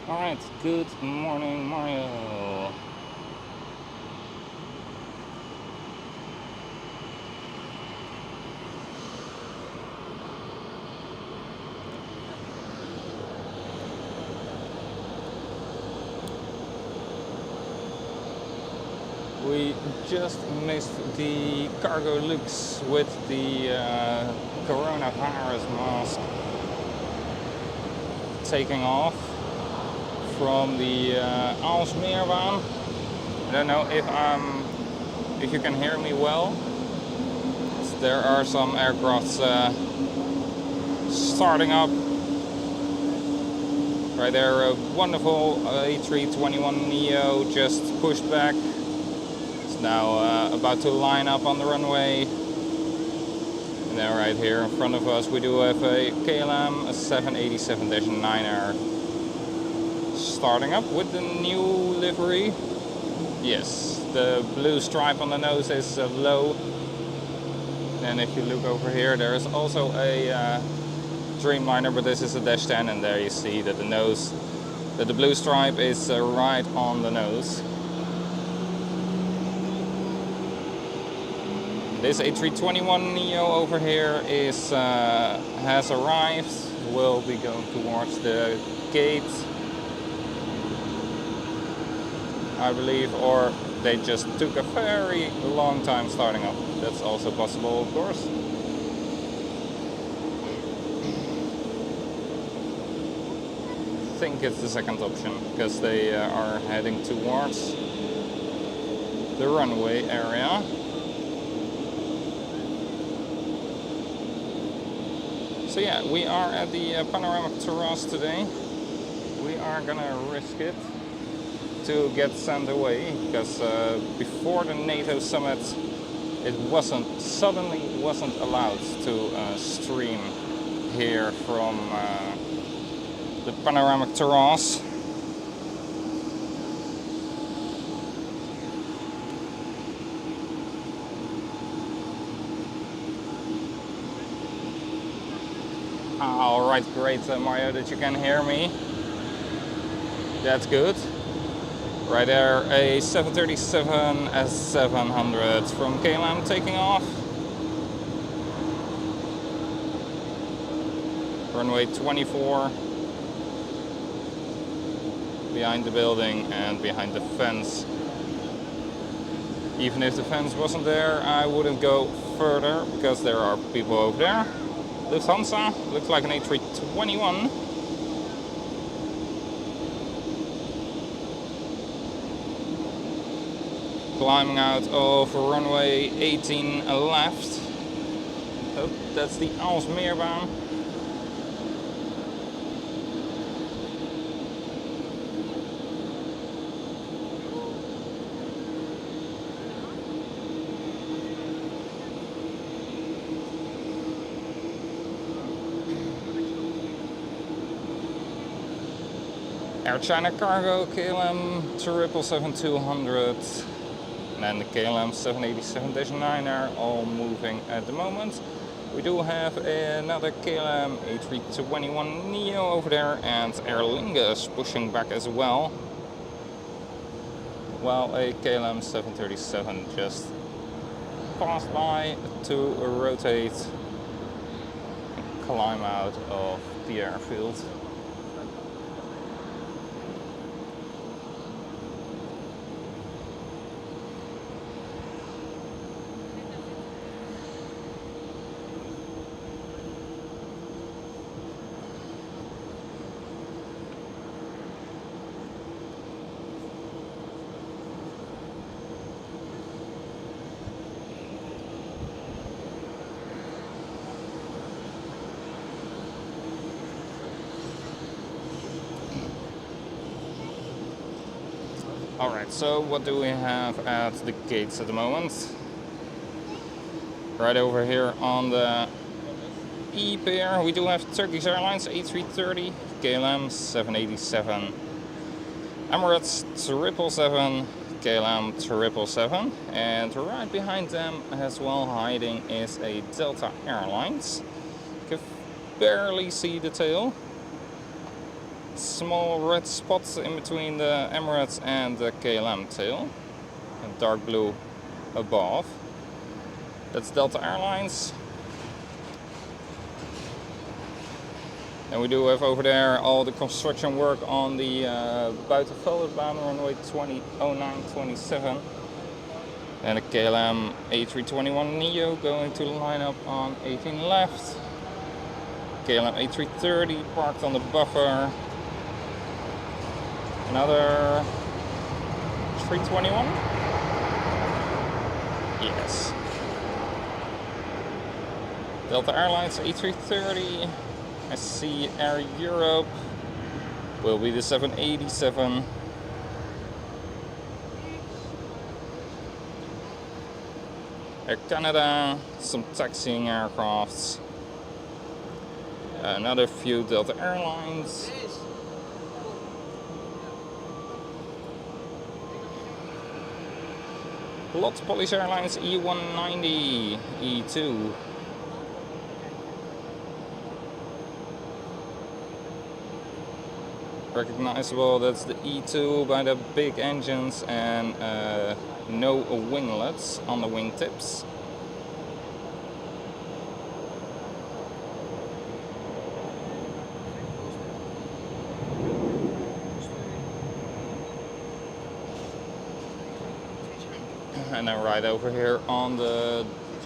Alright, good morning, Mario. We just missed the cargo looks with the coronavirus mask taking off from the Aalsmeerbaan. I don't know if you can hear me well. There are some aircrafts starting up. Right there, a wonderful A321neo just pushed back. It's now about to line up on the runway. And then right here in front of us we do have a KLM 787-9er starting up with the new livery. Yes, the blue stripe on the nose is low. And if you look over here, there is also a Dreamliner, but this is a Dash 10, and there you see that the blue stripe is right on the nose. This A321neo over here has arrived. Will be going towards the gate, I believe, or they just took a very long time starting up. That's also possible, of course. I think it's the second option, because they are heading towards the runway area. So yeah, we are at the Panoramic terrace today. We are gonna risk it to get sent away, because before the NATO summit it suddenly wasn't allowed to stream here from the Panoramic terrace. Alright, great Mario, that you can hear me. That's good. Right there, a 737-700 from KLM taking off. Runway 24. Behind the building and behind the fence. Even if the fence wasn't there, I wouldn't go further, because there are people over there. Lufthansa, looks like an A321. Climbing out of runway 18 left. Oh, that's the Aalsmeerbaan. Air China Cargo, KLM 772-200. And the KLM 787-9 are all moving at the moment. We do have another KLM A321neo over there, and Aer Lingus pushing back as well. While a KLM 737 just passed by to rotate and climb out of the airfield. Alright, so what do we have at the gates at the moment? Right over here on the E pair we do have Turkish Airlines A330, KLM 787, Emirates 777, KLM 777, and right behind them as well hiding is a Delta Airlines. You can barely see the tail. Small red spots in between the Emirates and the KLM tail, and dark blue above. That's Delta Airlines. And we do have over there all the construction work on the Buitenveldbaan runway 2009-27. And the KLM A321neo going to line up on 18 left. KLM A330 parked on the buffer. Another 321? Yes. Delta Airlines A330. I see Air Europe will be the 787. Air Canada, some taxiing aircrafts. Another few Delta Airlines. Lots of Polish Airlines E190, E2. Recognizable, that's the E2 by the big engines and no winglets on the wingtips. And then right over here on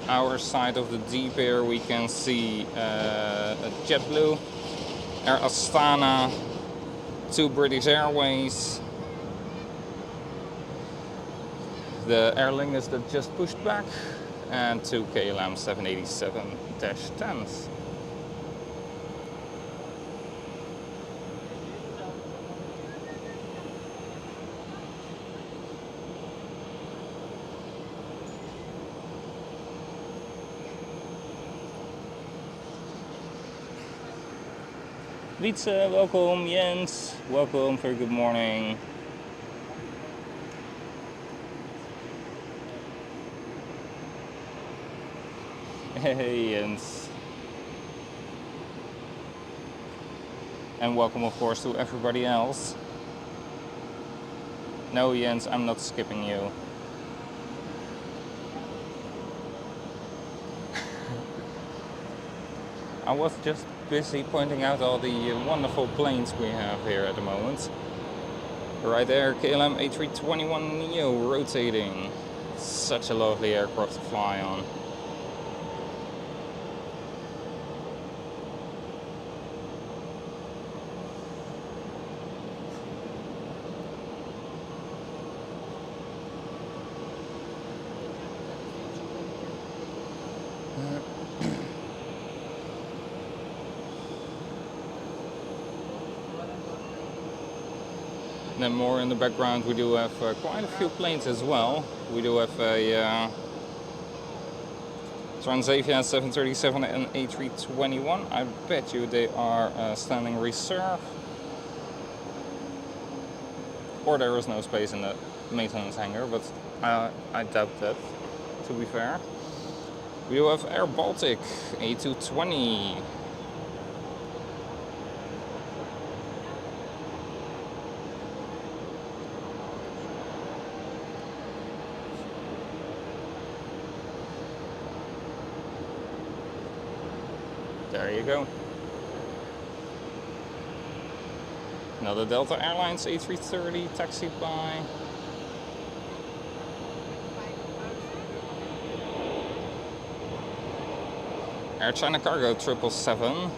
our side of the deep here we can see a JetBlue, Air Astana, 2 British Airways, the Aer Lingus that just pushed back, and 2 KLM 787-10s. Wietse, welcome. Jens, welcome. Very good morning. Hey Jens. And welcome of course to everybody else. No Jens, I'm not skipping you. I was just busy pointing out all the wonderful planes we have here at the moment. Right there, KLM A321neo rotating. Such a lovely aircraft to fly on. Then more in the background we do have quite a few planes as well. We do have a Transavia 737 and A321. I bet you they are standing reserve. Or there is no space in the maintenance hangar, but I doubt that, to be fair. We do have Air Baltic A220. There you go. Another Delta Airlines A330 taxied by. Air China Cargo 777.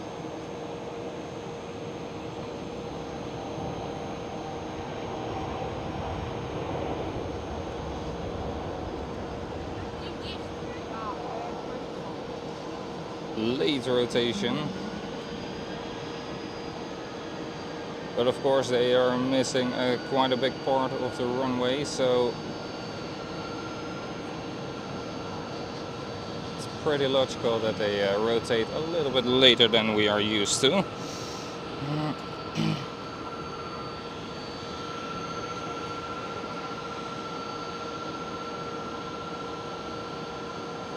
Late rotation, but of course they are missing quite a big part of the runway, so it's pretty logical that they rotate a little bit later than we are used to.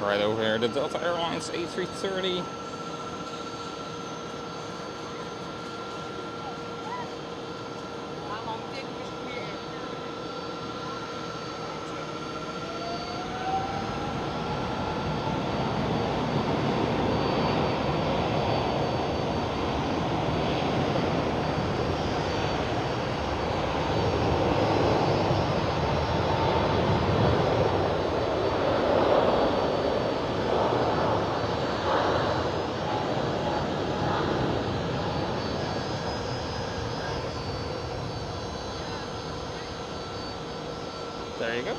Right over here, the Delta Airlines A330. There you go.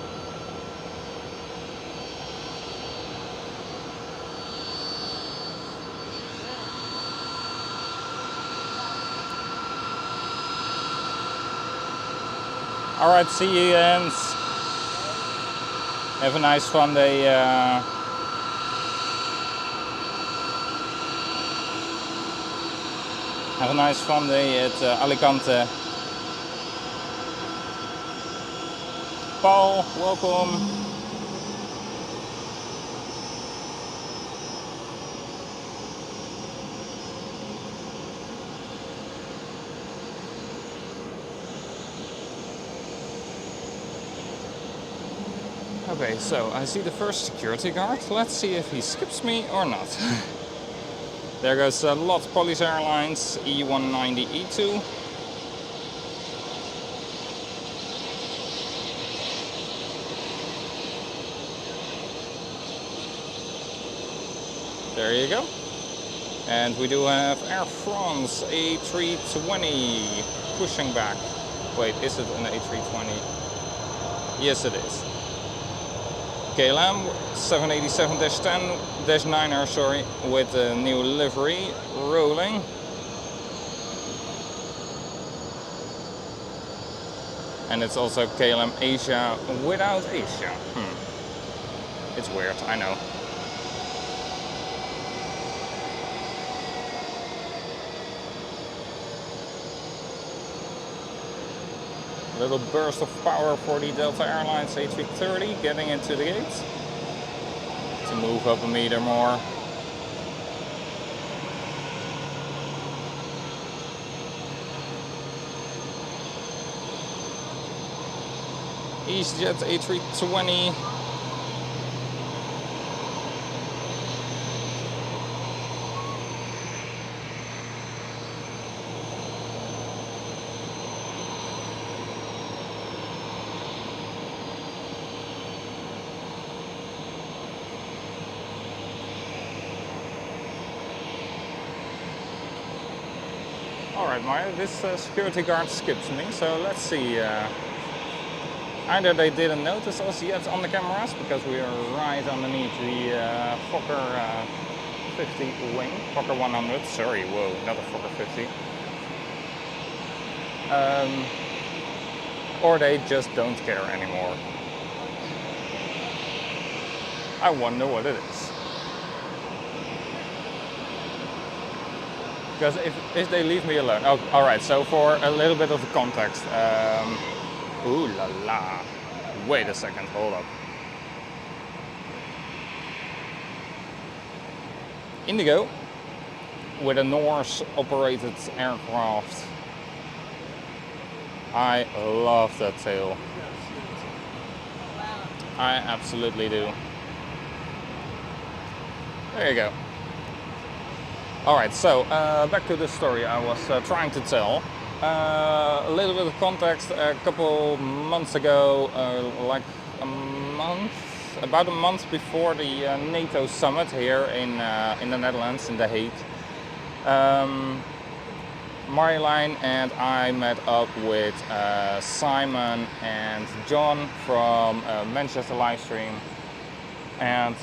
Alright, see you and have a nice fun day. Have a nice fun day at Alicante. Paul, welcome. Okay, so I see the first security guard. Let's see if he skips me or not. There goes LOT Police Airlines E190 E2. There you go. And we do have Air France A320 pushing back. Wait, is it an A320? Yes, it is. KLM 787-10-9er, sorry, with a new livery rolling. And it's also KLM Asia without Asia. It's weird, I know. A little burst of power for the Delta Airlines A330 getting into the gates. To move up a meter more. EasyJet A320. Alright, Maya, this security guard skips me, so let's see. Either they didn't notice us yet on the cameras, because we are right underneath the Fokker 50 wing. Fokker 100, sorry, whoa, not a Fokker 50. Or they just don't care anymore. I wonder what it is. Because if they leave me alone. Oh, alright, so for a little bit of the context. Ooh la la. Wait a second, hold up. Indigo, with a Norse operated aircraft. I love that tail. I absolutely do. There you go. Alright, so back to the story I was trying to tell. A little bit of context. A couple months ago, about a month before the NATO summit here in the Netherlands, in The Hague, Marjolein and I met up with Simon and John from Manchester Livestream, and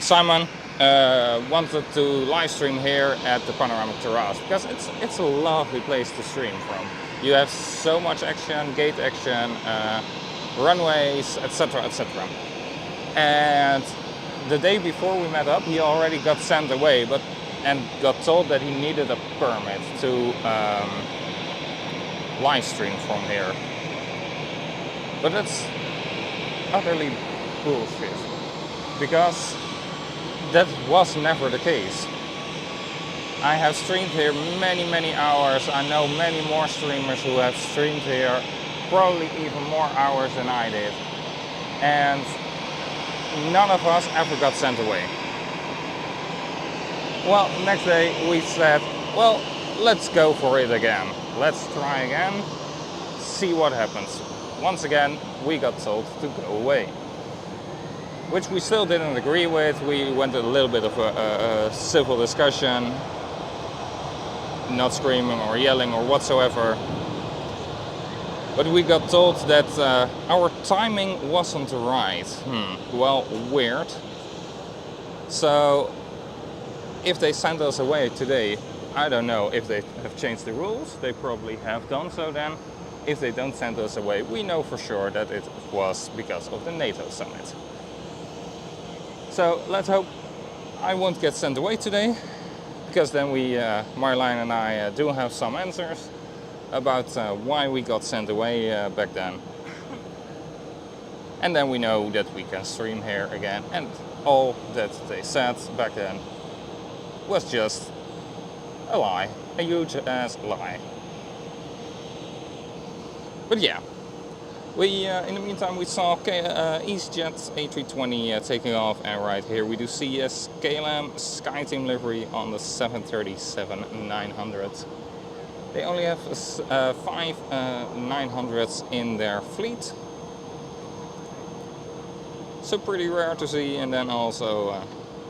Simon wanted to live stream here at the Panoramic terrace because it's a lovely place to stream from. You have so much action, gate action, runways, etc., etc. And the day before we met up, he already got sent away, and got told that he needed a permit to live stream from here. But that's utterly bullshit, because that was never the case. I have streamed here many hours. I know many more streamers who have streamed here probably even more hours than I did. And none of us ever got sent away. Well, next day we said, well, let's go for it again. Let's try again, see what happens. Once again, we got told to go away, which we still didn't agree with. We went a little bit of a civil discussion, not screaming or yelling or whatsoever. But we got told that our timing wasn't right. Well, weird. So if they sent us away today, I don't know if they have changed the rules. They probably have done so then. If they don't send us away, we know for sure that it was because of the NATO summit. So let's hope I won't get sent away today, because then Marjolein and I do have some answers about why we got sent away back then. And then we know that we can stream here again, and all that they said back then was just a lie, a huge ass lie. But yeah, we in the meantime we saw EasyJet's A320 taking off, and right here we do see a KLM SkyTeam livery on the 737-900. They only have 5 900s in their fleet, so pretty rare to see, and then also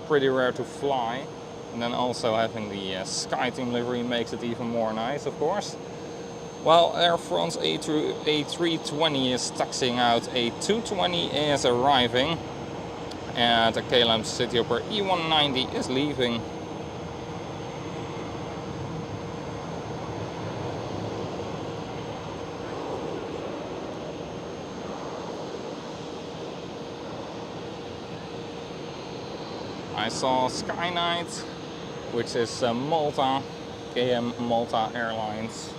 pretty rare to fly. And then also having the SkyTeam livery makes it even more nice, of course. While Air France A320 is taxiing out, A220 is arriving, and the KLM Cityhopper E190 is leaving. I saw Skynight, which is Malta, KM Malta Airlines.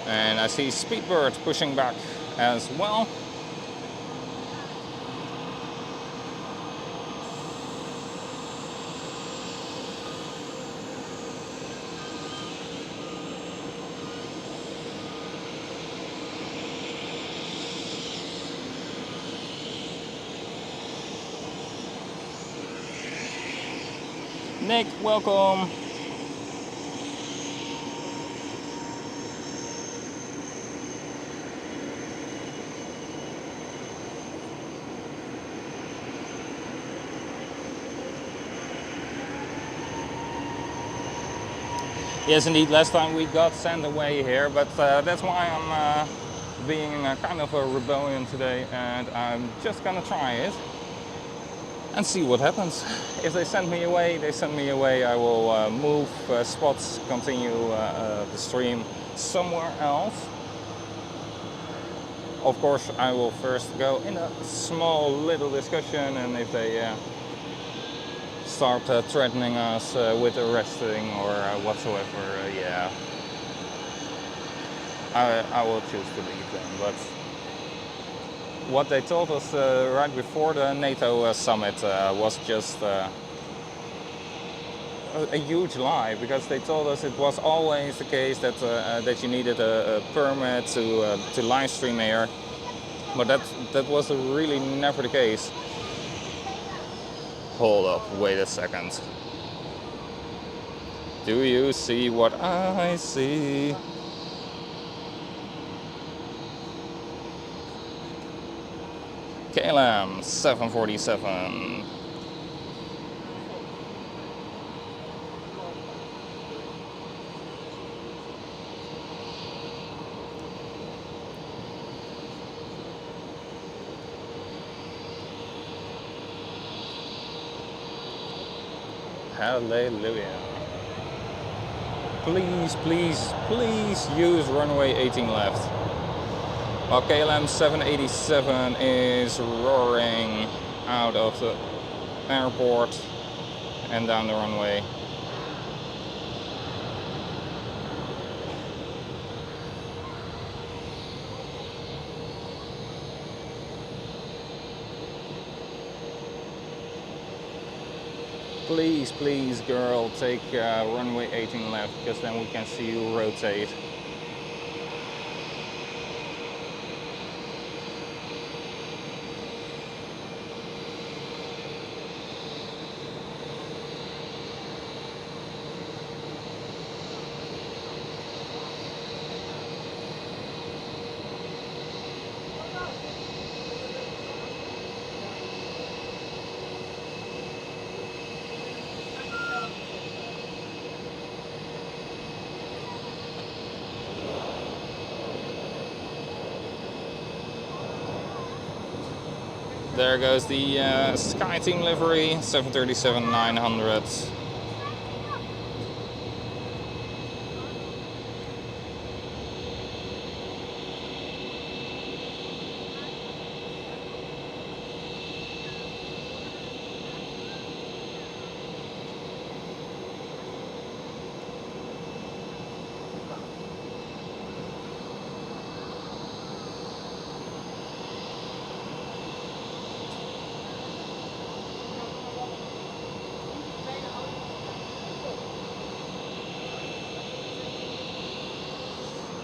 And I see Speedbird pushing back as well. Nick, welcome. Yes, indeed, last time we got sent away here, but that's why I'm being kind of a rebellion today, and I'm just gonna try it and see what happens. If they send me away, they send me away. I will move spots, continue the stream somewhere else. Of course, I will first go in a small little discussion, and if they start threatening us with arresting or whatsoever, yeah, I will choose to leave them. But what they told us right before the NATO summit was just a huge lie, because they told us it was always the case that that you needed a permit to live stream here, but that was really never the case. Hold up, wait a second. Do you see what I see? KLM 747. Hallelujah. Please, please, please use runway 18 left. While KLM 787 is roaring out of the airport and down the runway. please, please, girl, take runway 18 left, because then we can see you rotate. There goes the SkyTeam livery, 737-900.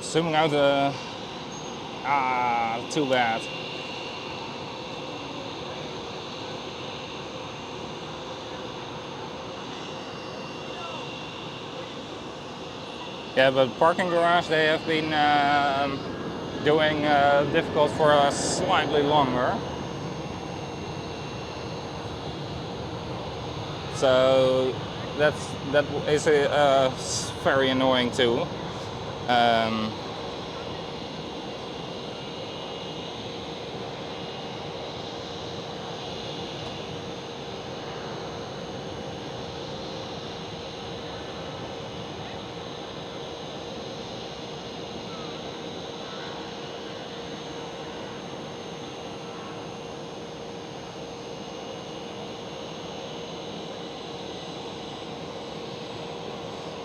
Zooming out too bad. Yeah, but parking garage, they have been doing difficult for us slightly longer. So that is very annoying too.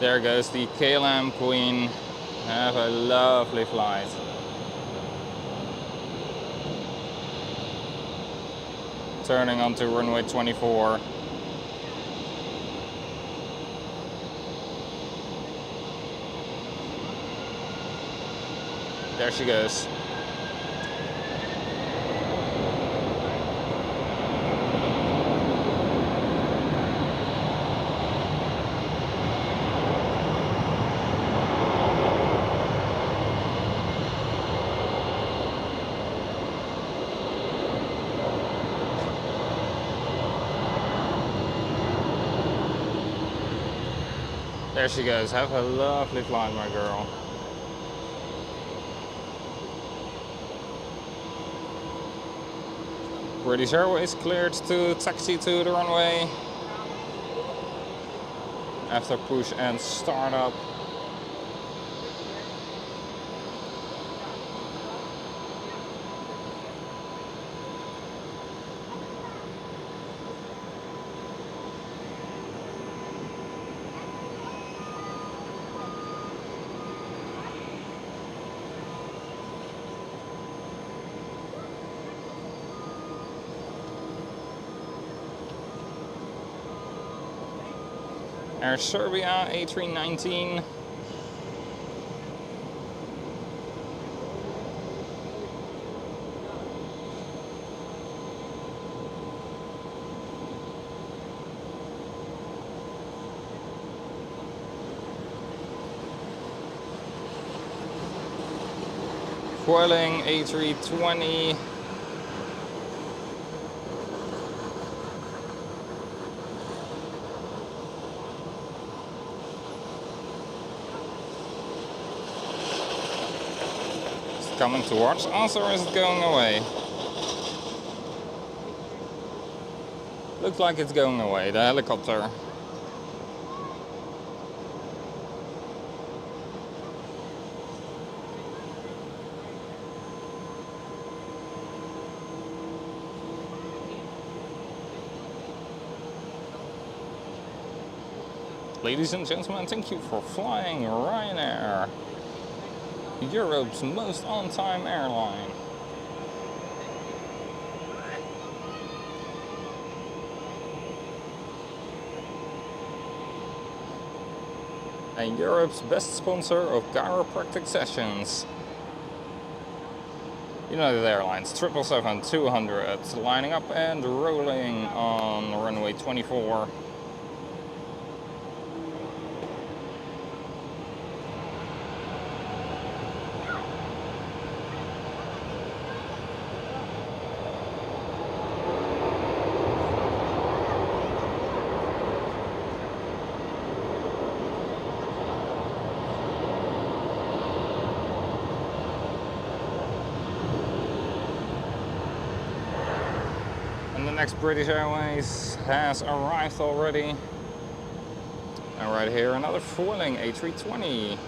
There goes the KLM Queen. Have a lovely flight. Turning onto runway 24. There she goes. There she goes. Have a lovely flight, my girl. British Airways cleared to taxi to the runway. After push and start up. Air Serbia A319. Vueling A320. Coming towards us, or is it going away? Looks like it's going away, the helicopter. Ladies and gentlemen, thank you for flying Ryanair, Europe's most on-time airline. and Europe's best sponsor of chiropractic sessions. United Airlines 777-200 lining up and rolling on runway 24. Next British Airways has arrived already. And right here another foiling A320.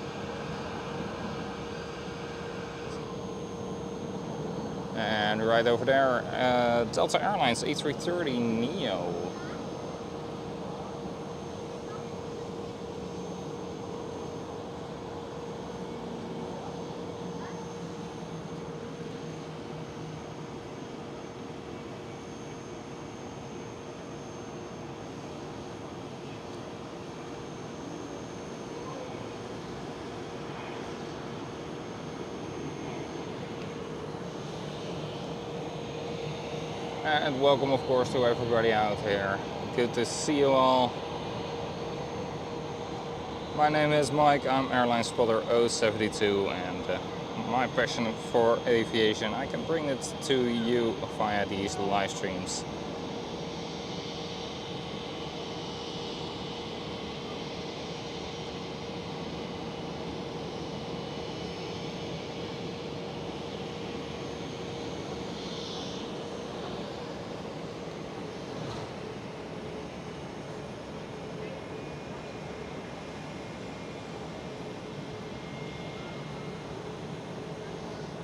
And right over there Delta Airlines A330neo. And welcome, of course, to everybody out here. Good to see you all. My name is Mike, I'm Airlinespotter072, and my passion for aviation, I can bring it to you via these live streams.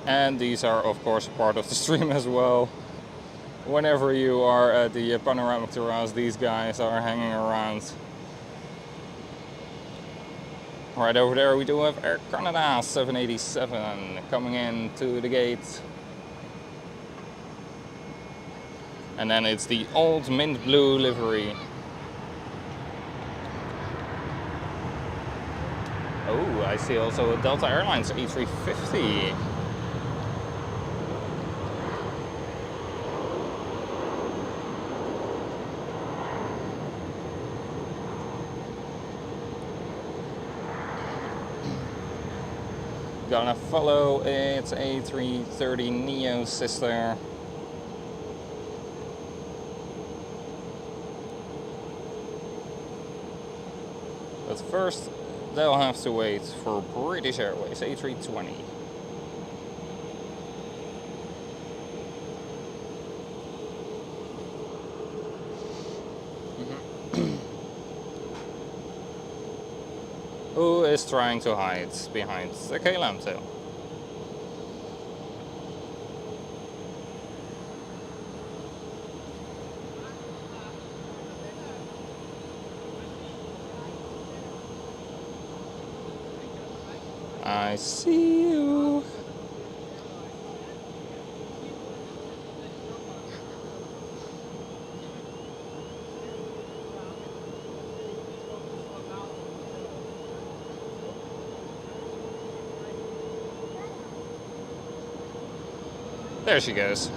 And these are, of course, part of the stream as well. Whenever you are at the Panoramic terrace, these guys are hanging around. Right over there we do have Air Canada 787 coming in to the gate. And then it's the old mint blue livery. Oh, I see also a Delta Airlines A350. Gonna follow its A330neo sister. But first, they'll have to wait for British Airways A320. Who is trying to hide behind the K-lamp tail? I see you. There she goes.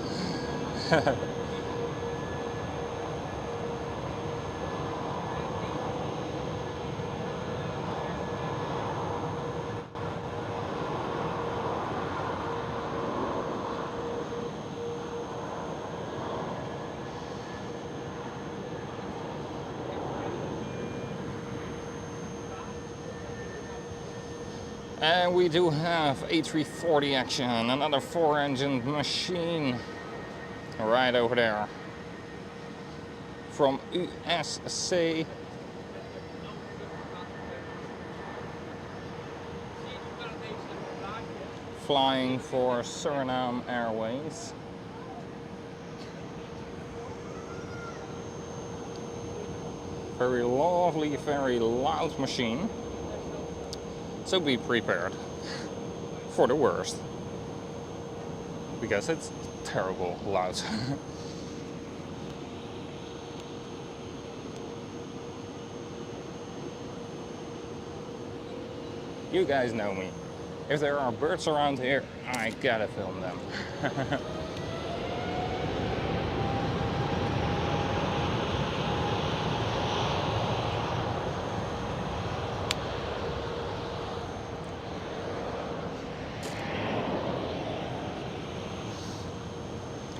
And we do have A340 action, another 4-engine machine right over there from USA. Flying for Suriname Airways. Very lovely, very loud machine. So be prepared for the worst, because it's terrible loud. You guys know me. If there are birds around here, I gotta film them.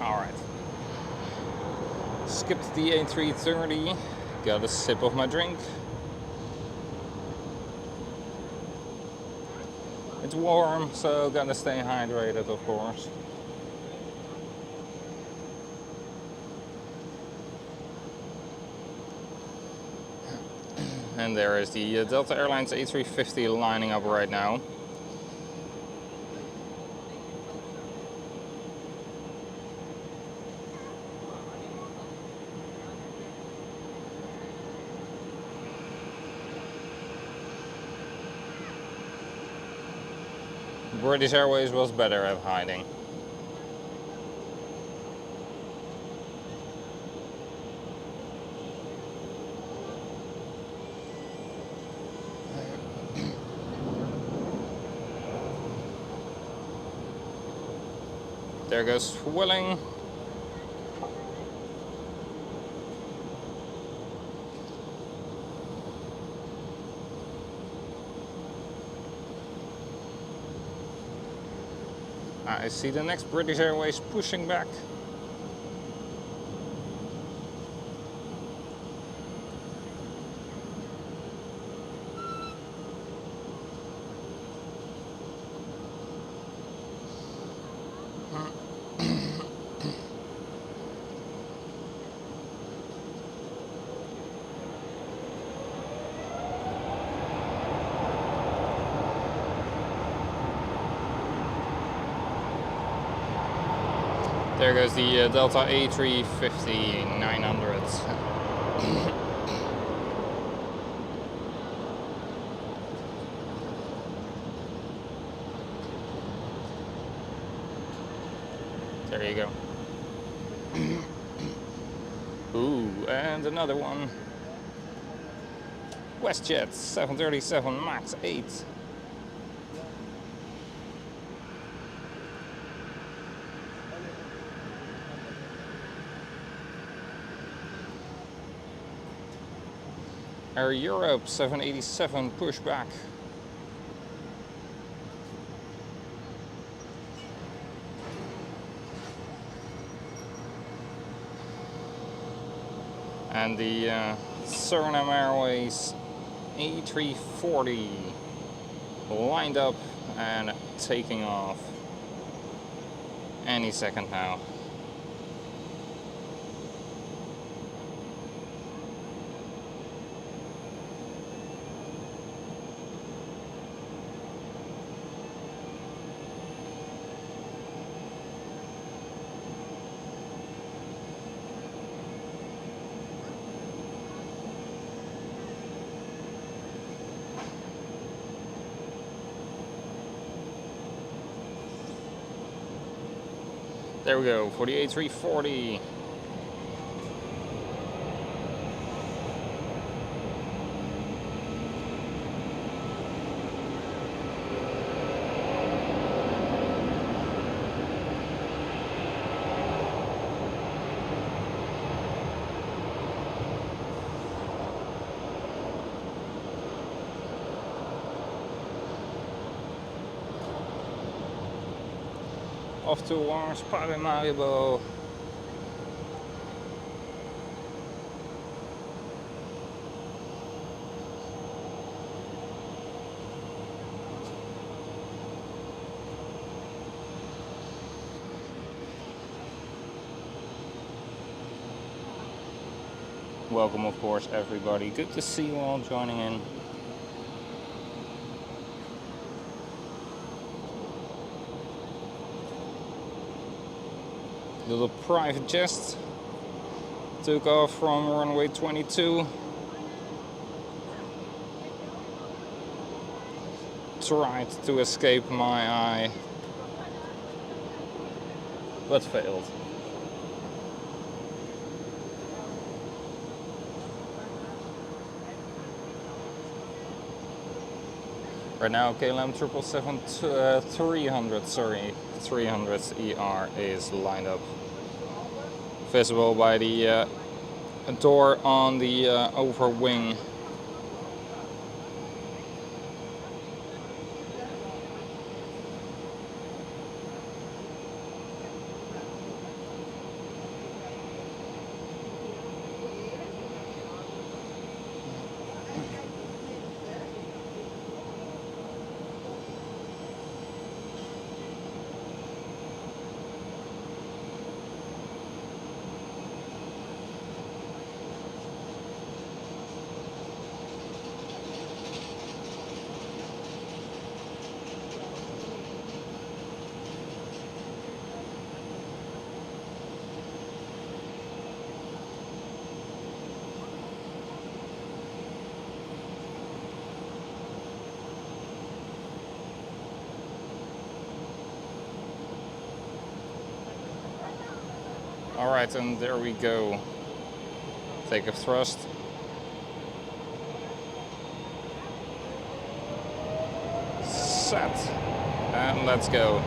Alright. Skipped the A330. Got a sip of my drink. It's warm, so gotta stay hydrated, of course. And there is the Delta Airlines A350 lining up right now. British Airways was better at hiding. There goes Swilling. I see the next British Airways pushing back. There goes the Delta A350 900s. There you go. Ooh, and another one. WestJet 737 MAX 8. Air Europe 787 pushback. And the Suriname Airways A340 lined up and taking off any second now. There we go for the A340. Off to Aalsmeerbaan. Welcome, of course, everybody. Good to see you all joining in. Little private jet took off from runway 22. Tried to escape my eye, but failed. Right now KLM 777 300, sorry, 300 ER is lined up. Visible by the door on the over wing. Alright, and there we go. Takeoff thrust. Set. And let's go.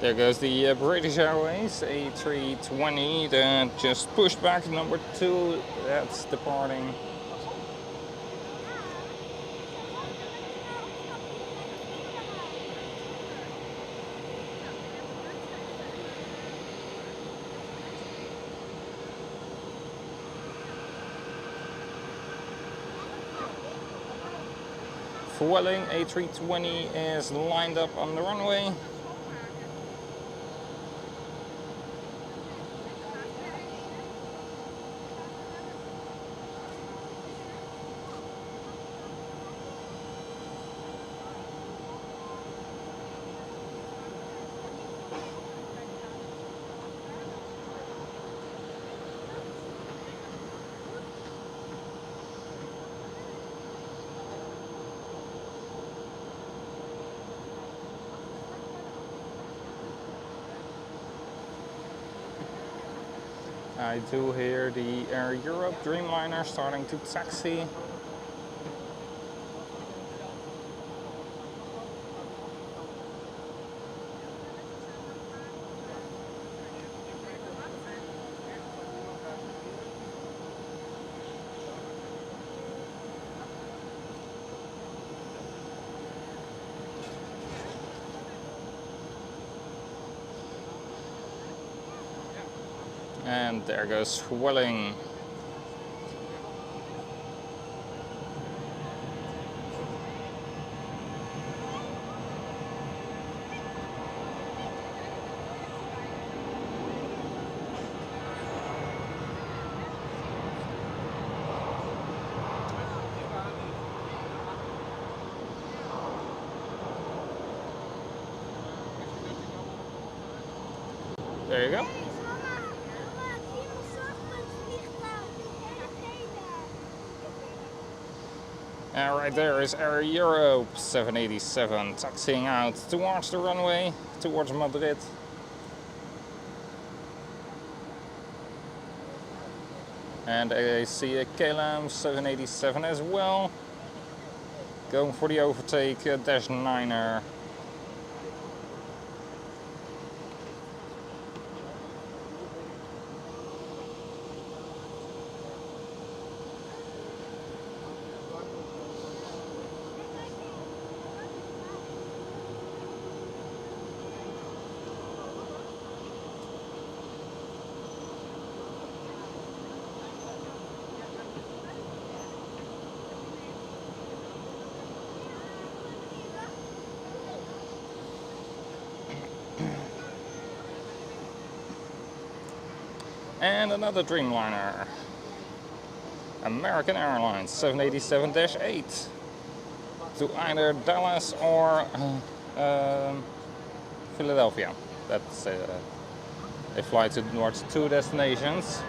There goes the British Airways A320 that just pushed back. Number 2, that's departing. Vueling A320 is lined up on the runway. I do hear the Air Europe Dreamliner starting to taxi. And there goes swelling. There you go. And right there is Air Europe 787 taxiing out towards the runway, towards Madrid. And I see a KLM 787 as well, going for the overtake, dash 9er. And another Dreamliner, American Airlines 787-8 to either Dallas or Philadelphia. That's They fly towards 2 destinations.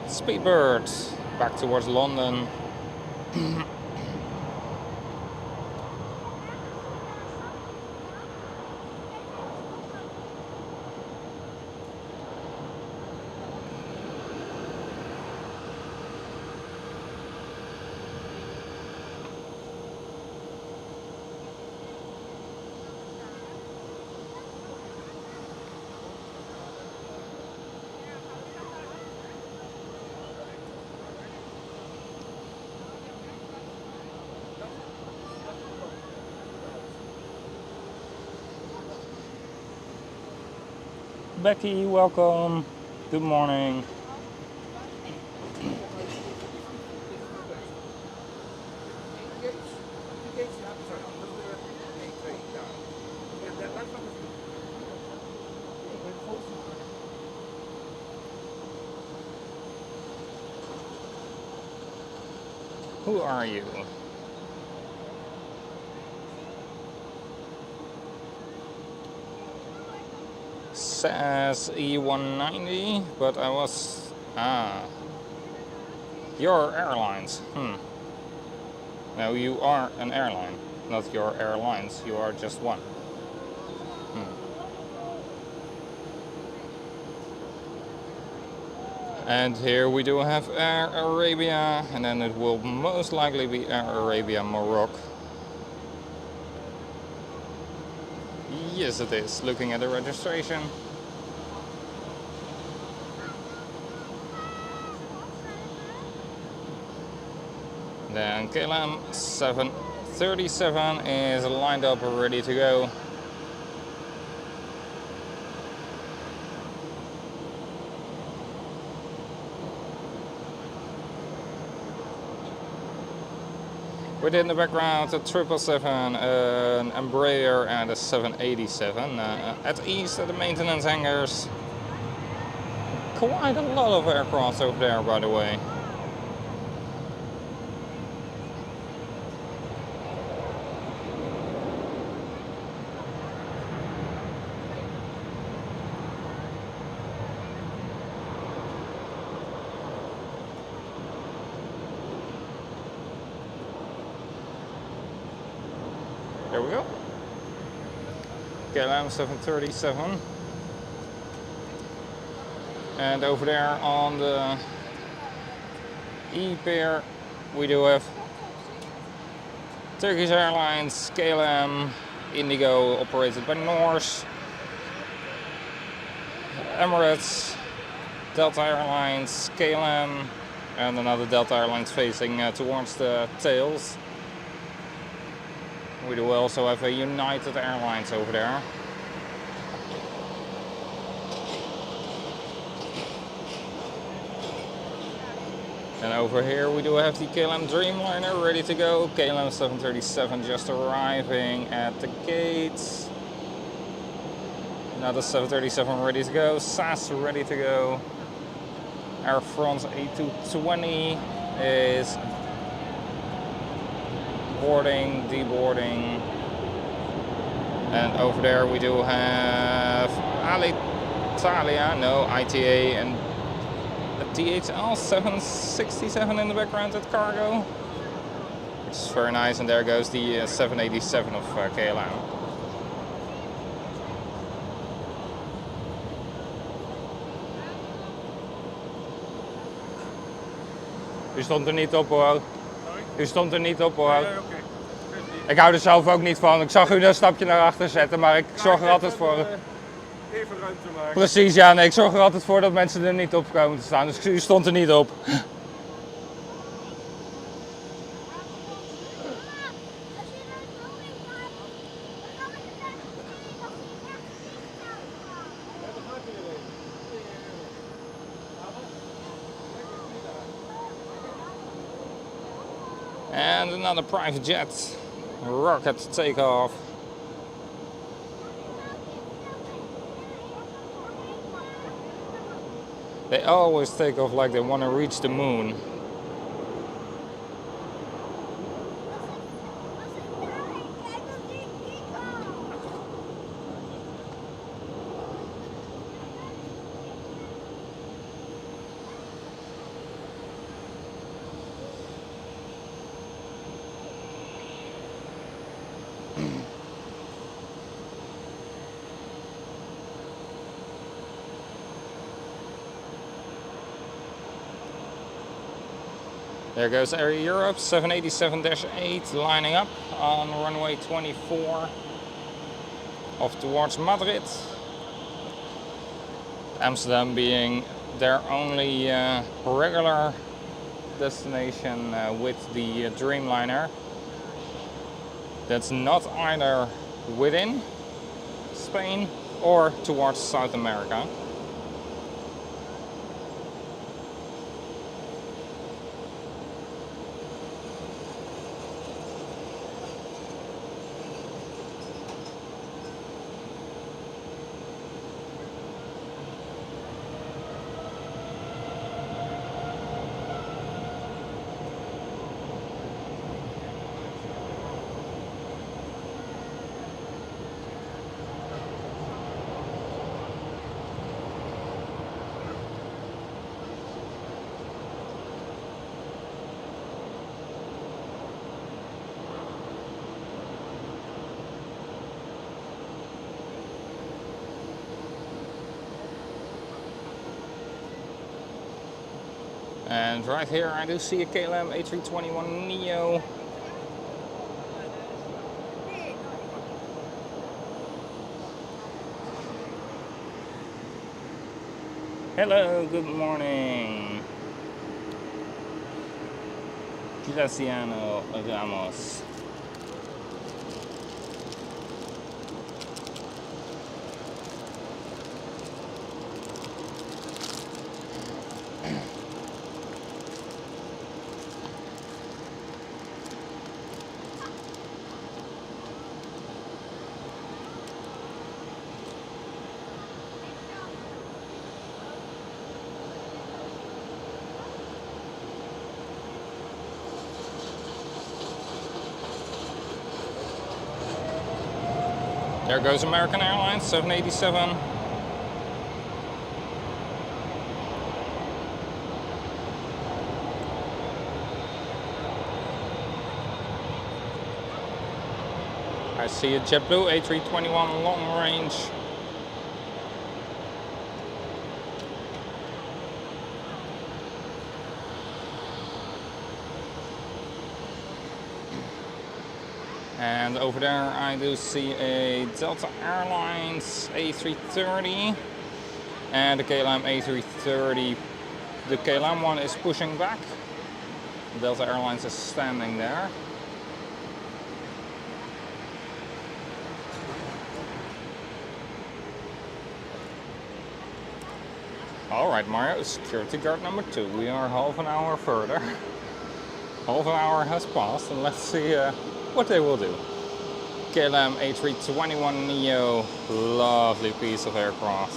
Speedbird back towards London. Becky, welcome. Good morning. Who are you? Says E190, but I was... Your airlines. No, you are an airline, not your airlines. You are just one. And here we do have Air Arabia, and then it will most likely be Air Arabia Morocco. Yes, it is. Looking at the registration. Then KLM 737 is lined up, ready to go. Within the background, a 777, an Embraer and a 787. At east, at the maintenance hangars. Quite a lot of aircraft over there, by the way. There we go. KLM 737. And over there on the E-pair we do have Turkish Airlines, KLM, Indigo operated by Norse, Emirates, Delta Airlines, KLM, and another Delta Airlines facing towards the tails. We do also have a United Airlines over there. And over here we do have the KLM Dreamliner ready to go. KLM 737 just arriving at the gates. Another 737 ready to go. SAS ready to go. Air France A220 is boarding, deboarding. And over there we do have Alitalia, no, ITA, and a DHL 767 in the background at cargo, which is very nice. And there goes the 787 of KLM. U stond er niet op hoor. U stond er niet op hoor. Nee, okay. Ik hou er zelf ook niet van. Ik zag u een stapje naar achter zetten, maar ik zorg er altijd voor. Even ruimte maken. Precies, ja, nee, ik zorg er altijd voor dat mensen er niet op komen te staan. Dus u stond er niet op. And another private jet, rocket takeoff. They always take off like they want to reach the moon. There goes Air Europe 787-8 lining up on runway 24 off towards Madrid. Amsterdam being their only regular destination with the Dreamliner. That's not either within Spain or towards South America. And right here I do see a KLM A321neo. Hello, good morning. Graciano Ramos. There goes American Airlines 787. I see a JetBlue A321 long range. And over there I do see a Delta Airlines A330 and a KLM A330. The KLM one is pushing back. Delta Airlines is standing there. Alright Mario, security guard number 2. We are half an hour further. Half an hour has passed and let's see what they will do. KLM A321neo, lovely piece of aircraft.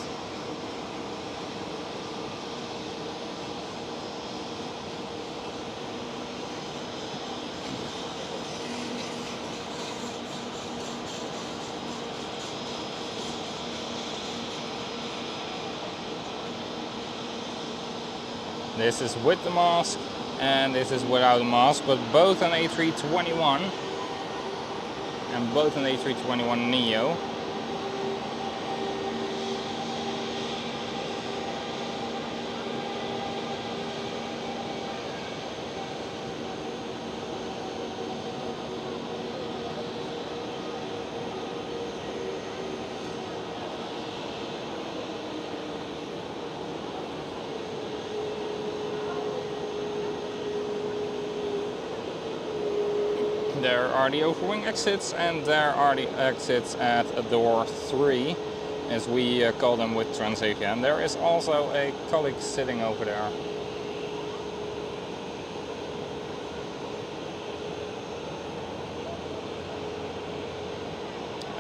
This is with the mask and this is without the mask, but both an A321 and both an A321neo. There are the overwing exits and there are the exits at door 3, as we call them with Transavia. And there is also a colleague sitting over there.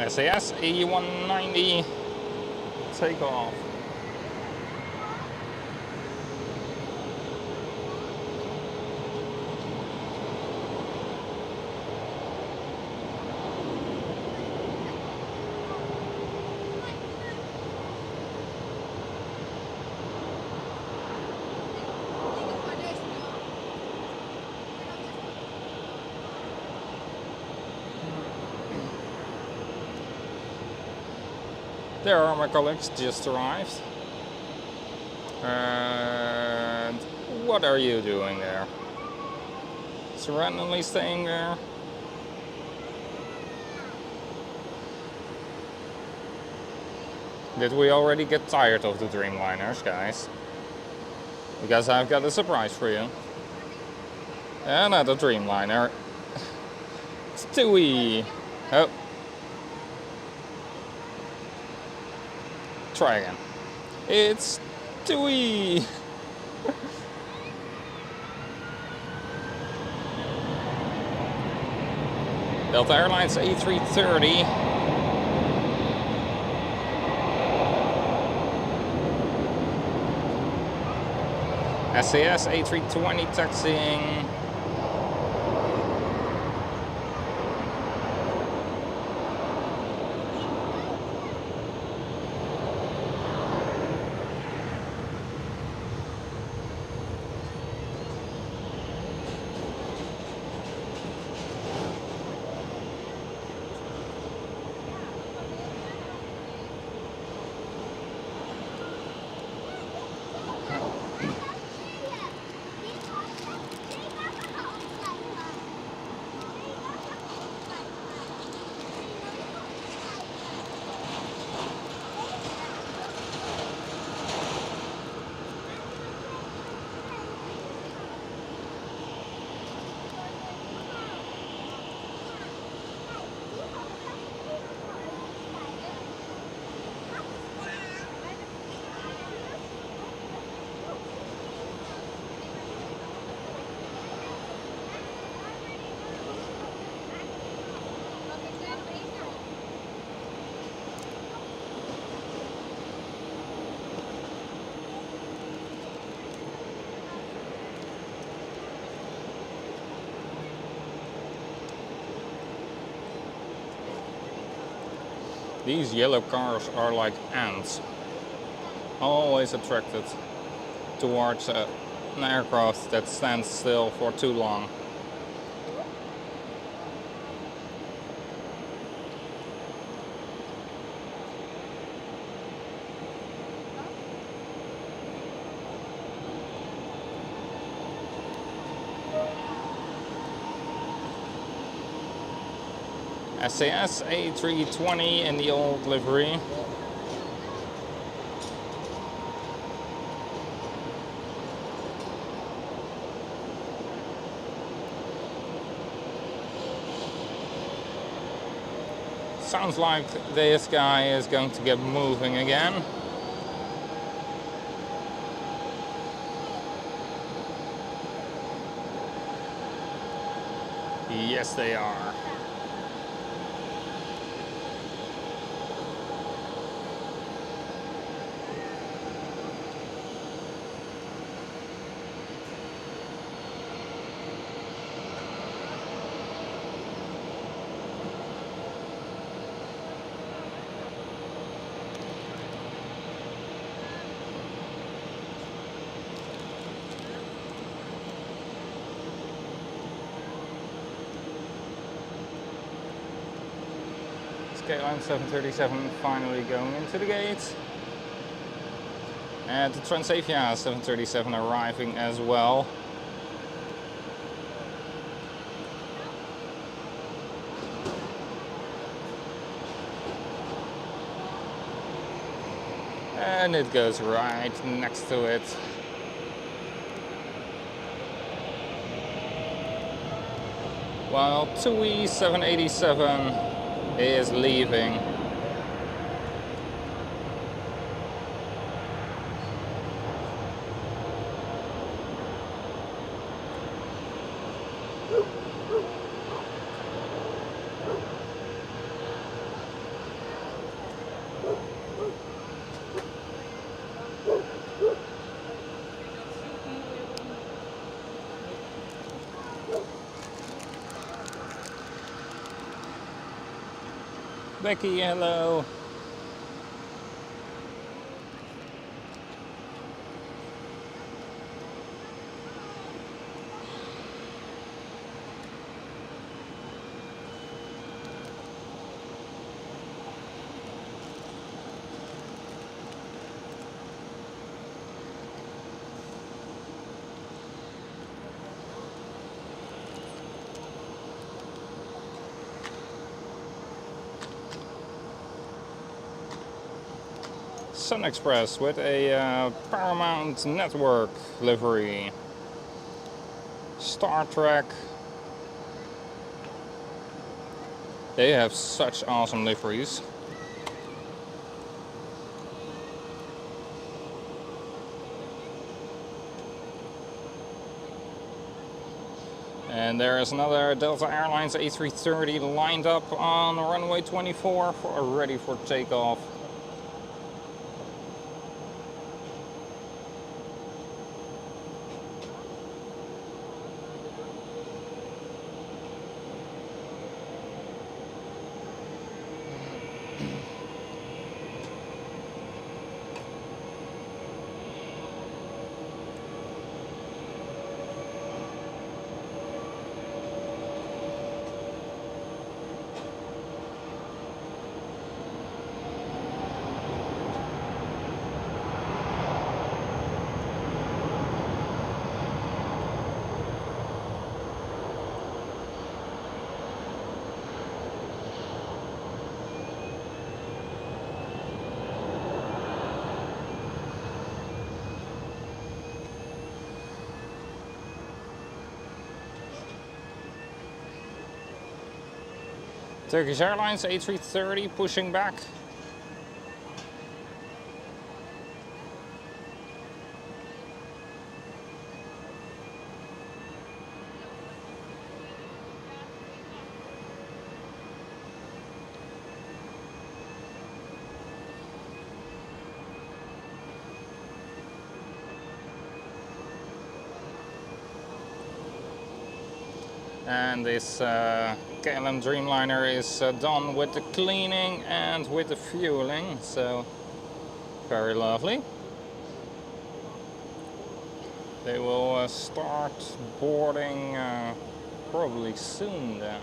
SAS E190 takeoff. There are my colleagues, just arrived. And what are you doing there? just randomly staying there. Did we already get tired of the Dreamliners, guys? Because I've got a surprise for you. Another Dreamliner. It's Tui. Oh. Try again. It's Tui. Delta Airlines A330. SAS A320 taxiing. These yellow cars are like ants, always attracted towards an aircraft that stands still for too long. SAS A320 in the old livery. Sounds like this guy is going to get moving again. Yes, they are. SkyTeam 737 finally going into the gate. And the Transavia 737 arriving as well. And it goes right next to it. While TUI 787 is leaving. Becky, hello. Sun Express with a Paramount Network livery. Star Trek. They have such awesome liveries. And there is another Delta Airlines A330 lined up on runway 24 ready for takeoff. Turkish Airlines A330 pushing back. And this KLM Dreamliner is done with the cleaning and with the fueling, so very lovely. They will start boarding probably soon then.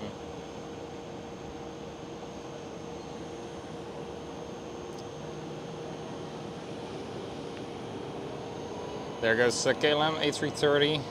There goes KLM A330.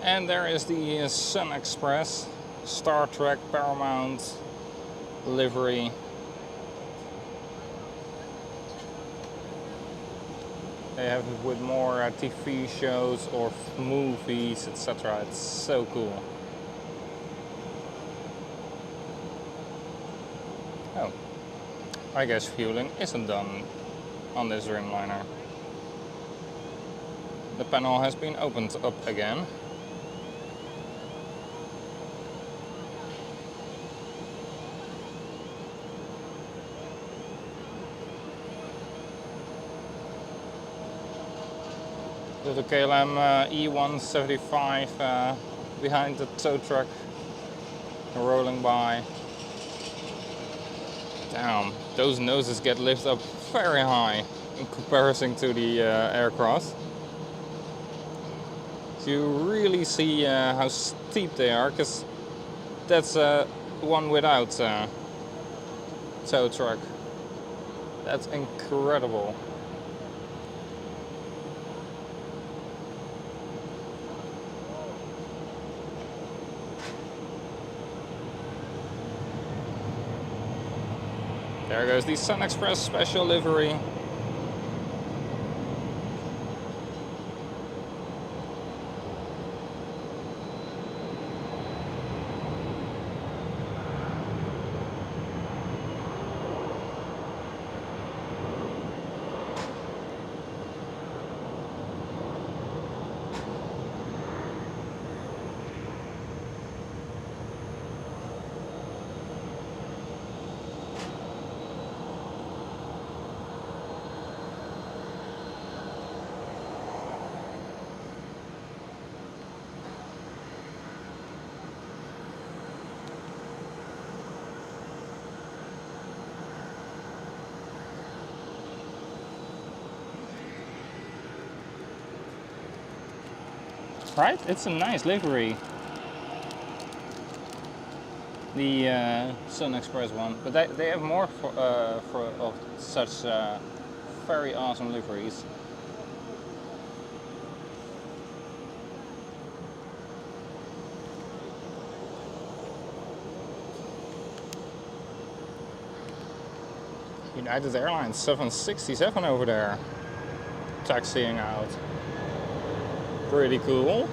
And there is the Sun Express, Star Trek Paramount livery. They have it with more TV shows or movies, etc. It's so cool. Oh, I guess fueling isn't done on this Dreamliner. The panel has been opened up again. The KLM E175 behind the tow truck rolling by. Damn, those noses get lifted up very high in comparison to the aircraft. So you really see how steep they are, because that's one without tow truck. That's incredible. There goes the Sun Express special livery. Right? It's a nice livery. The Sun Express one, but they have more of such very awesome liveries. United Airlines 767 over there, taxiing out. Pretty cool.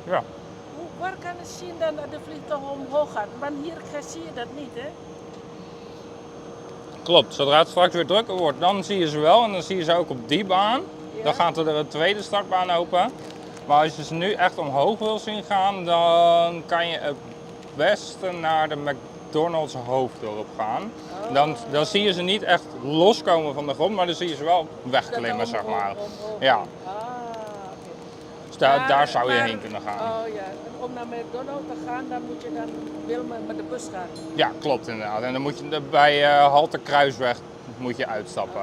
Ja. Waar kan je zien dan dat de vliegtuig omhoog gaat? Want hier zie je dat niet, hè? Klopt, zodra het straks weer drukker wordt, dan zie je ze wel en dan zie je ze ook op die baan. Ja. Dan gaat er een tweede startbaan open. Maar als je ze nu echt omhoog wil zien gaan, dan kan je het beste naar de McDonald's hoofddorp gaan. Dan zie je ze niet echt loskomen van de grond, maar dan zie je ze wel wegklimmen, zeg maar. Ja. Dus daar zou je heen kunnen gaan. Oh ja, en om naar McDonald's te gaan, dan moet je dan wel met de bus gaan. Ja, klopt inderdaad. En dan moet je bij halte Kruisweg moet je uitstappen.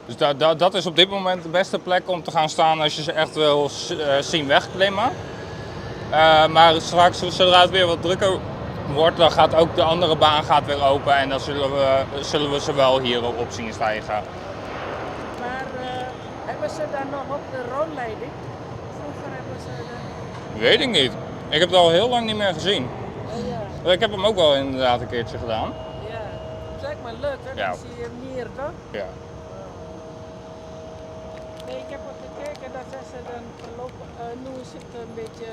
Dus dat is op dit moment de beste plek om te gaan staan als je ze echt wil zien wegklimmen. Maar straks, zodra het weer wat drukker wordt, dan gaat ook de andere baan weer open en dan zullen we ze wel hier op zien stijgen. Maar hebben ze dan nog op de rondleiding? Vroeger hebben ze dan... Weet ik niet. Ik heb het al heel lang niet meer gezien. Ja. Ik heb hem ook wel inderdaad een keertje gedaan. Ja, zeg maar leuk hè, Ja. dan zie je meer toch? Ja. Nee, ik heb wat gekeken dat ze dan verlopen, nu is het een beetje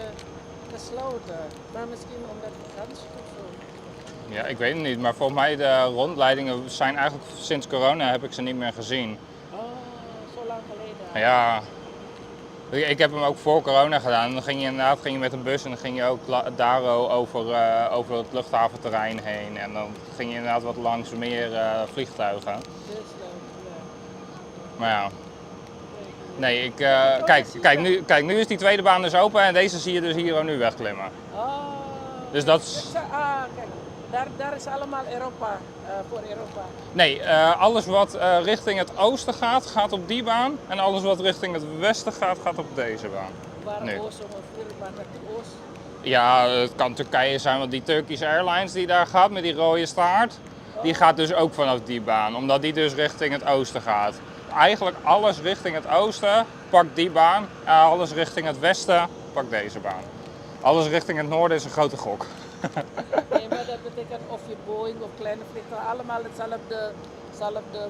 gesloten. Maar misschien omdat het kans is of zo. Ja, ik weet het niet, maar volgens mij de rondleidingen zijn eigenlijk sinds corona heb ik ze niet meer gezien. Oh, zo lang geleden. Ja, ik heb hem ook voor corona gedaan. Dan ging je met een bus en dan ging je ook daar over het luchthaventerrein heen. En dan ging je inderdaad wat langs meer vliegtuigen. Dat is leuk, ja. Maar ja. Nee, kijk, nu is die tweede baan dus open en deze zie je dus hier nu wegklimmen. Oh, Dus dat is... kijk, daar is allemaal Europa, voor Europa. Nee, alles wat richting het oosten gaat, gaat op die baan. En alles wat richting het westen gaat, gaat op deze baan. Waar Nu. oost ongeveer, maar naar de oost. Ja, het kan Turkije zijn, want die Turkish Airlines die daar gaat met die rode staart, die gaat dus ook vanaf die baan, omdat die dus richting het oosten gaat. Eigenlijk alles richting het oosten pakt die baan, alles richting het westen pakt deze baan. Alles richting het noorden is een grote gok. Nee, maar dat betekent of je Boeing of kleine vliegtuigen, allemaal hetzelfde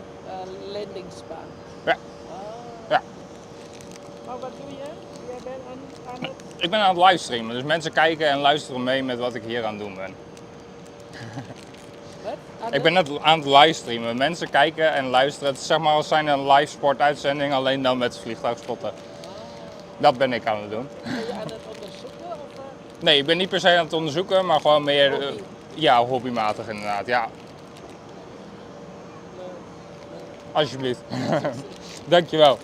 landingsbaan. Ja. Ja. Maar wat doe je? Jij bent aan het... Ik ben aan het livestreamen, dus mensen kijken en luisteren mee met wat ik hier aan het doen ben. Wat? Ik ben net aan het livestreamen. Mensen kijken en luisteren. Het is zeg maar als zijn een live sportuitzending, alleen dan met vliegtuigspotten. Dat ben ik aan het doen. Ben je aan het onderzoeken? Of, Nee, ik ben niet per se aan het onderzoeken, maar gewoon meer hobby? ja, hobbymatig inderdaad. Ja, alsjeblieft. Dankjewel.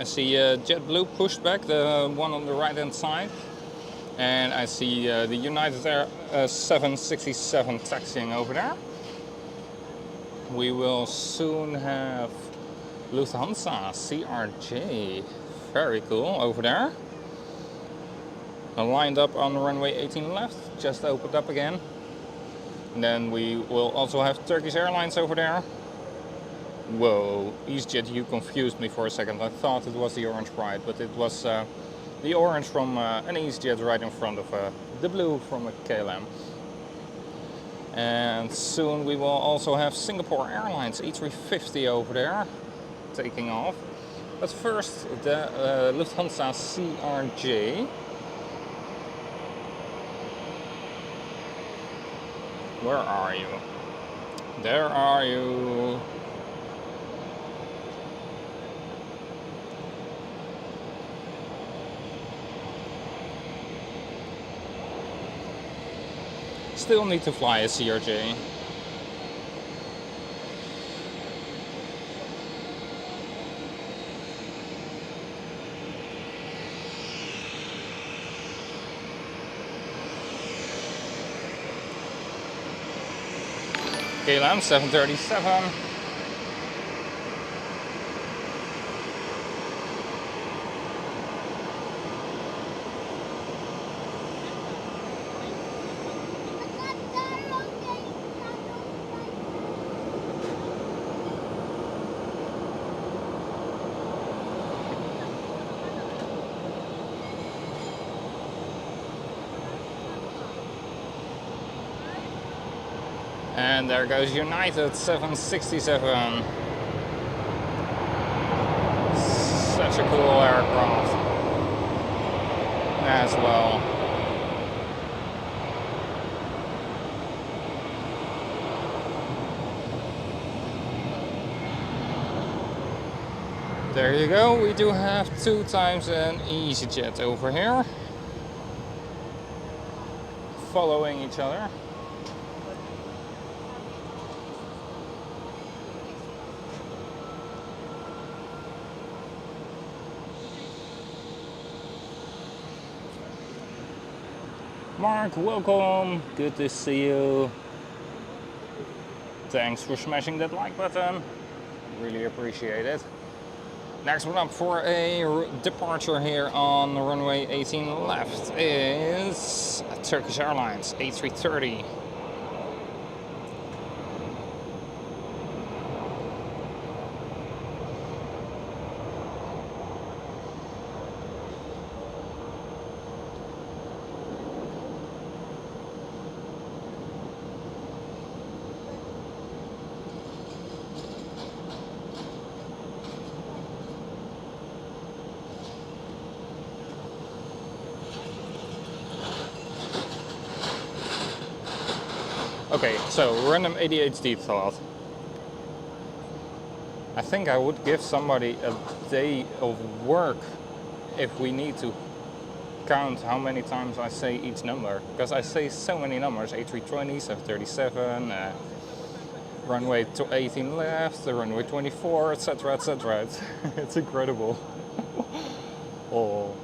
I see JetBlue pushed back, the one on the right hand side. And I see the United Air 767 taxiing over there. We will soon have Lufthansa CRJ, very cool, over there. Lined up on runway 18 left, just opened up again. And then we will also have Turkish Airlines over there. Whoa, EasyJet, you confused me for a second. I thought it was the orange pride, but it was the orange from an EasyJet right in front of the blue from a KLM. And soon we will also have Singapore Airlines A350 over there taking off. But first the Lufthansa CRJ. Where are you? There are you. Still need to fly a CRJ. KLM 737. And there goes United 767. Such a cool aircraft as well. There you go, we do have 2 times an EasyJet over here, following each other. Mark, welcome, good to see you. Thanks for smashing that like button, really appreciate it. Next one up for a departure here on runway 18 left is Turkish Airlines A330. Okay, so random ADHD thought. I think I would give somebody a day of work if we need to count how many times I say each number. Because I say so many numbers, A320, 737, runway 18 left, the runway 24, etc, etc. It's incredible. Oh,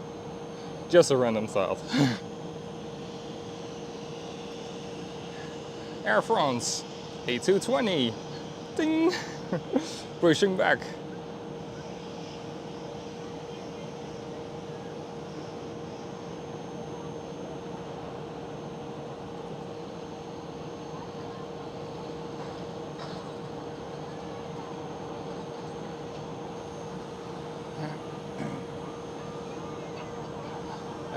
just a random thought. Air France, A220, ding, pushing back.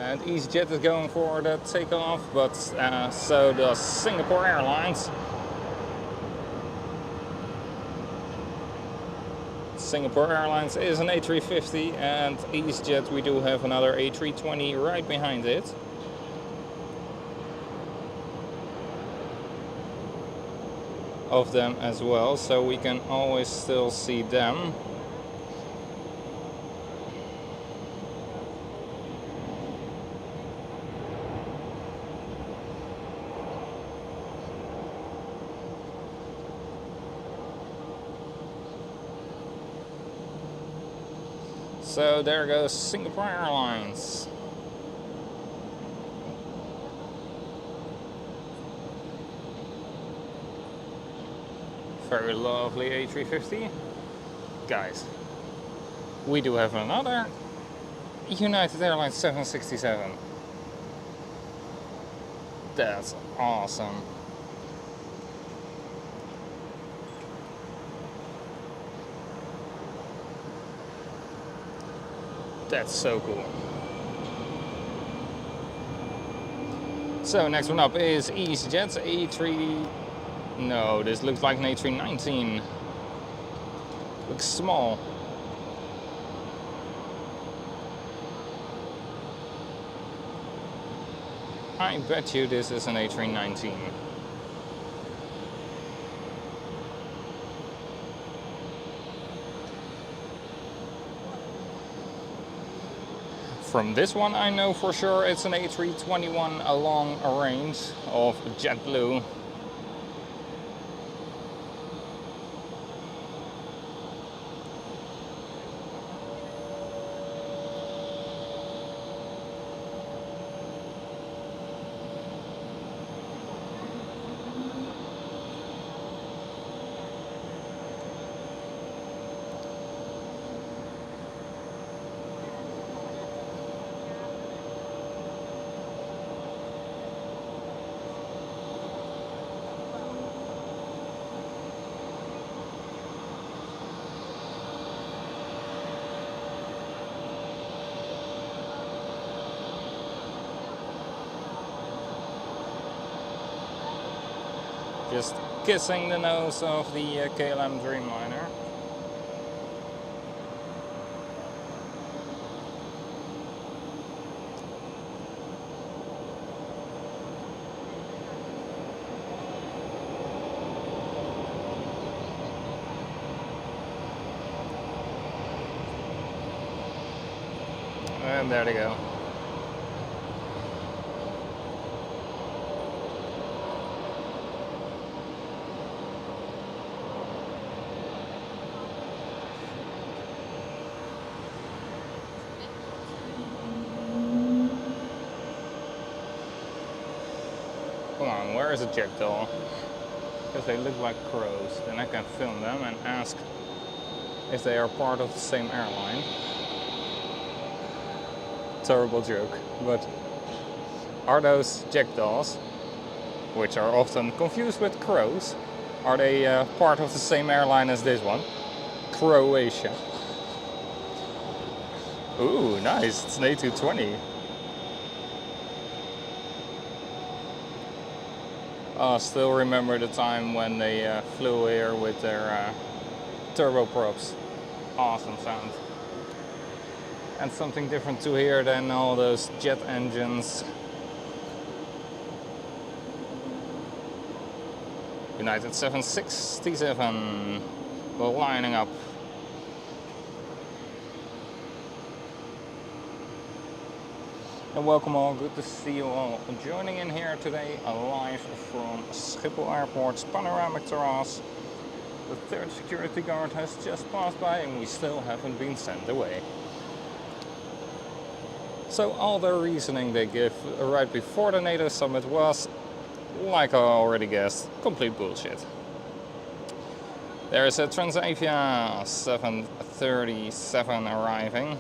And EasyJet is going for the takeoff, but so does Singapore Airlines. Singapore Airlines is an A350, and EasyJet we do have another A320 right behind it. Of them as well, so we can always still see them. So there goes Singapore Airlines. Very lovely A350. Guys, we do have another United Airlines 767. That's awesome. That's so cool. So next one up is EasyJet's A3. No, this looks like an A319. Looks small. I bet you this is an A319. From this one I know for sure it's an A321 along a range of JetBlue. Just kissing the nose of the KLM Dreamliner. And there they go. Come on, where is a jackdaw? Because they look like crows. Then I can film them and ask if they are part of the same airline. Terrible joke, but are those jackdaws, which are often confused with crows, are they part of the same airline as this one? Croatia. Ooh, nice, it's an A220. I still remember the time when they flew here with their turboprops. Awesome sound. And something different to hear than all those jet engines. United 767, we're lining up. And welcome all, good to see you all joining in here today, live from Schiphol Airport's Panoramic terrace. The third security guard has just passed by and we still haven't been sent away. So all the reasoning they give right before the NATO summit was, like I already guessed, complete bullshit. There is a Transavia 737 arriving.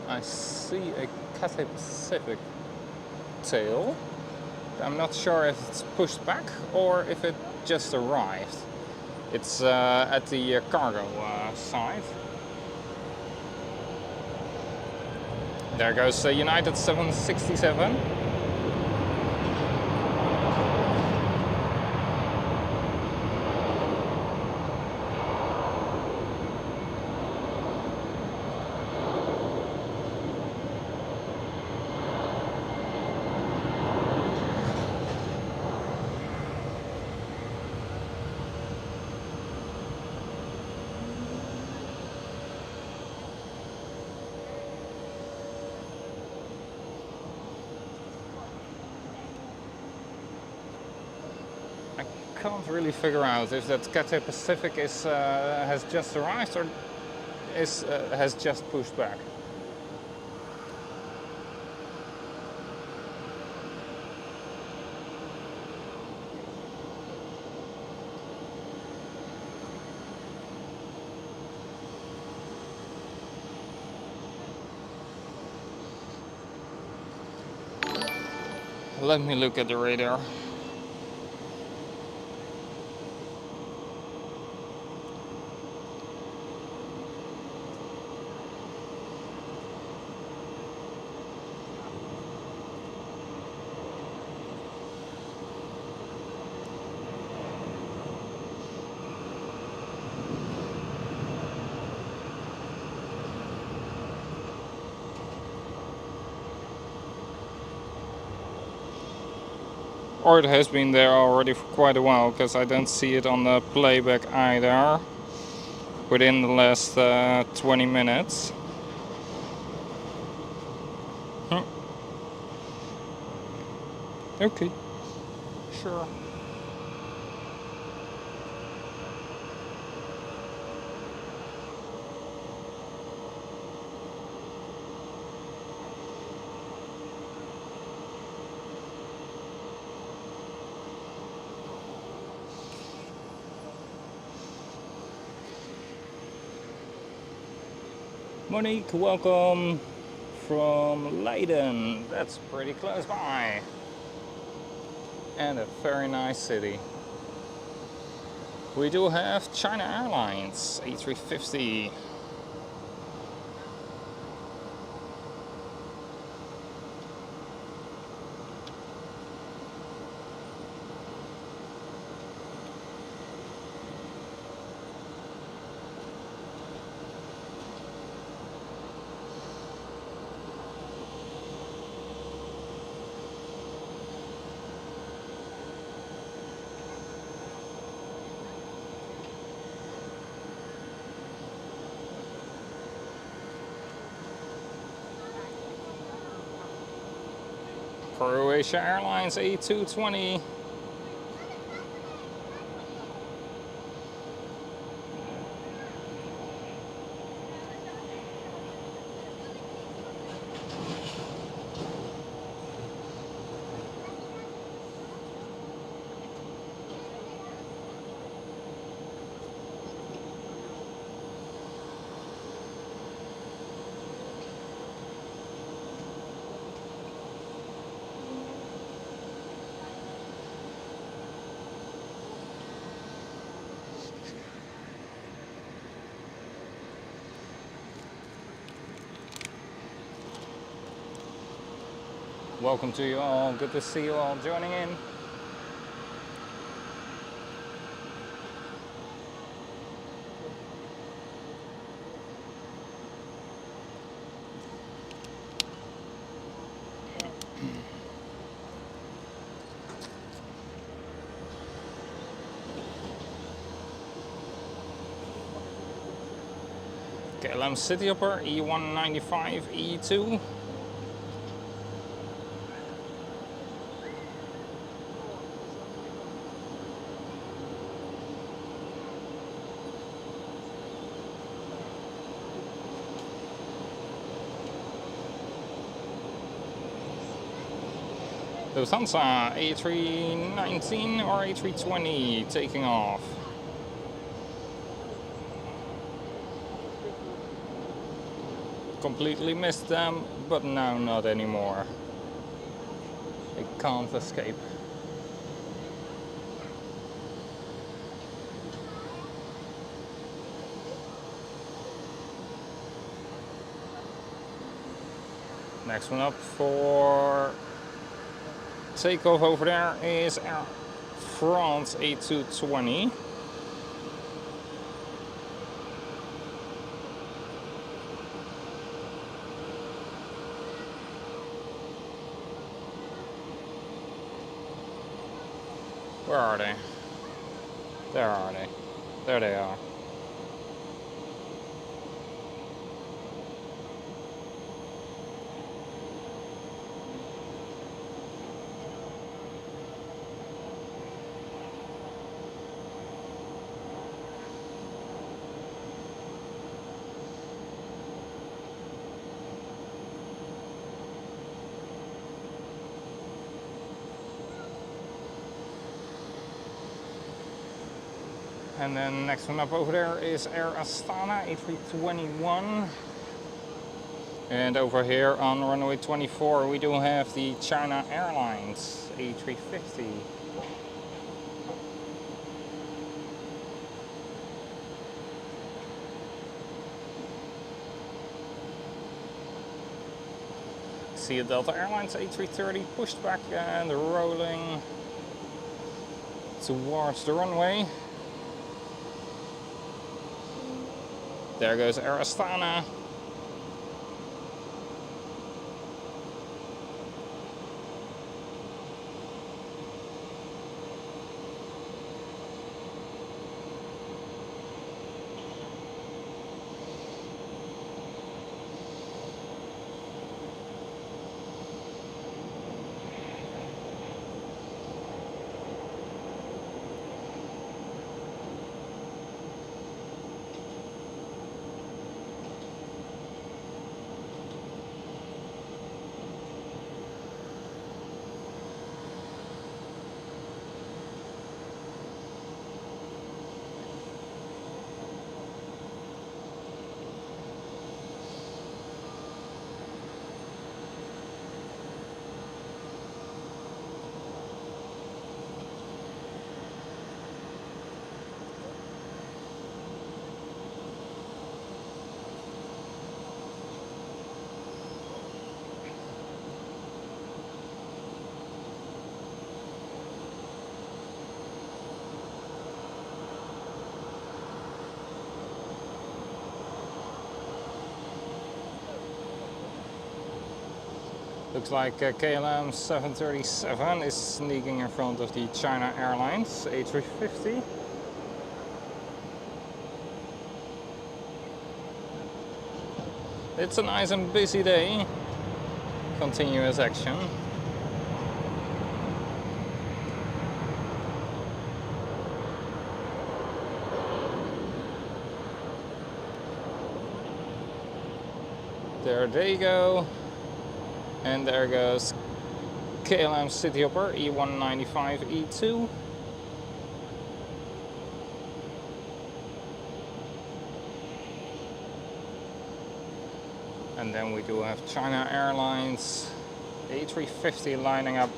I see a Cathay Pacific tail. I'm not sure if it's pushed back or if it just arrived. It's at the cargo side. There goes the United 767. I can't really figure out if that Cathay Pacific is has just arrived or has just pushed back. Let me look at the radar. Or it has been there already for quite a while, because I don't see it on the playback either within the last 20 minutes. Okay, sure. Monique, welcome from Leiden. That's pretty close by. And a very nice city. We do have China Airlines A350. Croatia Airlines A220. Welcome to you all. Good to see you all joining in. KLM City Hopper E195 E2. Lufthansa A319 or A320 taking off. Completely missed them, but now not anymore. They can't escape. Next one up for takeoff over there is Air France A220. Where are they? There are they. There they are. And then next one up over there is Air Astana A321. And over here on runway 24 we do have the China Airlines A350. See a Delta Airlines A330 pushed back and rolling towards the runway. There goes Air Astana. Looks like KLM 737 is sneaking in front of the China Airlines A350. It's a nice and busy day. Continuous action. There they go. And there goes KLM Cityhopper E195E2. And then we do have China Airlines A350 lining up.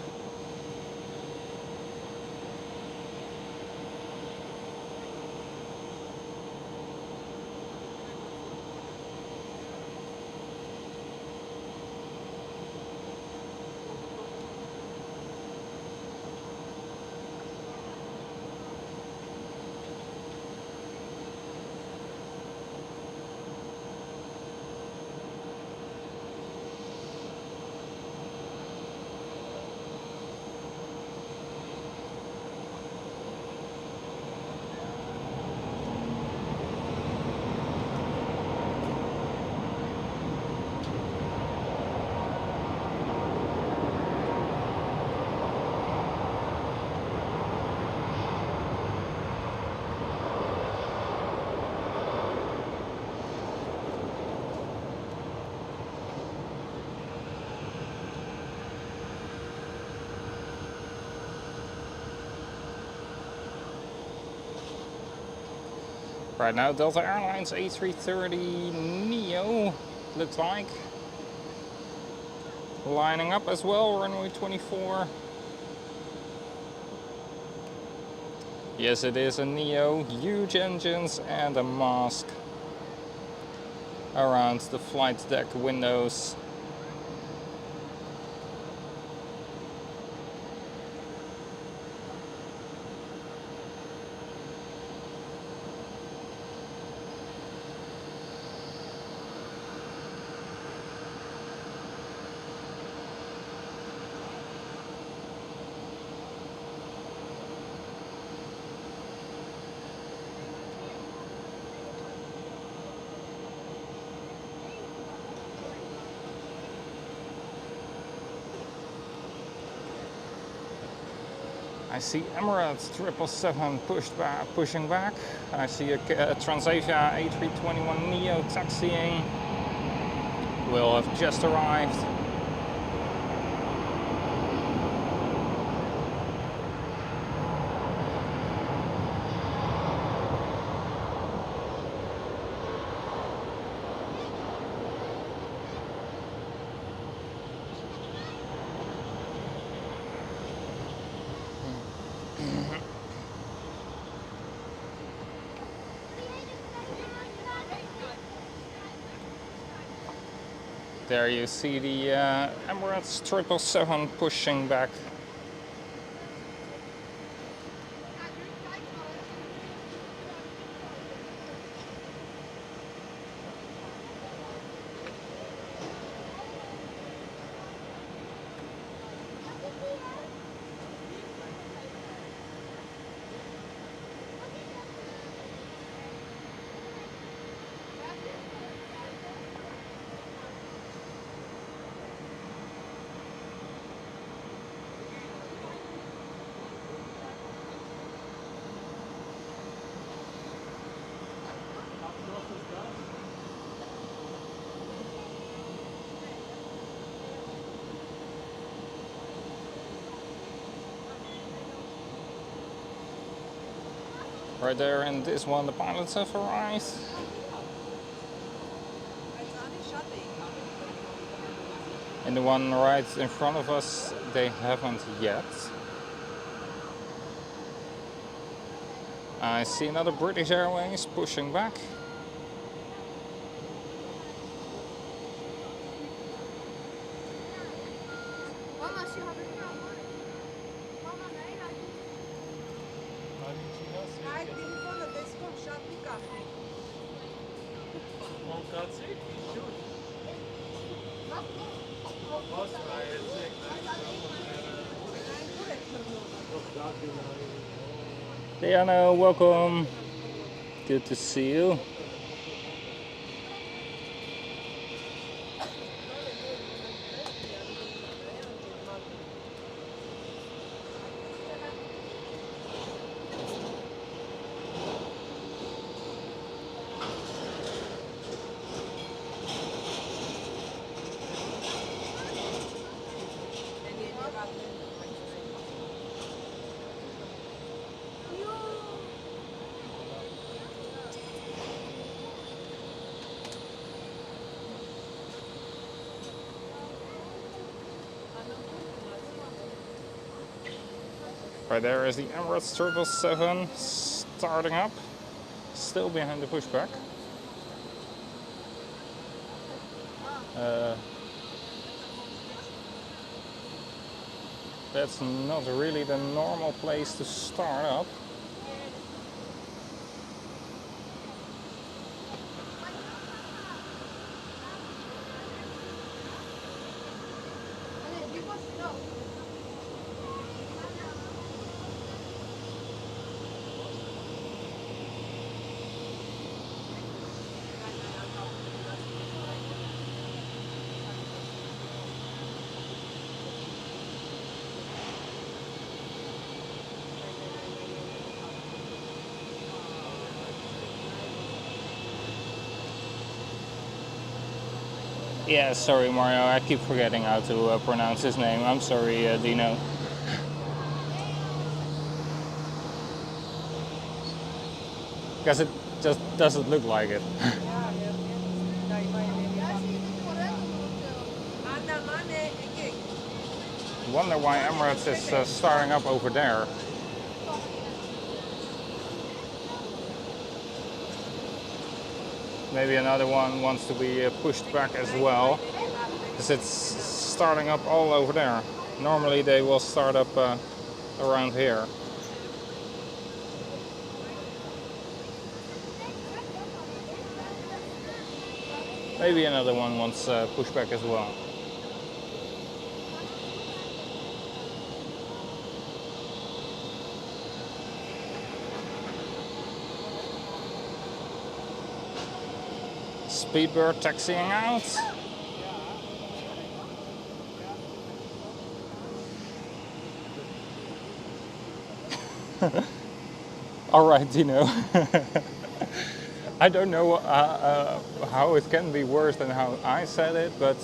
Right now, Delta Airlines A330neo looks like lining up as well, runway 24. Yes, it is a neo, huge engines and a mask around the flight deck windows. I see Emirates 777 pushing back. I see a Transavia A321neo taxiing. Will have just arrived. There you see the Emirates 777 pushing back. Right there in this one, the pilots have arrived. And the one right in front of us, they haven't yet. I see another British Airways pushing back. Diana, welcome. Good to see you. Right there is the Emirates 777 starting up, still behind the pushback. That's not really the normal place to start up. Yeah, sorry Mario, I keep forgetting how to pronounce his name. I'm sorry, Dino. Because it just doesn't look like it. Wonder why Emirates is starting up over there. Maybe another one wants to be pushed back as well, because it's starting up all over there. Normally they will start up around here. Maybe another one wants pushback as well. Speedbird taxiing out. All right, Dino. I don't know how it can be worse than how I said it, but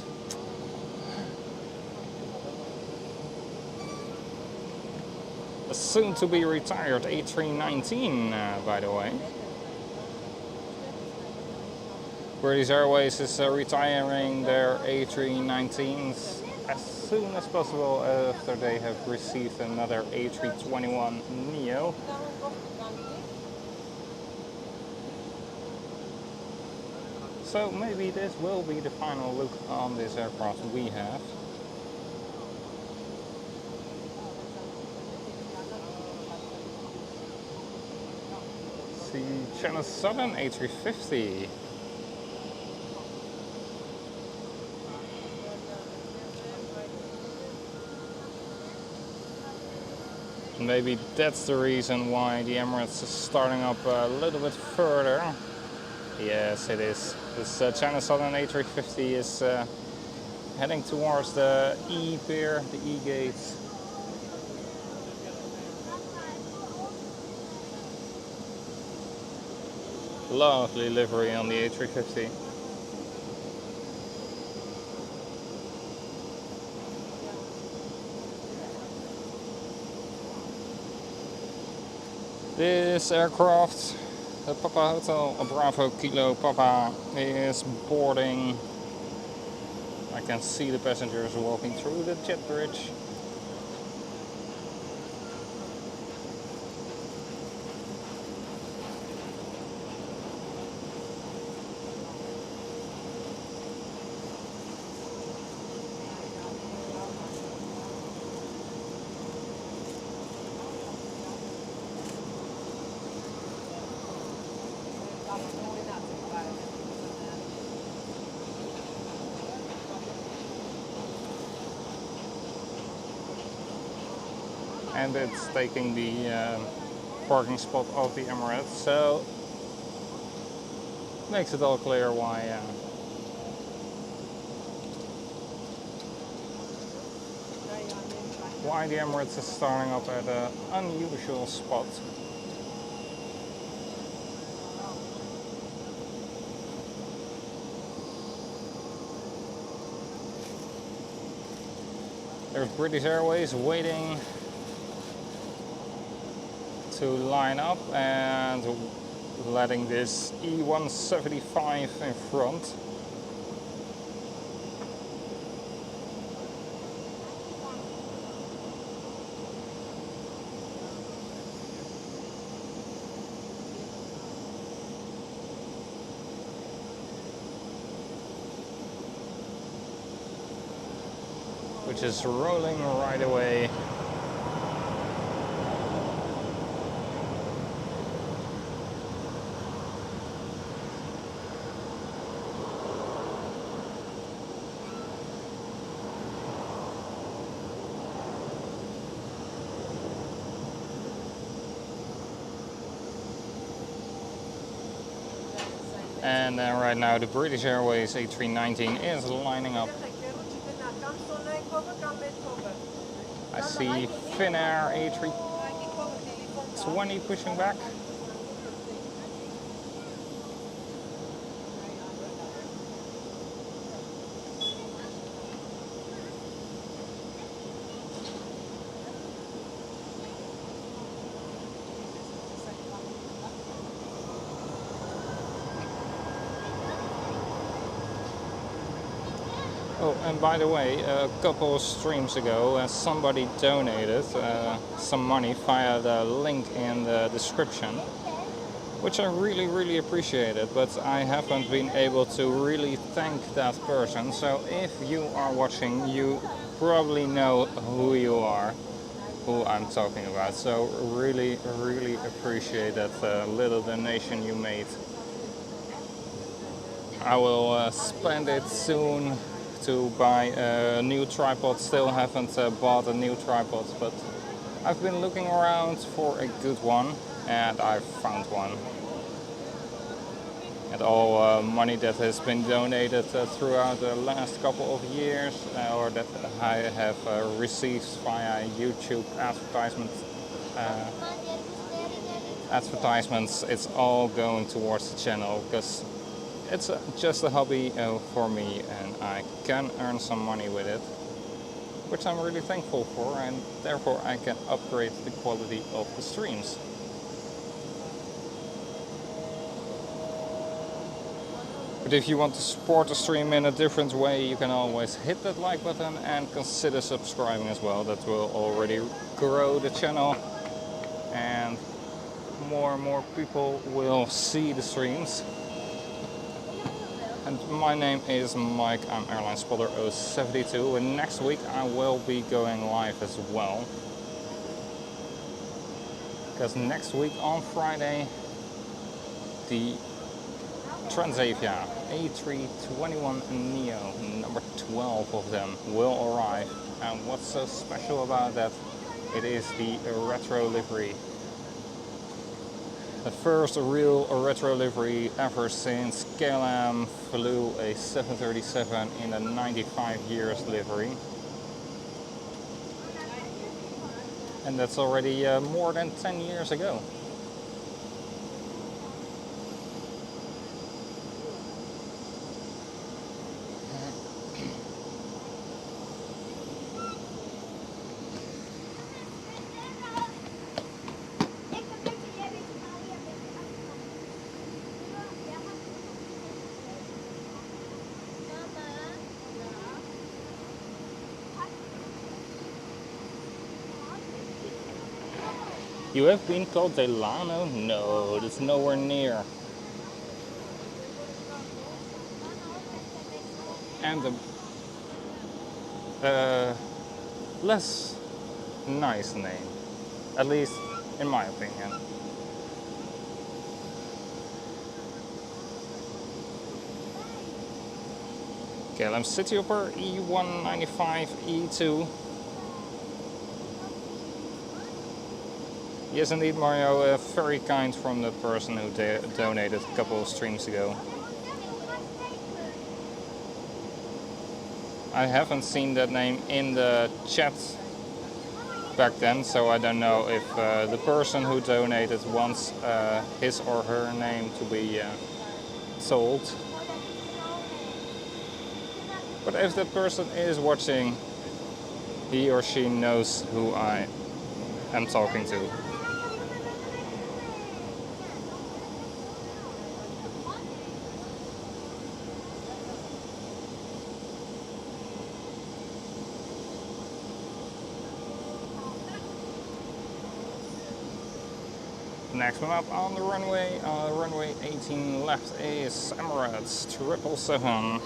a soon to be retired A319, by the way. British Airways is retiring their A319s as soon as possible after they have received another A321neo. So maybe this will be the final look on this aircraft we have. See Channel Southern A350. Maybe that's the reason why the Emirates is starting up a little bit further. Yes, it is. This China Southern A350 is heading towards the E pier, the E gate. Lovely livery on the A350. This aircraft, the Papa Hotel Bravo Kilo Papa, is boarding. I can see the passengers walking through the jet bridge. and it's taking the parking spot of the Emirates, so makes it all clear why the Emirates is starting up at an unusual spot. There's British Airways waiting to line up and letting this E175 in front. Which is rolling right away. And then right now the British Airways A319 is lining up. I see Finnair A320 pushing back. Oh, and by the way, a couple of streams ago, somebody donated some money via the link in the description, which I really appreciated, but I haven't been able to really thank that person. So if you are watching, you probably know who you are, who I'm talking about. So really appreciate that little donation you made. I will spend it soon to buy a new tripod. Still haven't bought a new tripod, but I've been looking around for a good one and I found one. And all money that has been donated throughout the last couple of years, or that I have received via YouTube advertisements, it's all going towards the channel, because it's just a hobby for me and I can earn some money with it, which I'm really thankful for, and therefore I can upgrade the quality of the streams. But if you want to support the stream in a different way, you can always hit that like button and consider subscribing as well. That will already grow the channel and more people will see the streams. And my name is Mike, I'm Airlinespotter072, and next week I will be going live as well. Because next week on Friday, the Transavia A321neo, number 12 of them, will arrive. And what's so special about that? It is the retro livery. The first real retro livery ever since KLM flew a 737 in a 95 years livery. And that's already more than 10 years ago. You have been called Delano? No, that's nowhere near. And a less nice name, at least in my opinion. KLM Cityhopper E195 E2. Yes, indeed, Mario. Very kind from the person who donated a couple of streams ago. I haven't seen that name in the chat back then, so I don't know if the person who donated wants his or her name to be told. But if that person is watching, he or she knows who I am talking to. Next one up on the runway, runway 18 left is Emirates 777.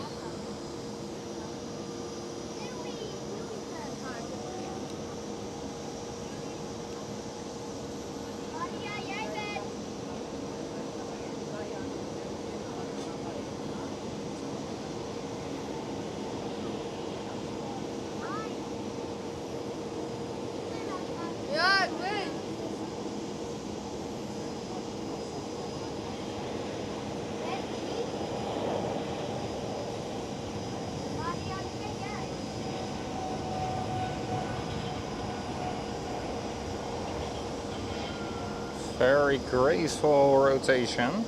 Very graceful rotation.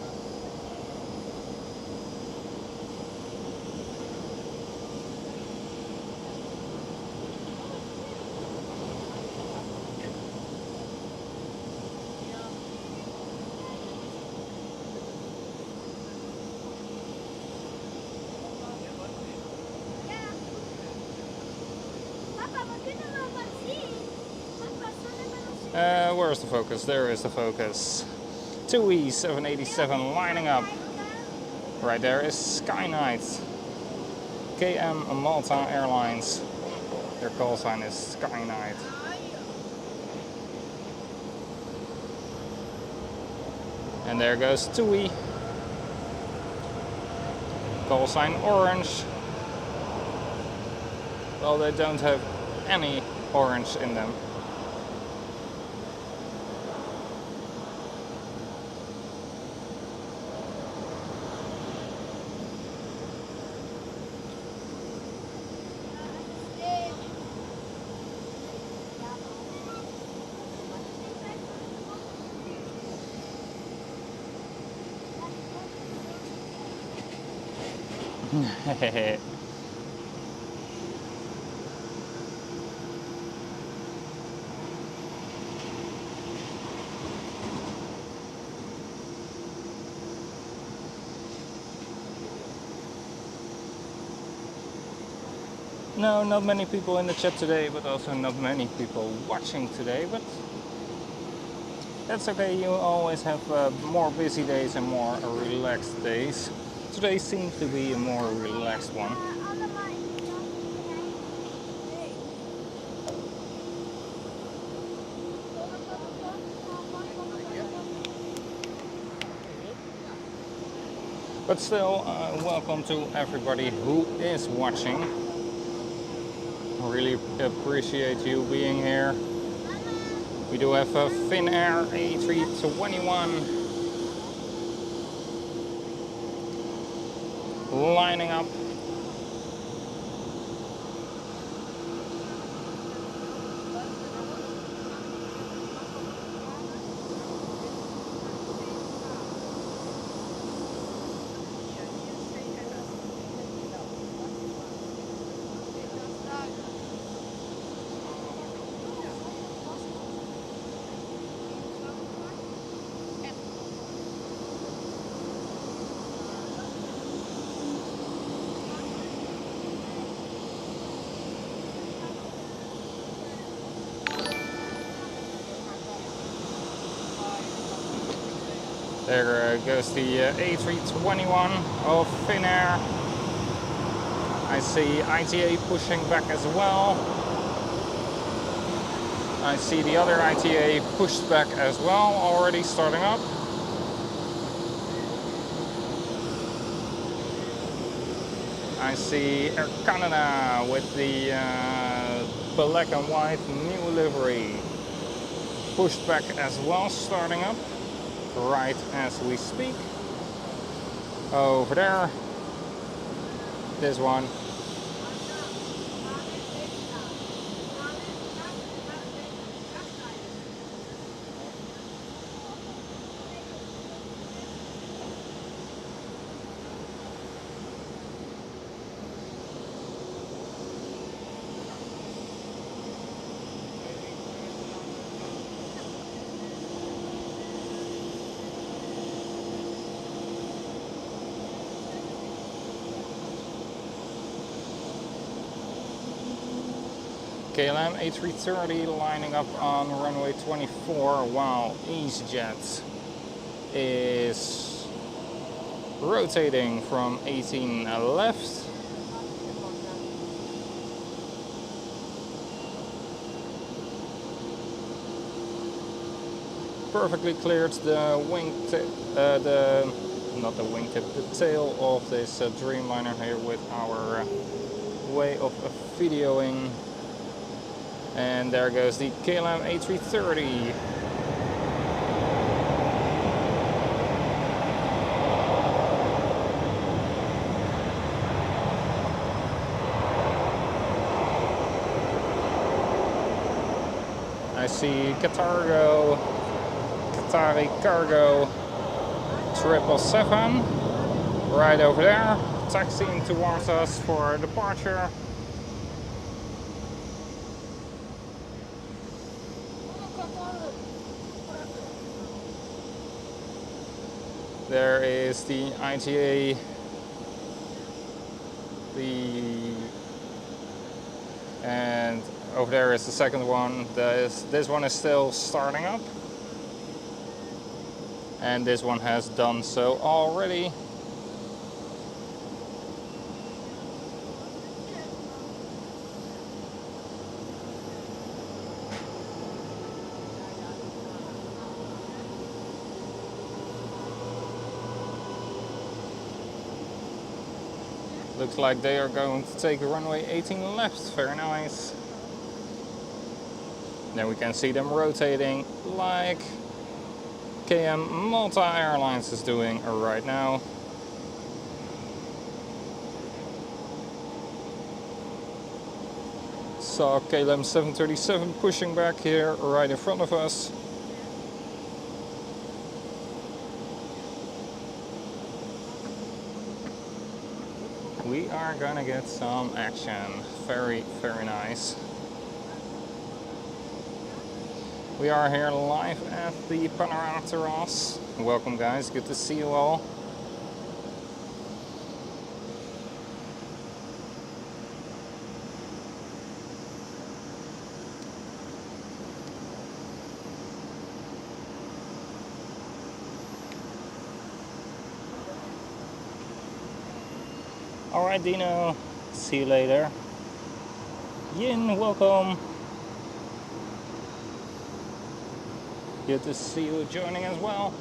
Where's the focus? There is the focus. 2E 787 lining up. Right there is Skynight. KM Malta Airlines. Their call sign is Skynight. And there goes 2E. Call sign orange. Well, they don't have any orange in them. No, not many people in the chat today, but also not many people watching today, but that's okay. You always have more busy days and more relaxed days. Today seems to be a more relaxed one. But still, welcome to everybody who is watching. I really appreciate you being here. We do have a Finnair A321 lining up. There goes the A321 of Finnair. I see ITA pushing back as well. I see the other ITA pushed back as well, already starting up. I see Air Canada with the black and white new livery. pushed back as well, starting up right as we speak. Over there, this one. KLM A330 lining up on runway 24 while EasyJet is rotating from 18 left. Perfectly cleared the the tail of this Dreamliner here with our way of videoing. And there goes the KLM A330. I see Qatari Cargo 777 right over there, taxiing towards us for departure. There is the ITA, and over there is the second one. This one is still starting up, and this one has done so already. Looks like they are going to take runway 18 left, very nice. Then we can see them rotating like KM Malta Airlines is doing right now. Saw KLM 737 pushing back here right in front of us. We are gonna get some action. Very, very nice. We are here live at the Panoramic terrace. Welcome guys, good to see you all. Alright Dino, see you later. Yin, welcome. Good to see you joining as well.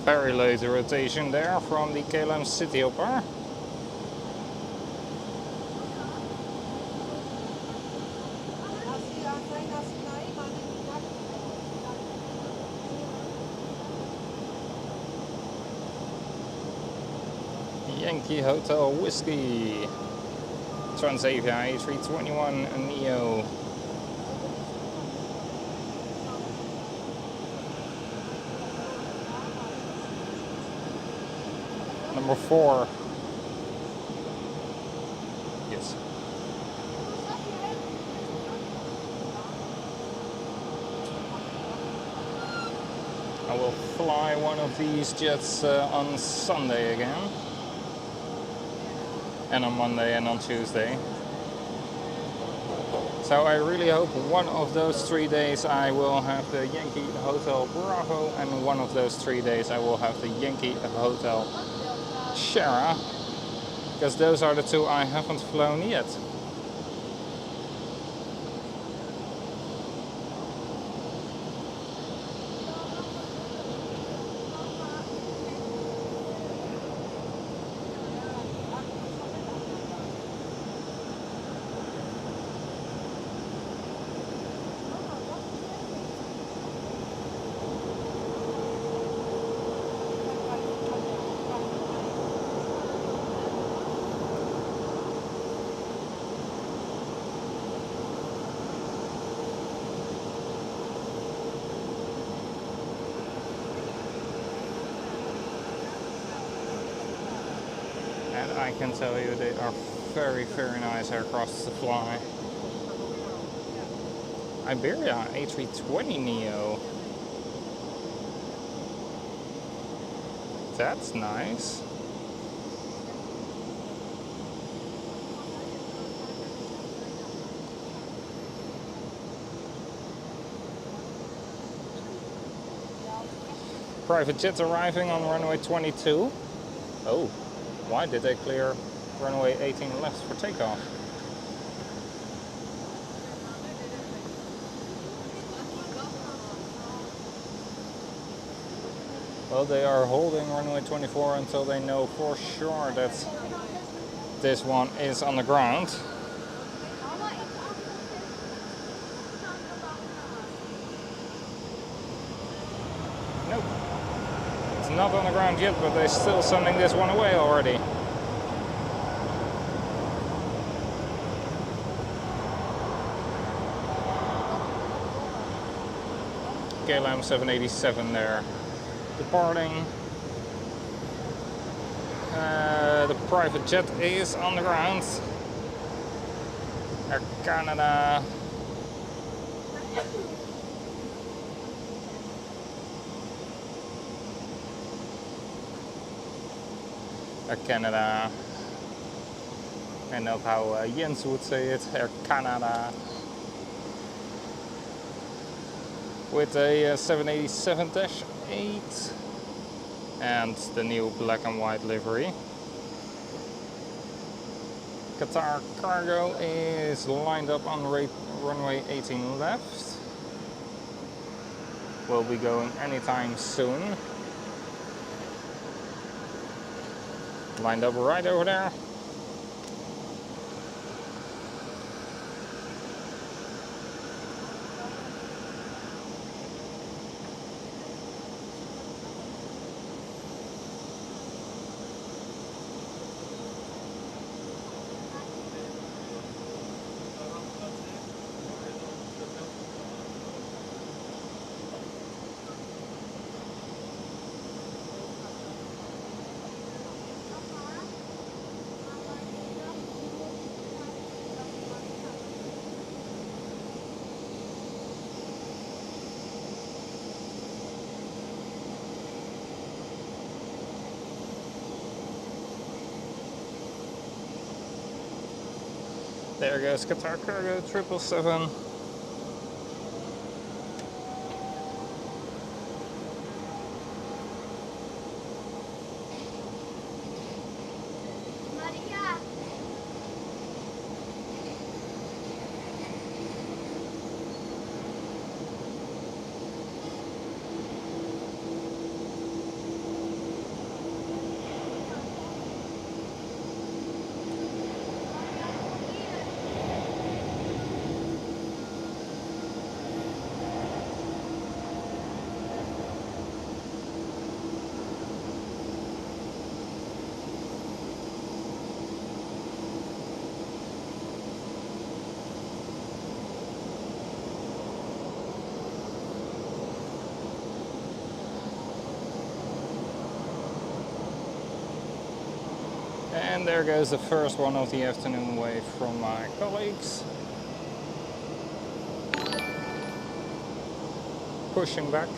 Very late rotation there from the KLM City Hopper. Yankee Hotel Whiskey. Transavia A321 Neo. Number 4. Yes. I will fly one of these jets on Sunday again, and on Monday and on Tuesday. So I really hope one of those 3 days I will have the Yankee Hotel Bravo, and one of those 3 days I will have the Yankee Hotel Sierra, because those are the two I haven't flown yet. And I can tell you they are very, very nice aircraft to fly. Iberia A320neo. That's nice. Private jets arriving on runway 22. Oh, why did they clear runway 18 left for takeoff? Well, they are holding runway 24 until they know for sure that this one is on the ground. Nope. It's not on the ground yet, but they're still sending this one away already. KLM 787 there. Departing. The private jet is on the ground. Air Canada. Air Canada. I know how Jens would say it. Air Canada. With a 787-8 and the new black and white livery. Qatar Cargo is lined up on runway 18 left. Will be going anytime soon. Lined up right over there. There goes Qatar Cargo 777. And there goes the first one of the afternoon wave from my colleagues. Pushing back.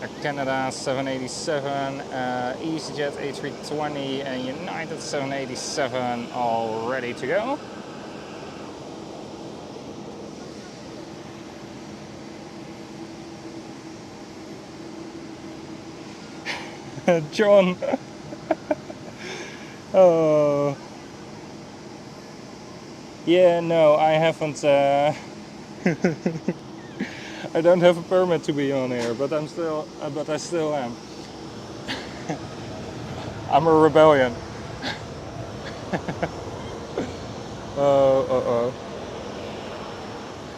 Air Canada 787, EasyJet A320 and United 787 all ready to go. John. Oh. Yeah, no, I haven't. I don't have a permit to be on here, but I'm still. But I still am. I'm a rebellion. Oh.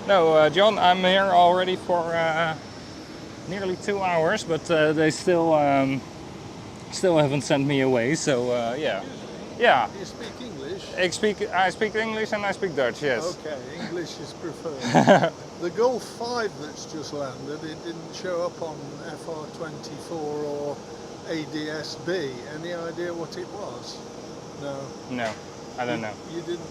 No, John, I'm here already for nearly 2 hours, but they still haven't sent me away. So yeah. Yeah. You speak English? I speak English and I speak Dutch. Yes. Okay, English is preferred. The Gulf 5 that's just landed, it didn't show up on FR24 or ADSB. Any idea what it was? No. No, I don't know. You didn't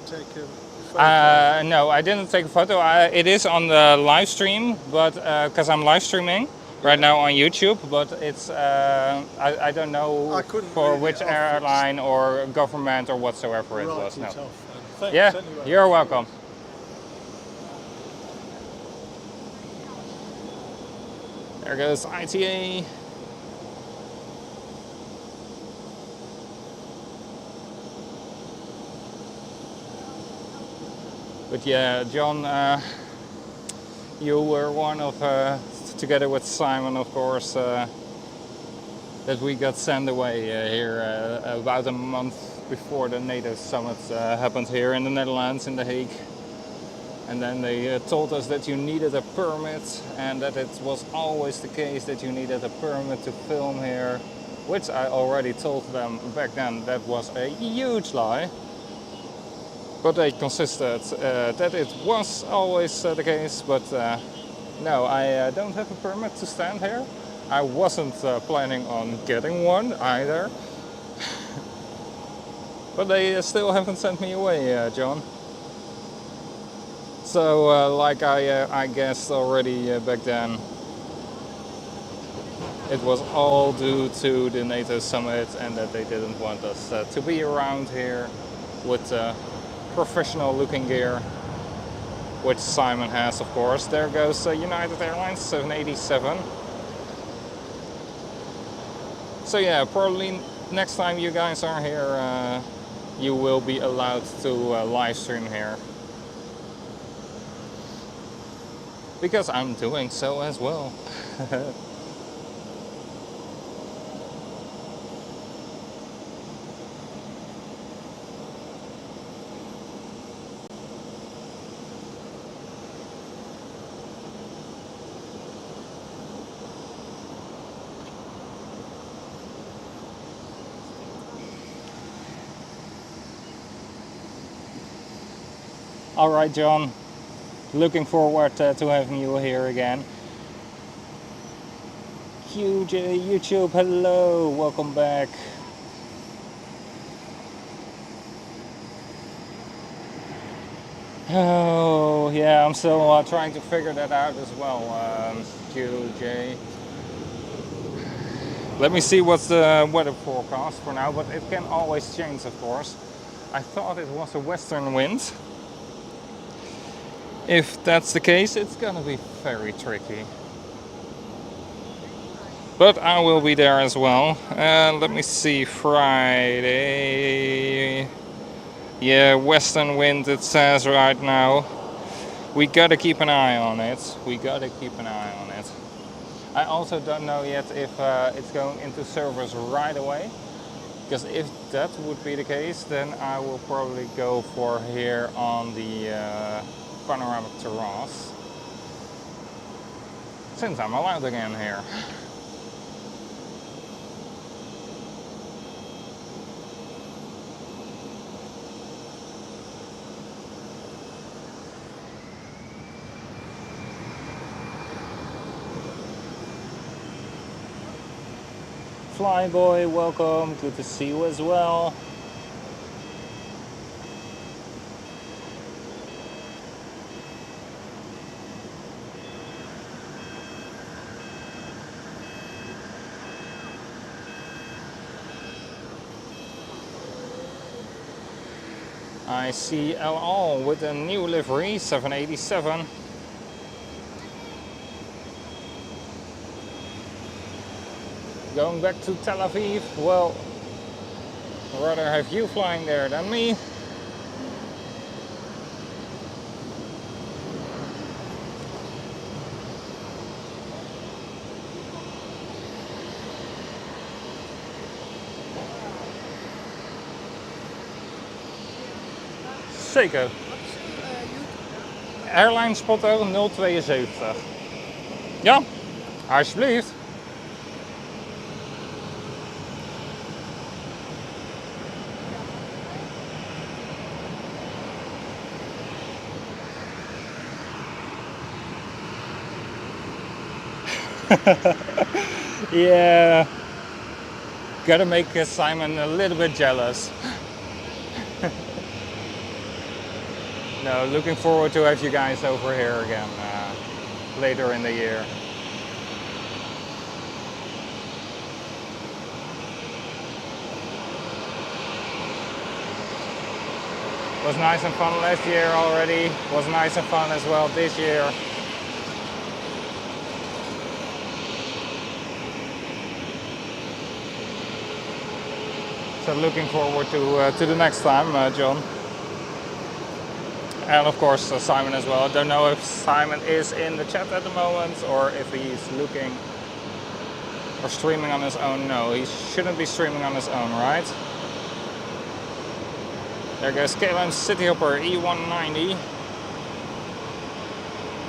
take a photo? No, I didn't take a photo. It is on the live stream, but because I'm live streaming right now on YouTube, but it's I don't know I couldn't for read which it off. airline or government or whatsoever it Right, was. No. it's off then. Thanks Yeah, anyway. you're welcome. There goes ITA. But yeah, John, you were one of, together with Simon, of course, that we got sent away here about a month before the NATO summit happened here in the Netherlands, in The Hague. And then they told us that you needed a permit, and that it was always the case that you needed a permit to film here, which I already told them back then that was a huge lie. But they consisted that it was always the case, but no, I don't have a permit to stand here. I wasn't planning on getting one either. But they still haven't sent me away, John. So like I guessed already back then, it was all due to the NATO summit and that they didn't want us to be around here with professional looking gear, which Simon has, of course. There goes United Airlines 787. So yeah, probably next time you guys are here, you will be allowed to live stream here, because I'm doing so as well. All right, John. Looking forward to having you here again. QJ YouTube, hello, welcome back. Oh, yeah, I'm still trying to figure that out as well, QJ. Let me see what's the weather forecast for now, but it can always change, of course. I thought it was a western wind. If that's the case, it's gonna be very tricky. But I will be there as well. Let me see, Friday. Yeah, western wind it says right now. We gotta keep an eye on it. I also don't know yet if it's going into service right away. Because if that would be the case, then I will probably go for here on the Panoramic terrace, since I'm allowed again here. Flyboy, welcome, good to see you as well. I see El Al with a new livery, 787. Going back to Tel Aviv, well, I'd rather have you flying there than me. Zeker. Airlinespotter072. Ja, alsjeblieft. Yeah, gotta make Simon a little bit jealous. No, looking forward to have you guys over here again later in the year. Was nice and fun last year already. Was nice and fun as well this year. So looking forward to the next time, John. And of course Simon as well. I don't know if Simon is in the chat at the moment or if he's looking or streaming on his own. No, he shouldn't be streaming on his own, right? There goes KLM Cityhopper E190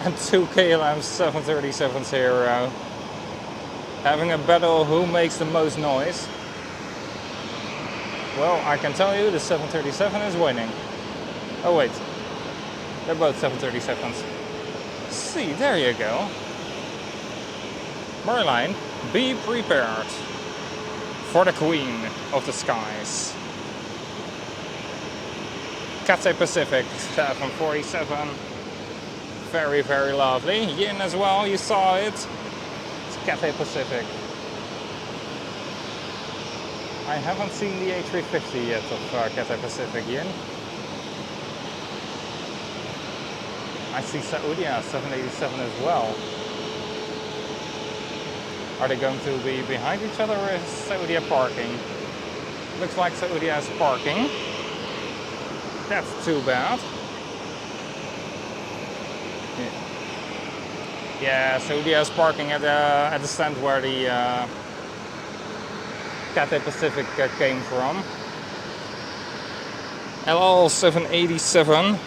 and 2 KLM 737s here having a battle who makes the most noise. Well, I can tell you the 737 is winning. Oh wait, they're both 737s. See, there you go. Marline, be prepared for the Queen of the Skies. Cathay Pacific 747. Very, very lovely. Yin as well, you saw it. It's Cathay Pacific. I haven't seen the A350 yet of Cathay Pacific, Yin. I see Saudi 787 as well. Are they going to be behind each other or is Saudi parking? Looks like Saudi is parking. That's too bad. Yeah, Saudi is parking at the stand where the Cathay Pacific came from. LL 787.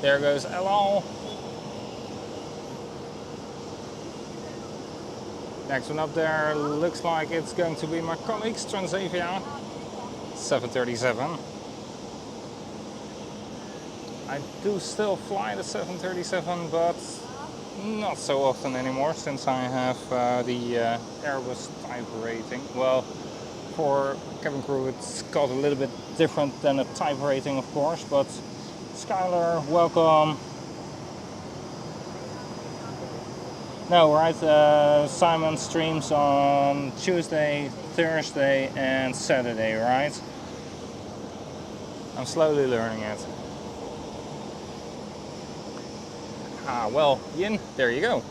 There goes LL. Next one up there looks like it's going to be my colleagues, Transavia 737. I do still fly the 737, but not so often anymore since I have the Airbus type rating. Well, for cabin crew it's called a little bit different than a type rating, of course, but Skylar, welcome. No, right, Simon streams on Tuesday, Thursday and Saturday, right? I'm slowly learning it. Ah, well, Yin, there you go.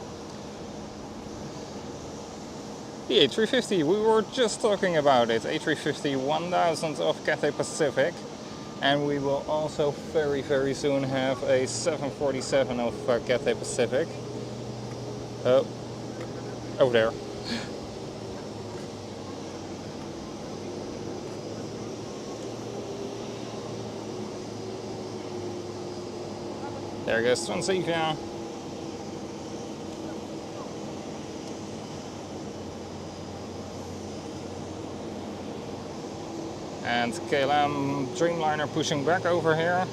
The A350, we were just talking about it. A350 1000 of Cathay Pacific. And we will also very, very soon have a 747 of Cathay Pacific. Oh, over there. There goes Transavia. And KLM Dreamliner pushing back over here.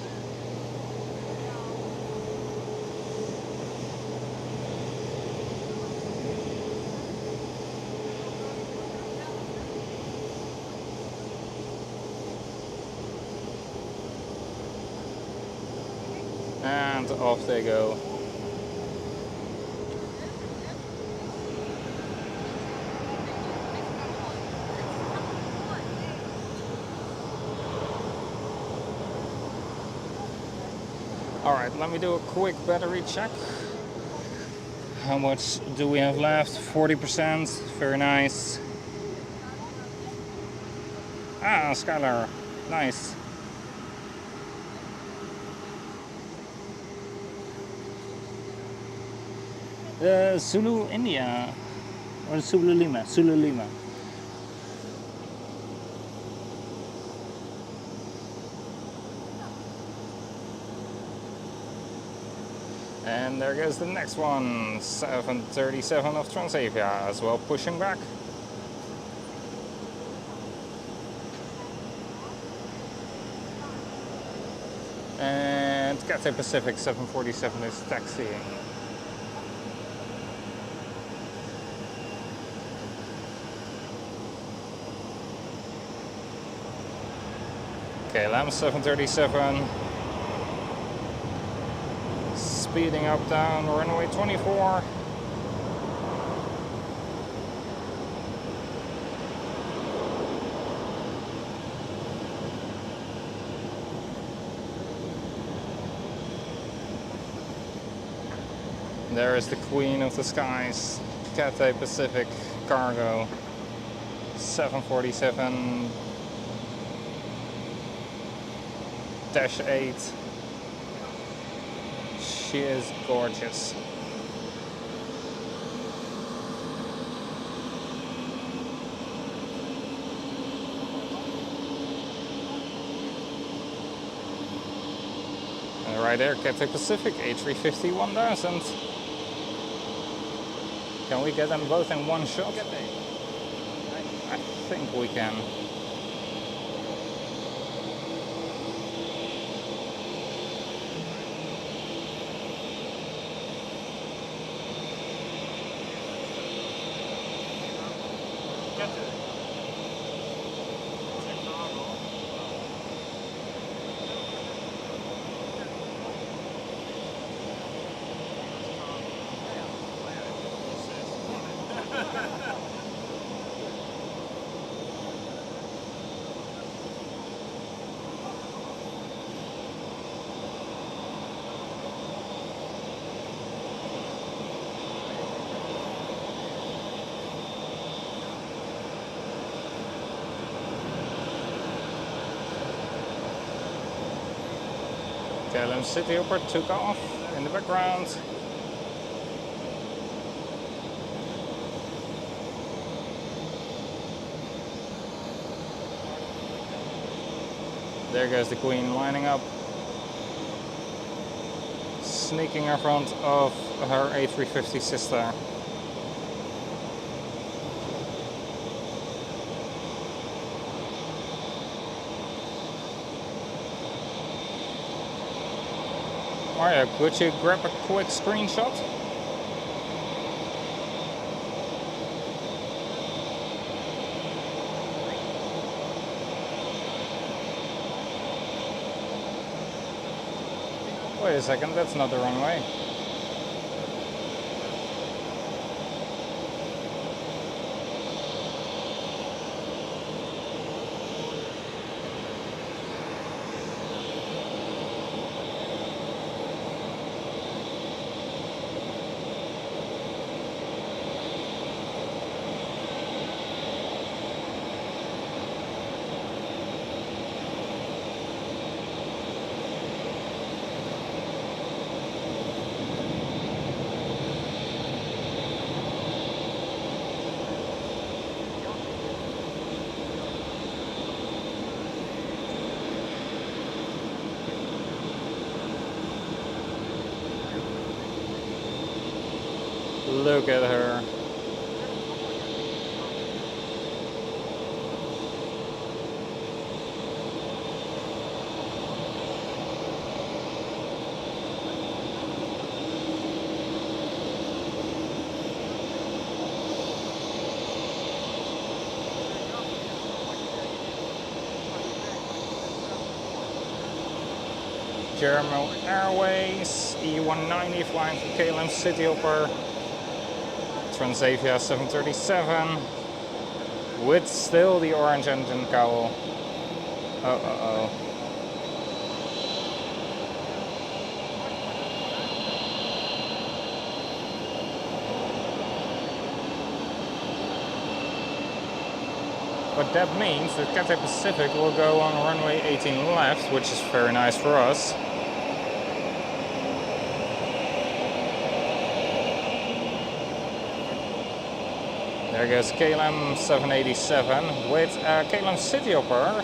And off they go. Alright, let me do a quick battery check. How much do we have left? 40%, very nice. Ah, Skylar, nice. Zulu India, or Zulu Lima, Zulu Lima. And there goes the next one, 737 of Transavia, as well pushing back. And Cathay Pacific 747 is taxiing. KLM 737. Speeding up down runway 24. There is the Queen of the Skies, Cathay Pacific Cargo 747-8. She is gorgeous. And right there, Cathay Pacific A350-1000. Can we get them both in one shot? I think we can. KLM City Airport took off in the background. There goes the Queen lining up, sneaking in front of her A350 sister. Mario, could you grab a quick screenshot? Wait a second, that's not the runway. Look at her. German Airways, E190 flying from KLM Cityhopper, Transavia 737, with still the orange engine cowl. Oh. But that means that Cathay Pacific will go on runway 18 left, which is very nice for us. There goes KLM 787 with KLM Cityhopper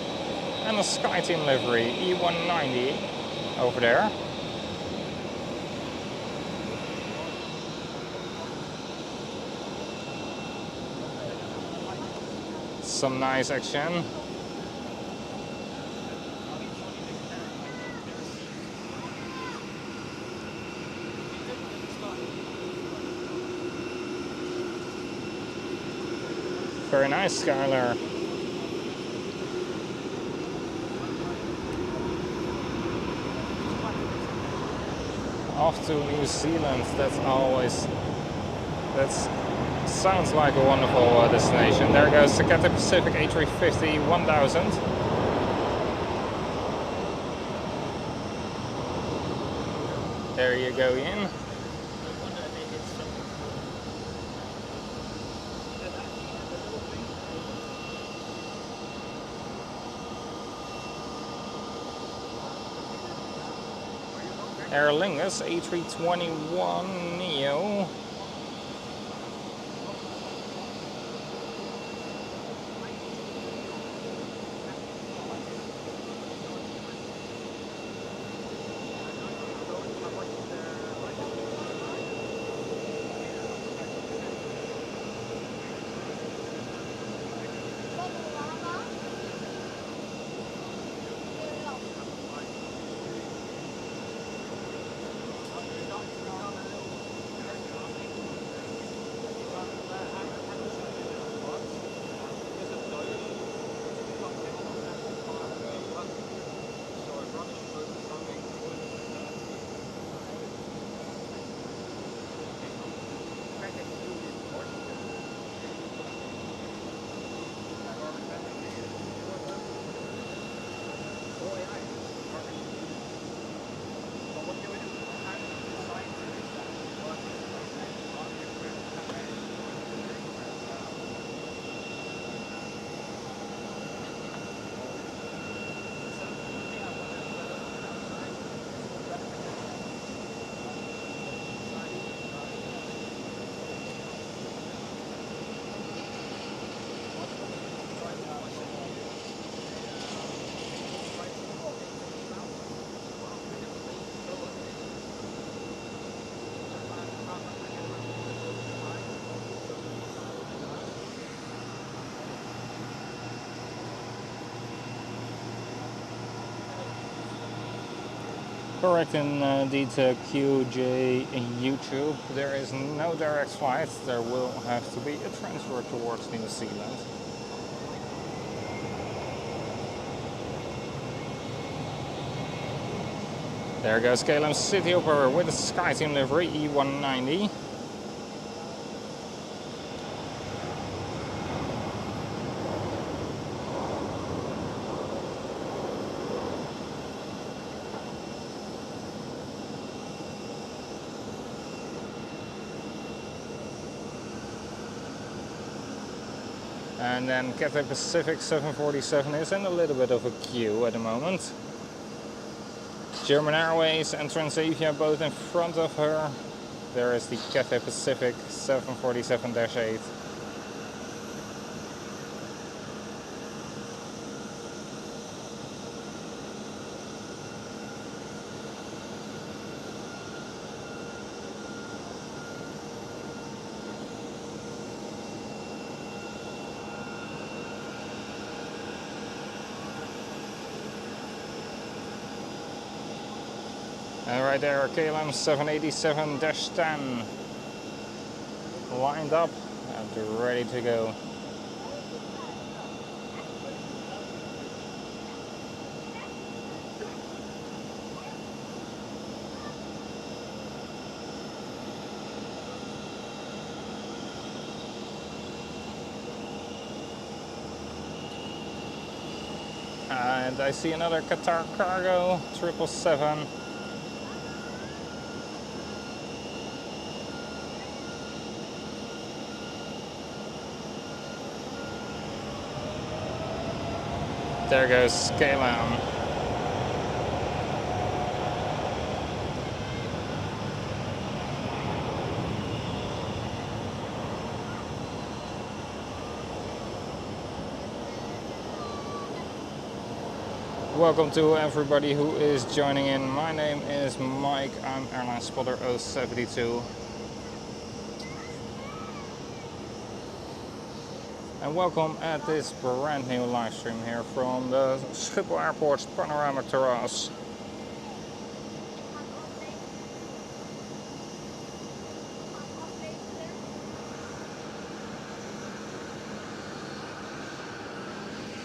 and a SkyTeam livery E190 over there. Some nice action. Very nice, Skylar. Off to New Zealand. That sounds like a wonderful destination. There goes the Cathay Pacific A350 1000. There you go, Ian. Aer Lingus A321 Neo. Correct indeed, QJ YouTube. There is no direct flight. There will have to be a transfer towards New Zealand. There goes KLM Cityhopper with a SkyTeam livery E190. And then Cathay Pacific 747 is in a little bit of a queue at the moment. German Airways and Transavia both in front of her. There is the Cathay Pacific 747-8. And right there, KLM 787-10 lined up and ready to go. And I see another Qatar cargo 777. There goes KLM. Welcome to everybody who is joining in. My name is Mike, I'm Airlinespotter072. And welcome at this brand new live stream here from the Schiphol Airport's Panoramic terrace.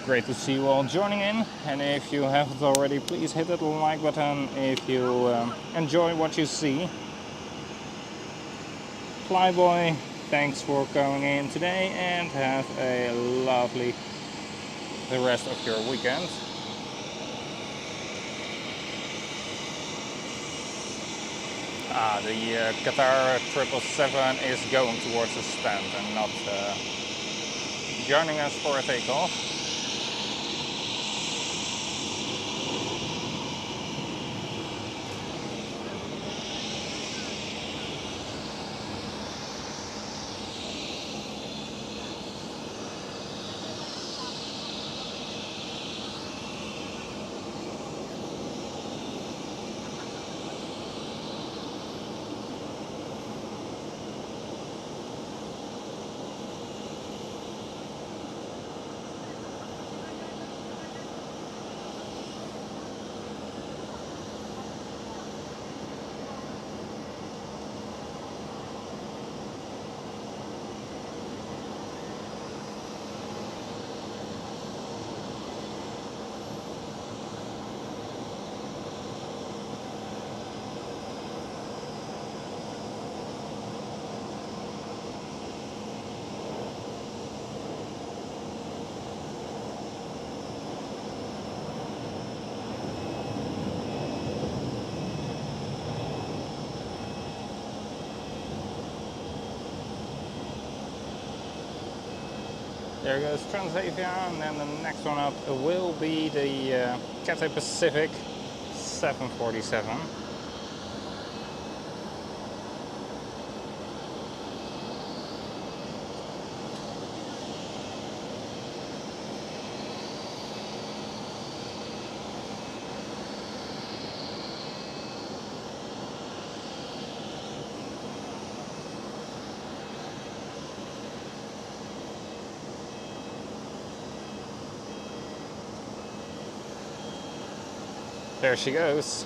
Great to see you all joining in, and if you haven't already, please hit that like button if you enjoy what you see. Flyboy, thanks for coming in today and have a lovely the rest of your weekend. The Qatar 777 is going towards the stand and not joining us for a takeoff. There goes Transavia, and the next one up will be the Cathay Pacific 747. There she goes.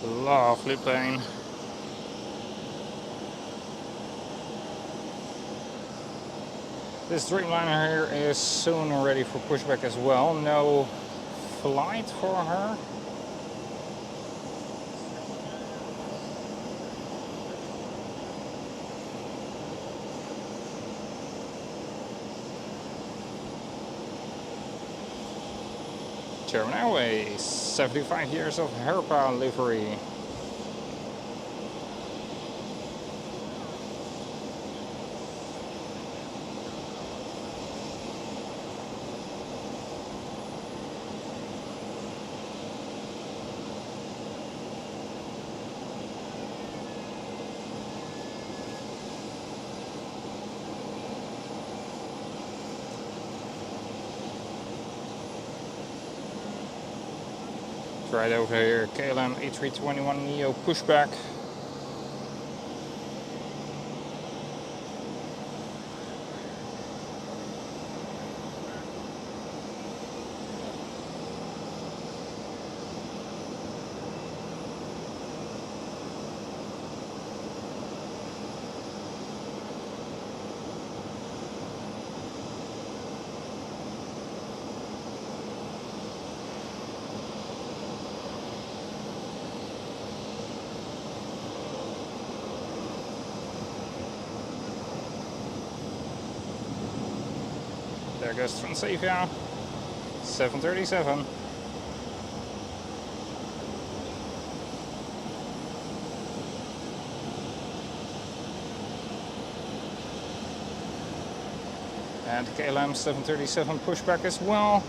Lovely plane. This Dreamliner here is soon ready for pushback as well. No flight for her. German Airways, 75 years of Herpa livery. Right over here, KLM A321neo pushback. There goes Transavia, 737. And KLM 737 pushback as well.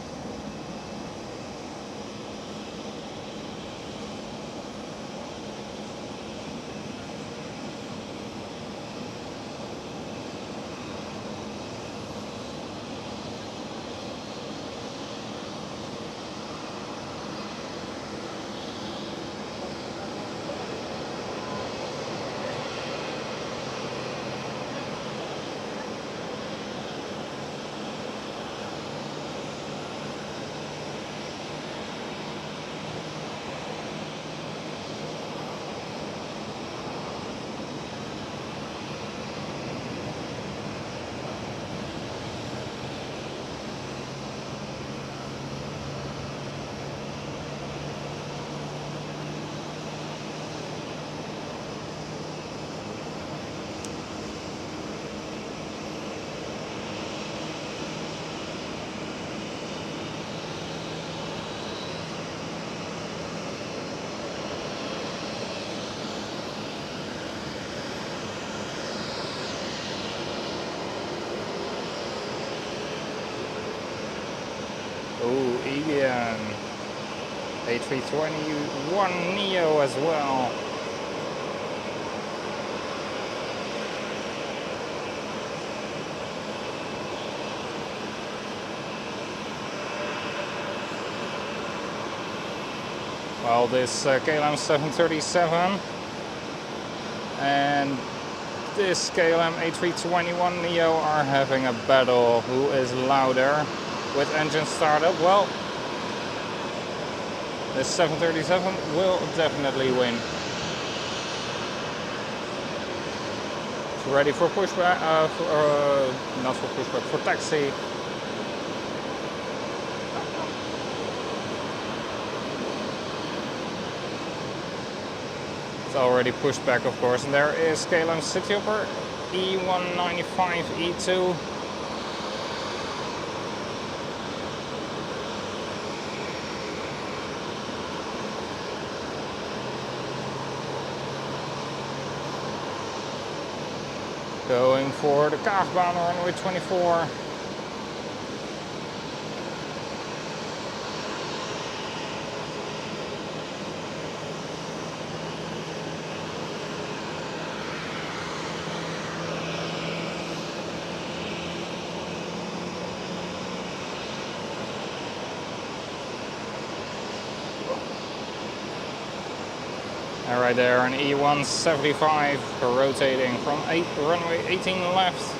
Oh, again. A321neo as well. Well, this KLM 737 and this KLM A321neo are having a battle. Who is louder with engine startup? Well, this 737 will definitely win. It's ready for pushback, not for pushback, for taxi. It's already pushed back, of course, and there is KLM Cityhopper E195E2. Going for the Kaagbaan on runway 24. And right there, an E175 rotating from runway 18 left.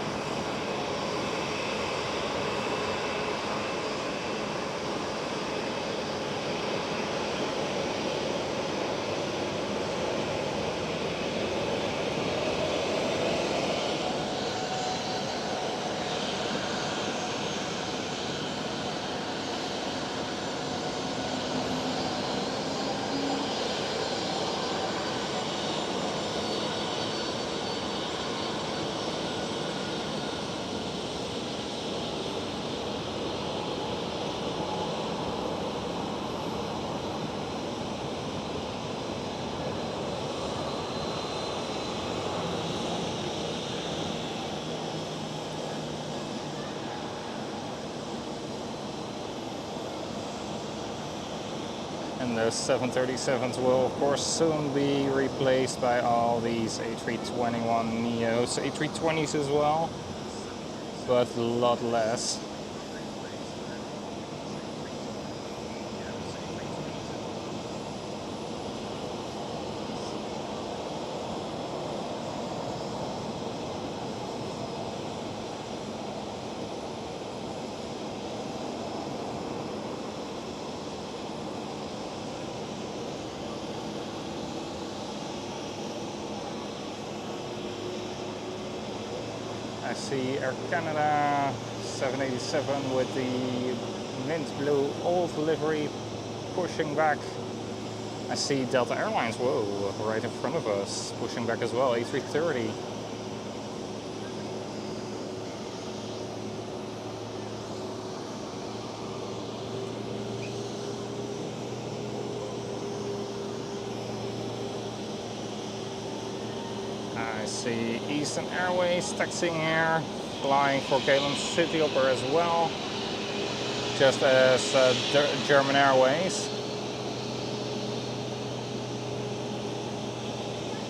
those 737s will of course soon be replaced by all these A321neos, A320s as well, but a lot less. I see Air Canada 787 with the mint blue old livery pushing back. I see Delta Airlines, whoa, right in front of us, pushing back as well, A330. I see Eastern Airways taxiing here, flying for Kaagbaan City Hopper as well, just as German Airways.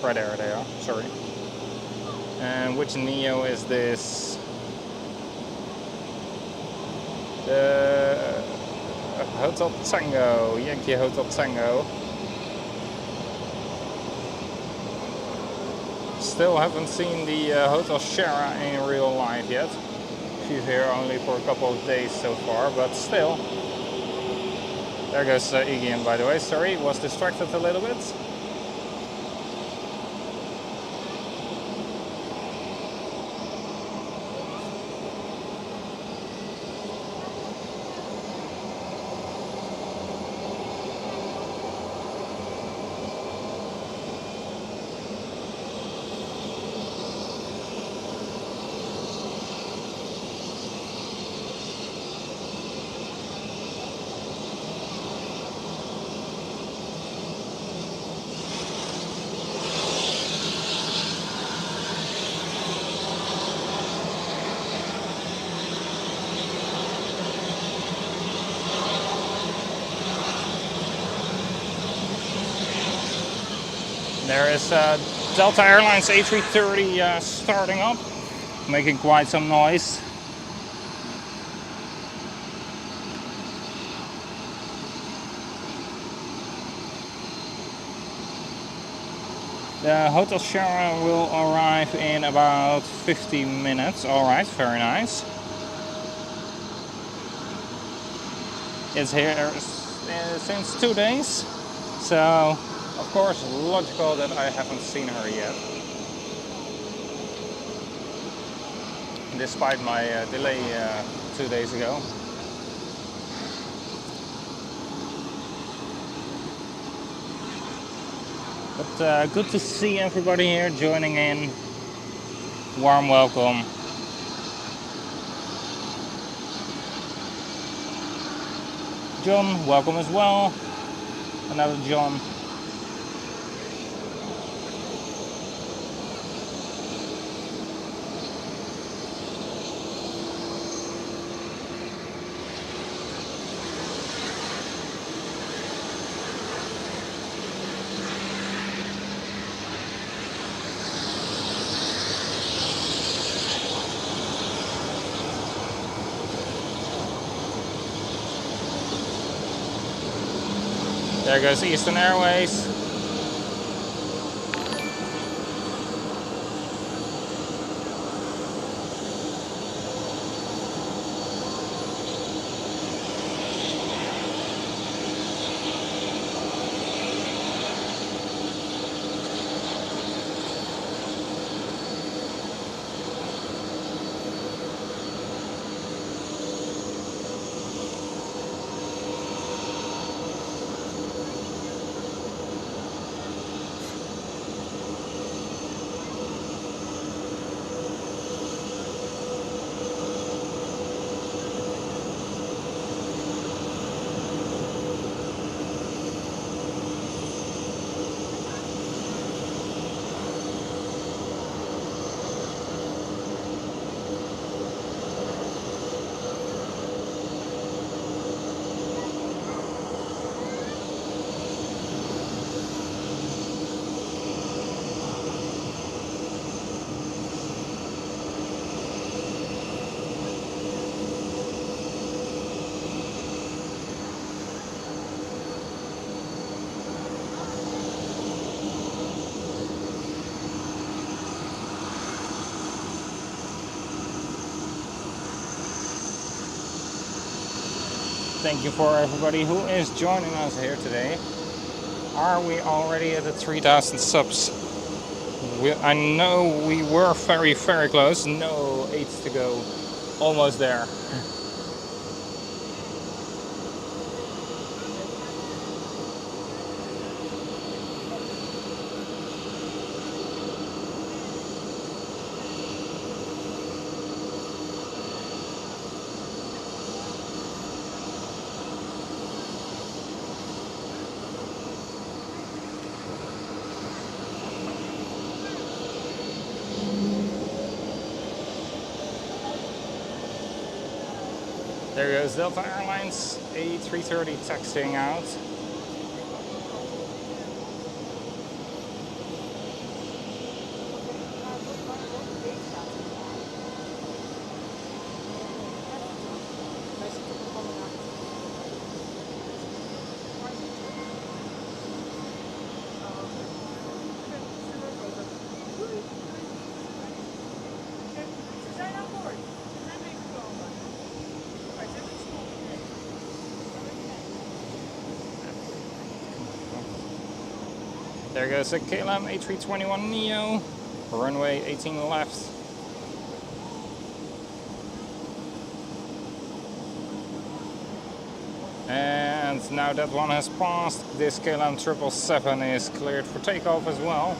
Right there they are, sorry. And which Neo is this? The Hotel Tango, Yankee Hotel Tango. Still haven't seen the Hotel Shara in real life yet. She's here only for a couple of days so far, but still. There goes Iggy, by the way, sorry, was distracted a little bit. There is Delta Airlines A330 starting up, making quite some noise. The Hotel Shara will arrive in about 50 minutes. Alright, very nice. It's here since 2 days, so of course logical that I haven't seen her yet. Despite my delay 2 days ago. But good to see everybody here joining in. Warm welcome. John, welcome as well. Another John. There goes Eastern Airways. Thank you for everybody who is joining us here today. Are we already at the 3,000 subs? I know we were very, very close. No, 8 to go. Almost there. There goes Delta Airlines A330 taxiing out. There goes a KLM A321neo, runway 18 left. And now that one has passed, this KLM 777 is cleared for takeoff as well.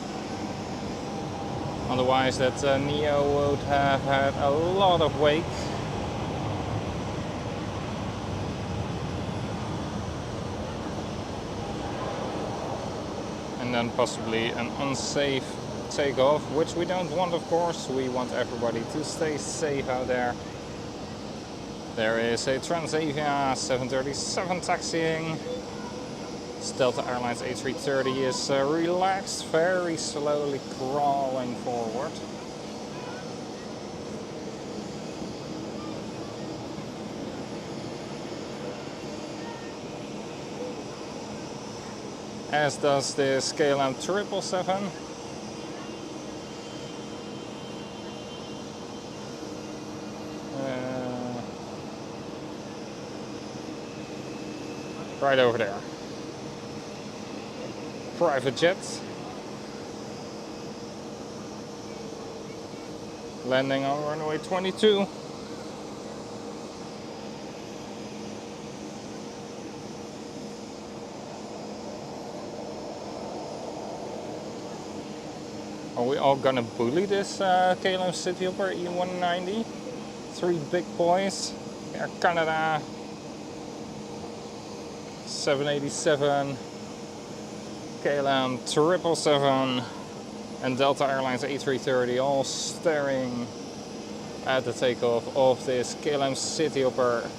Otherwise that neo would have had a lot of wake. And then possibly an unsafe takeoff, which we don't want, of course. We want everybody to stay safe out there. There is a Transavia 737 taxiing. Delta Airlines A330 is relaxed, very slowly crawling forward. As does this KLM 777. Right over there. Private jet. Landing on runway 22. Are we all gonna bully this KLM City Hopper E190? 3 big boys. Air Canada 787, KLM 777 and Delta Airlines A330 all staring at the takeoff of this KLM City Hopper.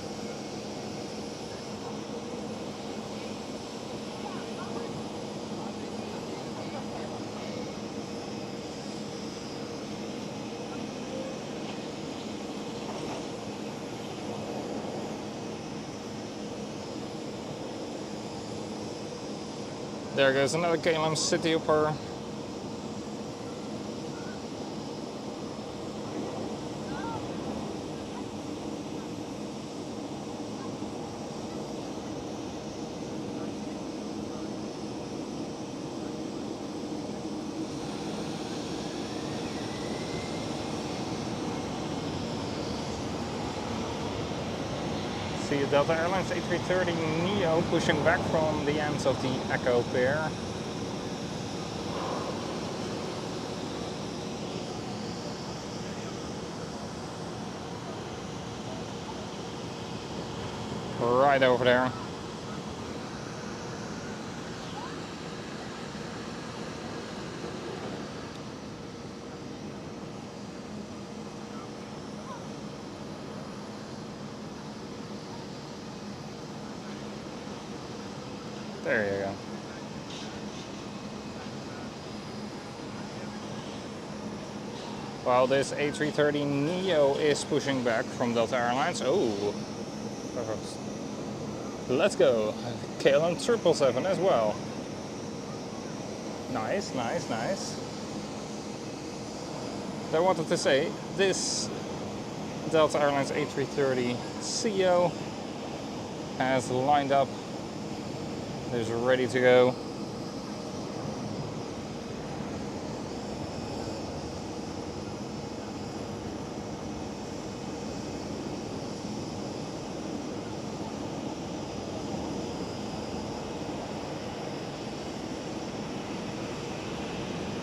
There goes another KLM City Hopper. See the Delta Airlines A330neo pushing back from the ends of the Echo pair. Right over there. There you go. While this A330neo is pushing back from Delta Airlines. Oh, let's go. KLM 777 as well. Nice, nice, nice. I wanted to say, this Delta Airlines A330 CEO has lined up, is ready to go.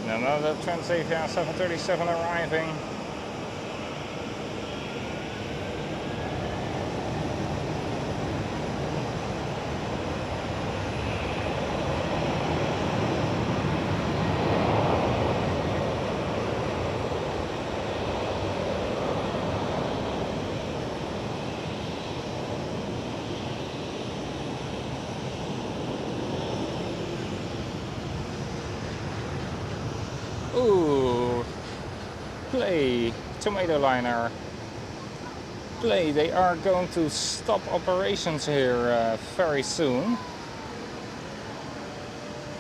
And another Transavia 737 arriving. Ooh, Play, tomato liner. Play, they are going to stop operations here very soon.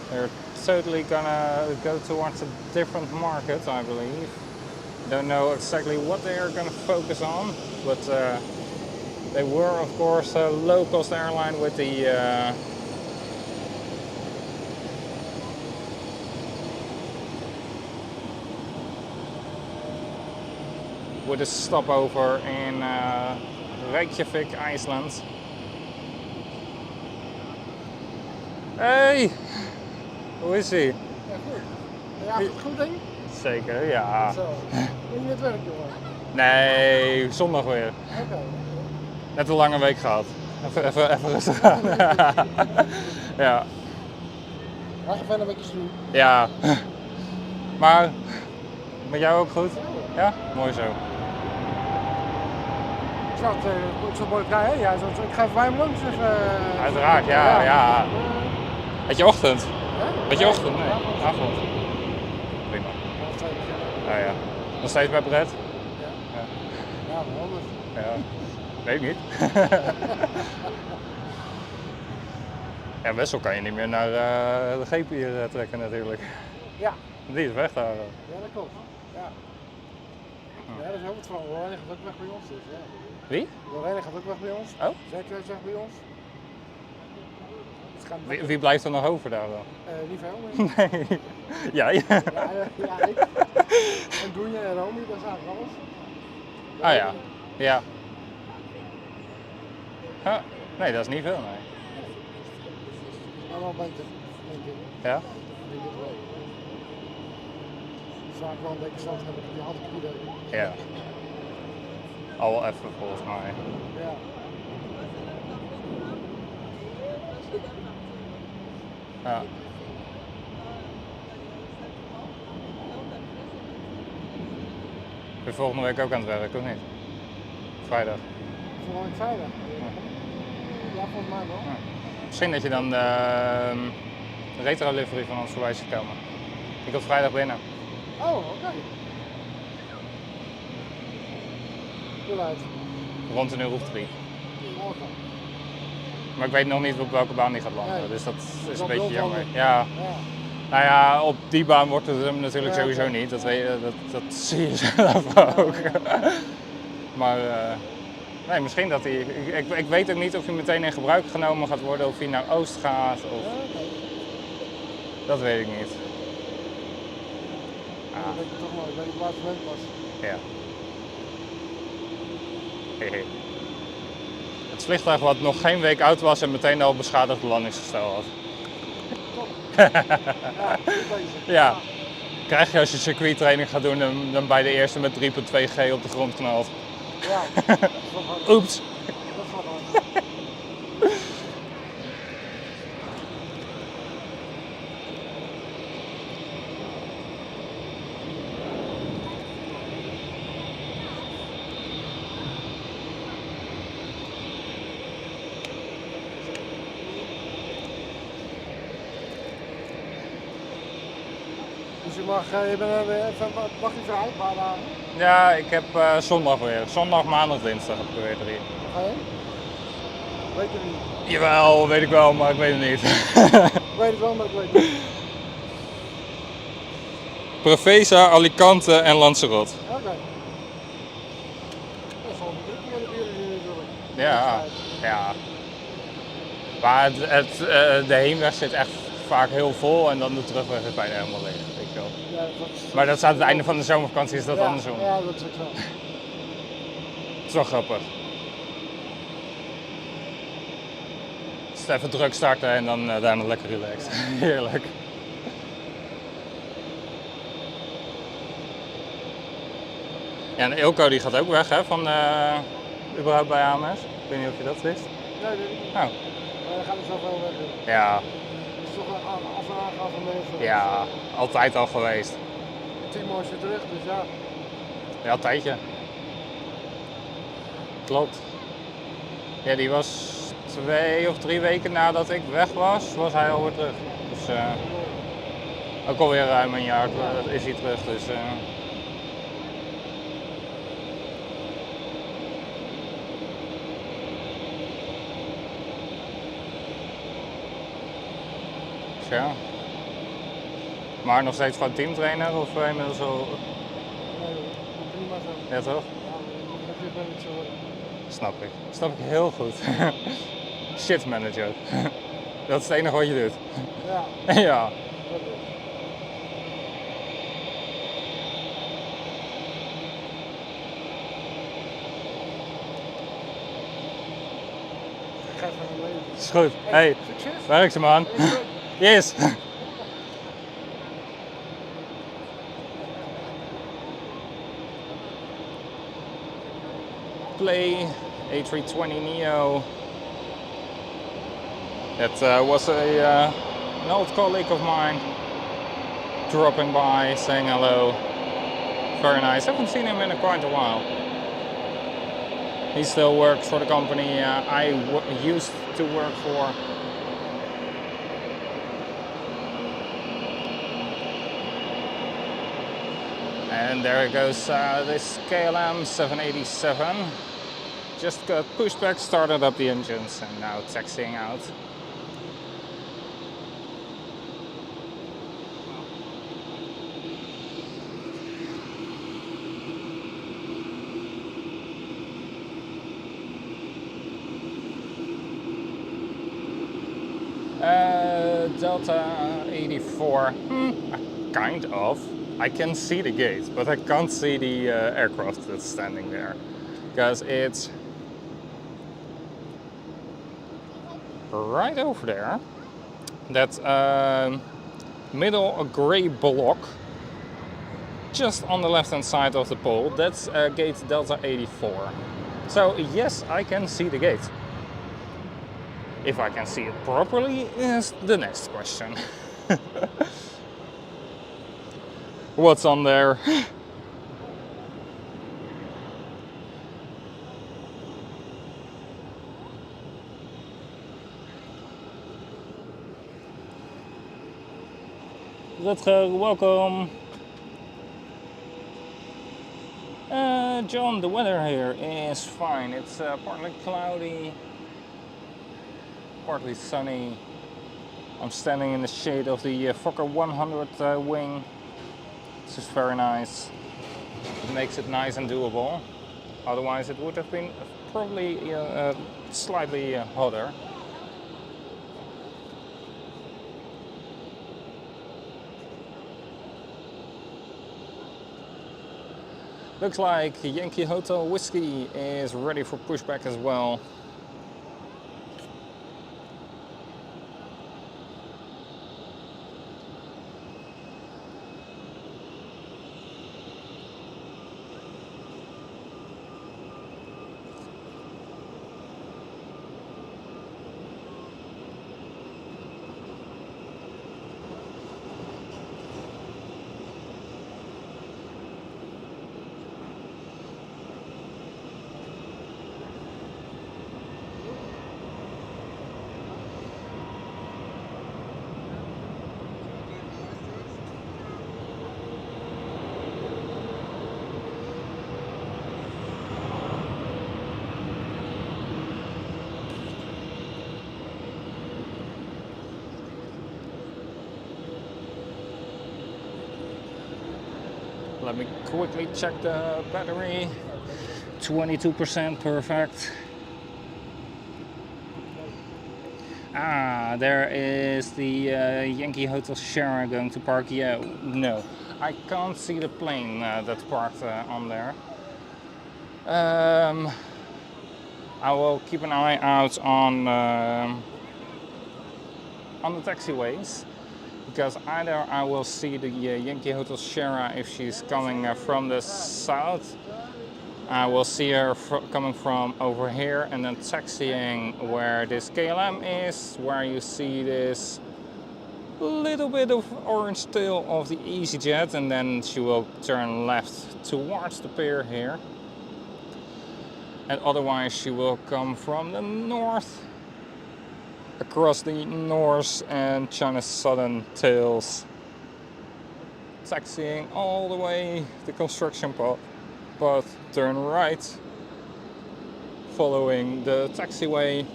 They're totally gonna go towards a different market, I believe. Don't know exactly what they are gonna focus on, but they were, of course, a low-cost airline with the with a stopover in Reykjavik, Iceland. Hey, hoe is hij? Ja, goed. Ja, het goed ding? Zeker, ja. Zo. Moet je het werk, jongen? Nee, zondag weer. Oké. Net een lange week gehad. Even rustig aan. Ja. Ja, ga verder met je stoel. Ja. Maar, met jou ook goed? Ja? Mooi zo. Ik zat mooi vrij, hè? Ja, ik ga even bij hem langs. Uiteraard, ja. Met je ochtend? Ja? Met je ochtend? Nee, avond. Prima. Ja. Nog steeds bij Brett? Ja, maar anders. Ja, weet ik niet. Ja, Wessel kan je niet meer naar de G-pier trekken natuurlijk. Ja. Die is weg daar. Ja, dat klopt. Ja. Ja, dat is ook het van. Lorraine gaat ook weg bij ons. Dus, ja. Wie? Lorraine gaat ook weg bij ons. Oh? Zeker weg bij ons. Wie blijft er nog over daar dan? Niet veel. Nee. Jij? Ja, ik. En Doenje en Romy, dat is eigenlijk alles. Ah ja. Ja. Huh. Nee, dat is niet veel, nee. Maar wel beter, denk ik. Ja? Ik denk het wel. De zaak wel een beetje zand hebben, die had ik het idee. Ja. Al wel even volgens mij. Ja. Ja. Ben je volgende week ook aan het werk, of niet? Vrijdag. Volgende week vrijdag? Ja, volgens mij wel. Ja. Misschien dat je dan de retro livery van ons voorbij ziet komen. Ik kom vrijdag binnen. Oh, oké. Heel uit. Rond een uur of 3. Oké. Maar ik weet nog niet op welke baan die gaat landen, Nee. dus dat is wel een beetje jammer. landen. Ja. Ja. Nou ja, op die baan wordt het hem natuurlijk Ja, sowieso oké. niet, dat zie je zelf ook. Maar nee, misschien dat hij, ik weet ook niet of hij meteen in gebruik genomen gaat worden, of hij naar Oost gaat, of Ja, oké. dat weet ik niet. Dan denk ik toch maar, ik weet niet waar het moment was. Ja. Het vliegtuig wat nog geen week oud was en meteen al beschadigd landingsgestel had. Ja, goed bezig. Ja. Krijg je als je circuittraining gaat doen dan bij de eerste met 3.2G op de grond knalt. Ja, dat is wel hard. Oeps. Dat is wel hard. Dus je bent even mag je vrij, maar Ja, ik heb zondag weer. Zondag, maandag, dinsdag heb ik er weer 3. ga je? Weet je niet. Jawel, weet ik wel, maar ik weet het niet. Ik weet het wel, maar ik weet het niet. Preveza, Alicante en Lanzarote. Oké. Dat is wel een druk in de buurt hier natuurlijk. Ja, ja. Maar de heenweg zit echt vaak heel vol en dan de terugweg is bijna helemaal leeg. Weet je wel. Ja, dat is, Maar dat is aan het einde van de zomervakantie is dat ja, andersom. Ja, dat is ook zo. Het is wel grappig. Dus even druk starten en dan daarna lekker relaxed. Heerlijk. Ja, en Ilko die gaat ook weg hè, van überhaupt bij AMS. Ik weet niet of je dat wist. Nee, dat weet ik niet. Oh. Maar dan gaan we zoveel weg doen. Ja, Het is toch een af en aan gaan van mensen. ja, altijd al geweest. Timo is weer terug, dus ja. Ja, een tijdje. Klopt. Ja, die was 2 of 3 weken nadat ik weg was, was hij alweer terug. Dus ook alweer ruim een jaar is hij terug. Dus, ja. Maar nog steeds gewoon teamtrainer of inmiddels al? Nee, prima zo. Ja toch? Ja, dat ben ik zo. Snap ik. Snap ik heel goed. Shit manager. Dat is het enige wat je doet. Ja, Ja. dat is. Ik ga even een leven. Is goed. Hey, Succes! werk ze man. Yes. Play A320neo. That was an old colleague of mine dropping by, saying hello. Very nice. Haven't seen him in quite a while. He still works for the company I used to work for. And there goes this KLM 787. Just got pushed back, started up the engines, and now taxiing out. Delta 84, kind of. I can see the gate, but I can't see the aircraft that's standing there. Because it's right over there. That middle grey block, just on the left hand side of the pole, that's gate Delta 84. So yes, I can see the gate. If I can see it properly is the next question. What's on there? Rutger, welcome. John, the weather here is fine. It's partly cloudy, partly sunny. I'm standing in the shade of the Fokker 100 wing. This is very nice. It makes it nice and doable. Otherwise it would have been probably slightly hotter. Looks like Yankee Hotel Whiskey is ready for pushback as well. Let me quickly check the battery. 22%, perfect. Ah, there is the Yankee Hotel Shara going to park. Yeah, no, I can't see the plane that's parked on there. I will keep an eye out on the taxiways, because either I will see the Yankee Hotel Shara if she's coming from the south. I will see her coming from over here and then taxiing where this KLM is, where you see this little bit of orange tail of the EasyJet, and then she will turn left towards the pier here. And otherwise she will come from the north, across the North and China's southern tails, taxiing all the way the construction path, turn right, following the taxiway,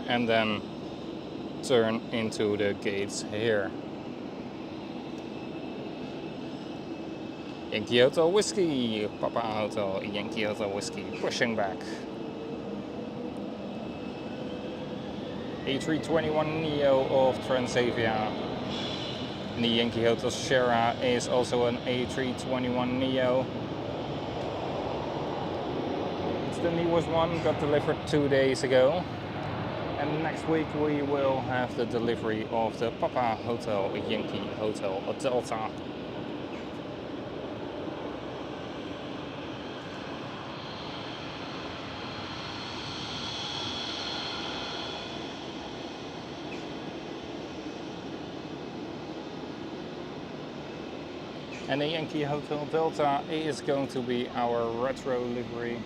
and then turn into the gates here. Yankee Hotel Whiskey, Papa Hotel, Yankee Hotel Whiskey, pushing back. A321neo of Transavia. And the Yankee Hotel Shara is also an A321neo. It's the newest one, got delivered 2 days ago. And next week we will have the delivery of the Papa Hotel Yankee Hotel Delta. And the Yankee Hotel Delta is going to be our retro livery.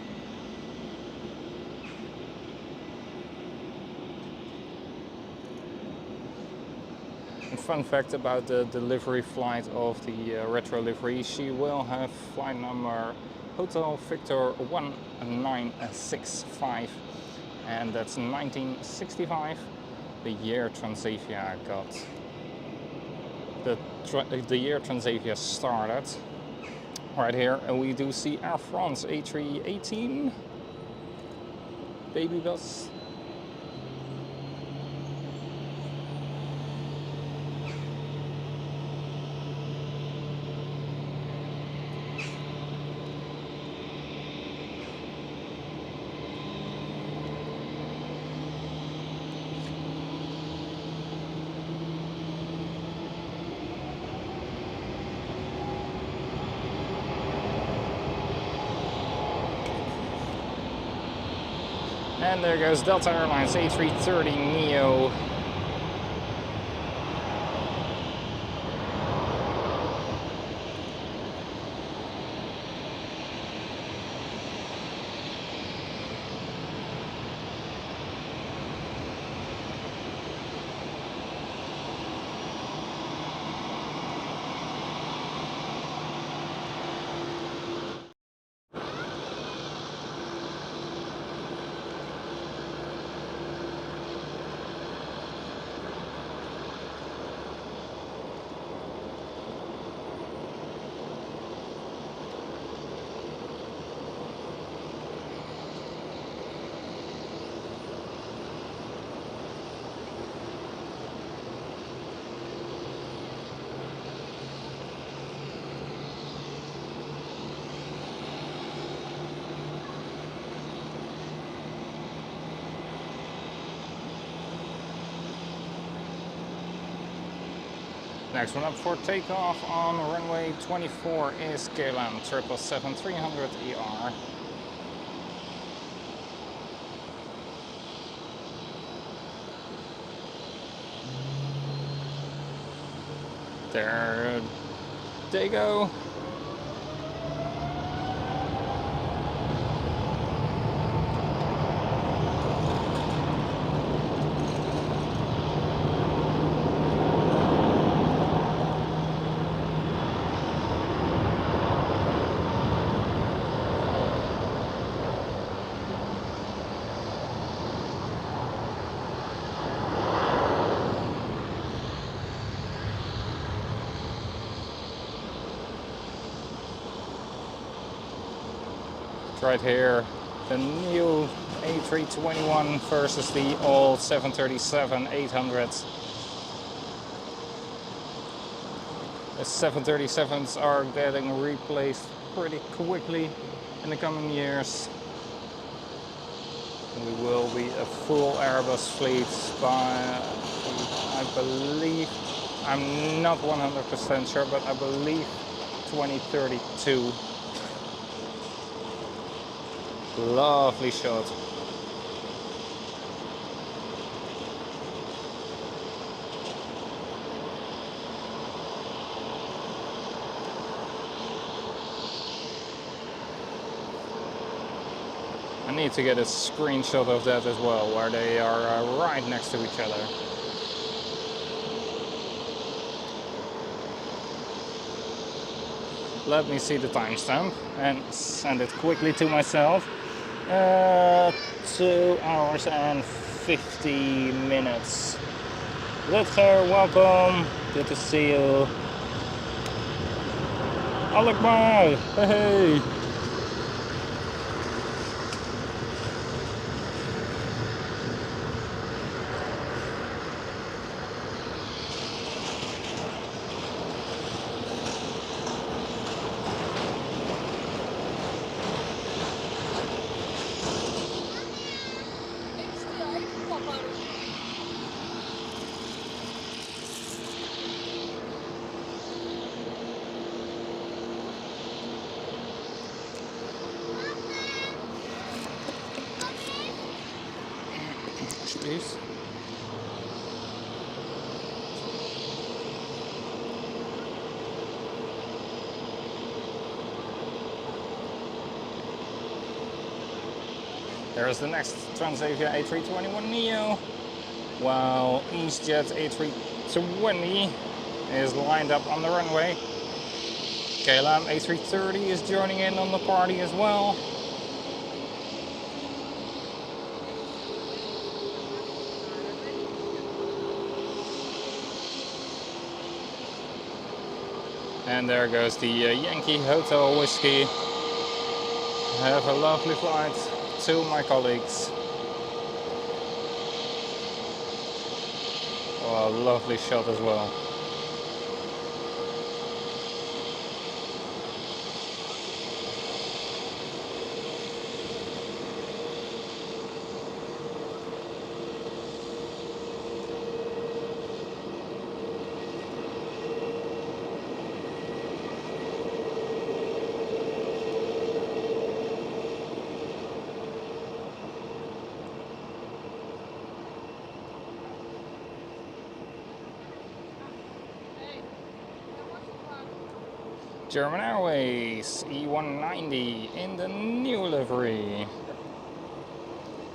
And fun fact about the delivery flight of the retro livery, she will have flight number Hotel Victor 1965, and that's 1965, the year Transavia got. The year Transavia started. Right here, and we do see Air France A318 baby bus. And there goes Delta Airlines A330neo. Next one up for takeoff on runway 24 is Kaagbaan 777-300ER. There they go. Right here, The new A321 versus the old 737-800. The 737s are getting replaced pretty quickly in the coming years. We will be a full Airbus fleet by, I believe, I'm not 100% sure, but I believe 2032. Lovely shot. I need to get a screenshot of that as well, where they are right next to each other. Let me see the timestamp and send it quickly to myself. 2 hours and 50 minutes. Rutger, welcome. Good to see you. Kaagbaan, hey. Please. There is the next Transavia A321neo, while EasyJet A320 is lined up on the runway. KLM A330 is joining in on the party as well. And there goes the Yankee Hotel Whiskey. Have a lovely flight to my colleagues. Oh, a lovely shot as well. German Airways E190 in the new livery.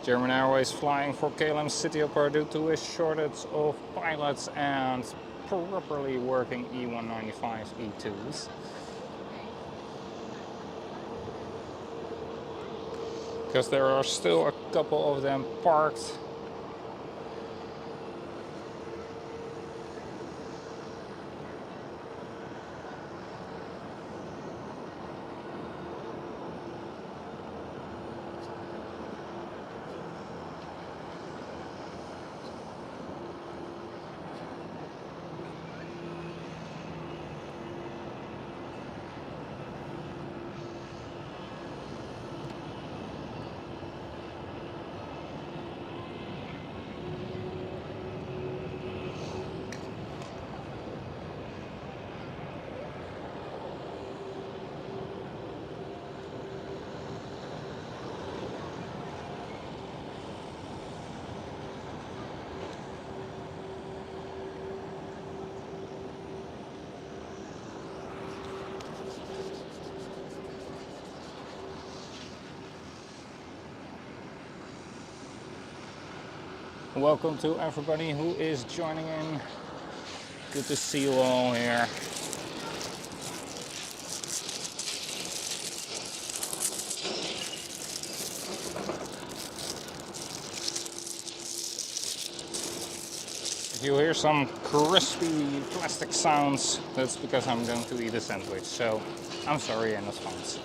German Airways flying for KLM City Opera due to a shortage of pilots and properly working E195 E2s. Because there are still a couple of them parked. Welcome to everybody who is joining in. Good to see you all here. If you hear some crispy plastic sounds, that's because I'm going to eat a sandwich. So I'm sorry in advance.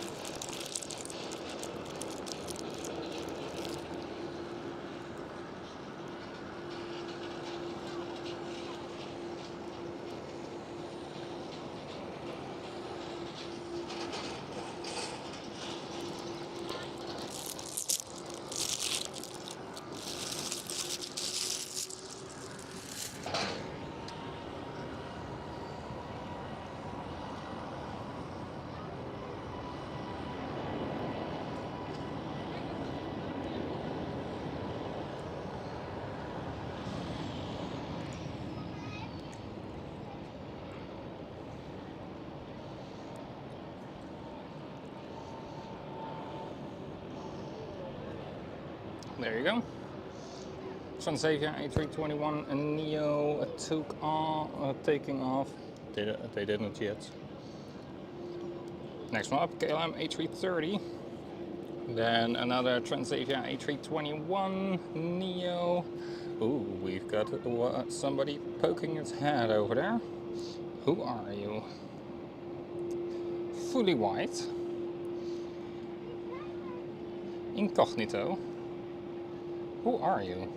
There you go. Transavia A321 Neo taking off. They didn't yet. Next one up, KLM A330. Then another Transavia A321 Neo. Ooh, we've got somebody poking its head over there. Who are you? Fully white. Incognito. Who are you?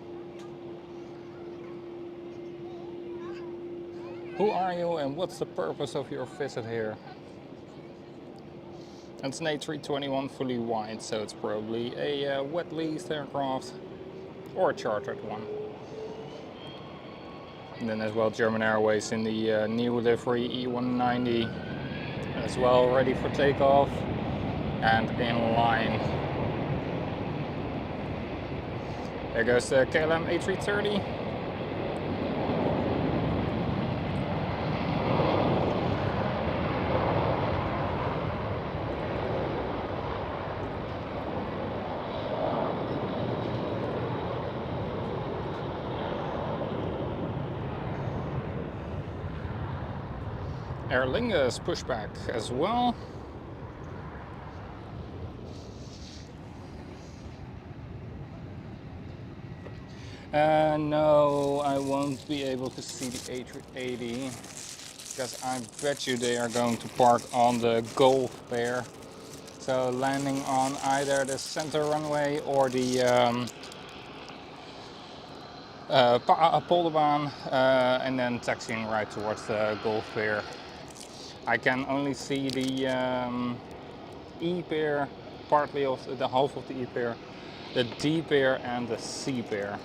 Who are you and what's the purpose of your visit here? It's an A321 fully white, so it's probably a wet leased aircraft or a chartered one. And then as well German Airways in the new livery E190 as well, ready for takeoff and in line. There goes the KLM A330. Aer Lingus pushback as well. No, I won't be able to see the A380 because I bet you they are going to park on the Gulf there. So landing on either the center runway or the Polderbaan and then taxiing right towards the Gulf pier. I can only see the E pier, partly of the half of the E pier, the D pier and the C pier.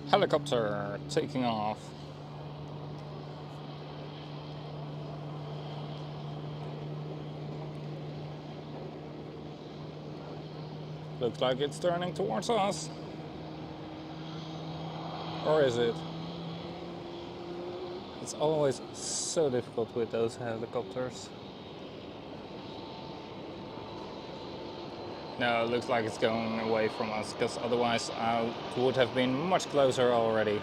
Helicopter taking off. Looks like it's turning towards us. Or is it? It's always so difficult with those helicopters. No, it looks like it's going away from us, because otherwise I would have been much closer already.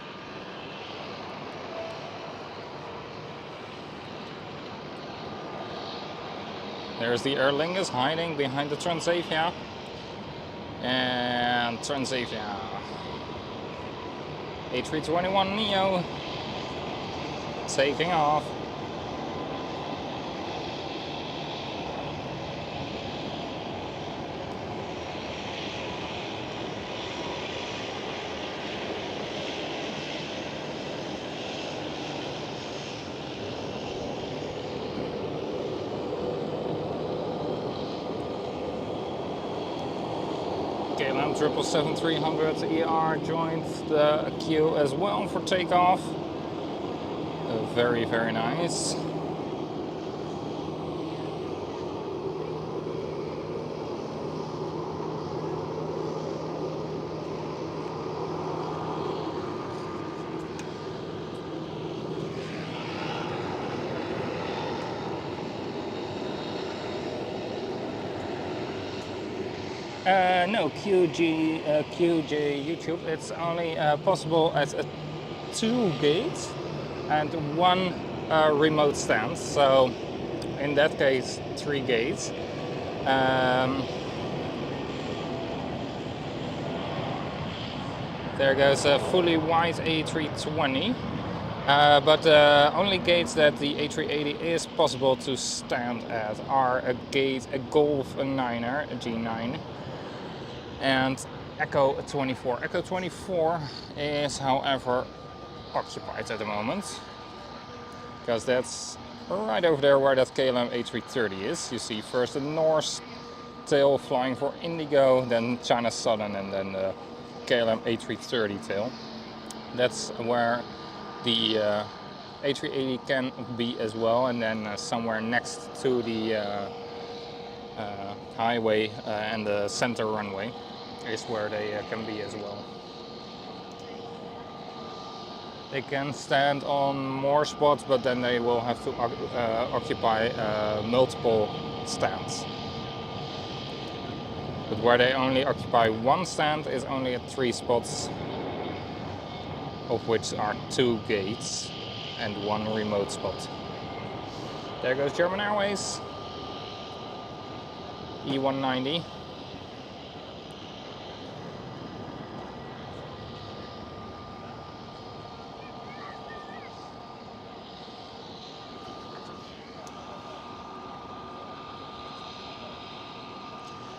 There's the Aer Lingus hiding behind the Transavia. And Transavia A321 Neo taking off. KLM 777-300 ER joined the queue as well for takeoff. Very, very nice. No, QJ YouTube, it's only possible at 2 gates and 1 remote stand, so in that case 3 gates. There goes a fully white A320, but only gates that the A380 is possible to stand at are a Golf 9er, a G9, and Echo 24. Echo 24 is, however, occupied at the moment, because that's Right over there where that KLM A330 is, you see first the Norse tail flying for Indigo, then China Southern, and then the KLM A330 tail. That's where the A380 can be as well, and then somewhere next to the highway and the center runway is where they can be as well. They can stand on more spots, but then they will have to occupy multiple stands. But where they only occupy one stand is only at 3 spots, of which are 2 gates and 1 remote spot. There goes German Airways, E190.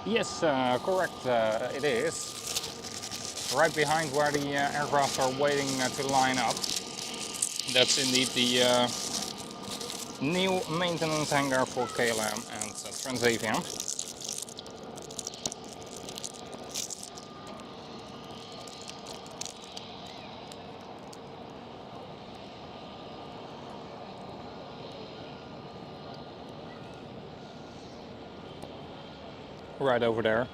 Yes, correct, it is. Right behind where the aircraft are waiting to line up. That's indeed the new maintenance hangar for KLM and Transavia. Right over there.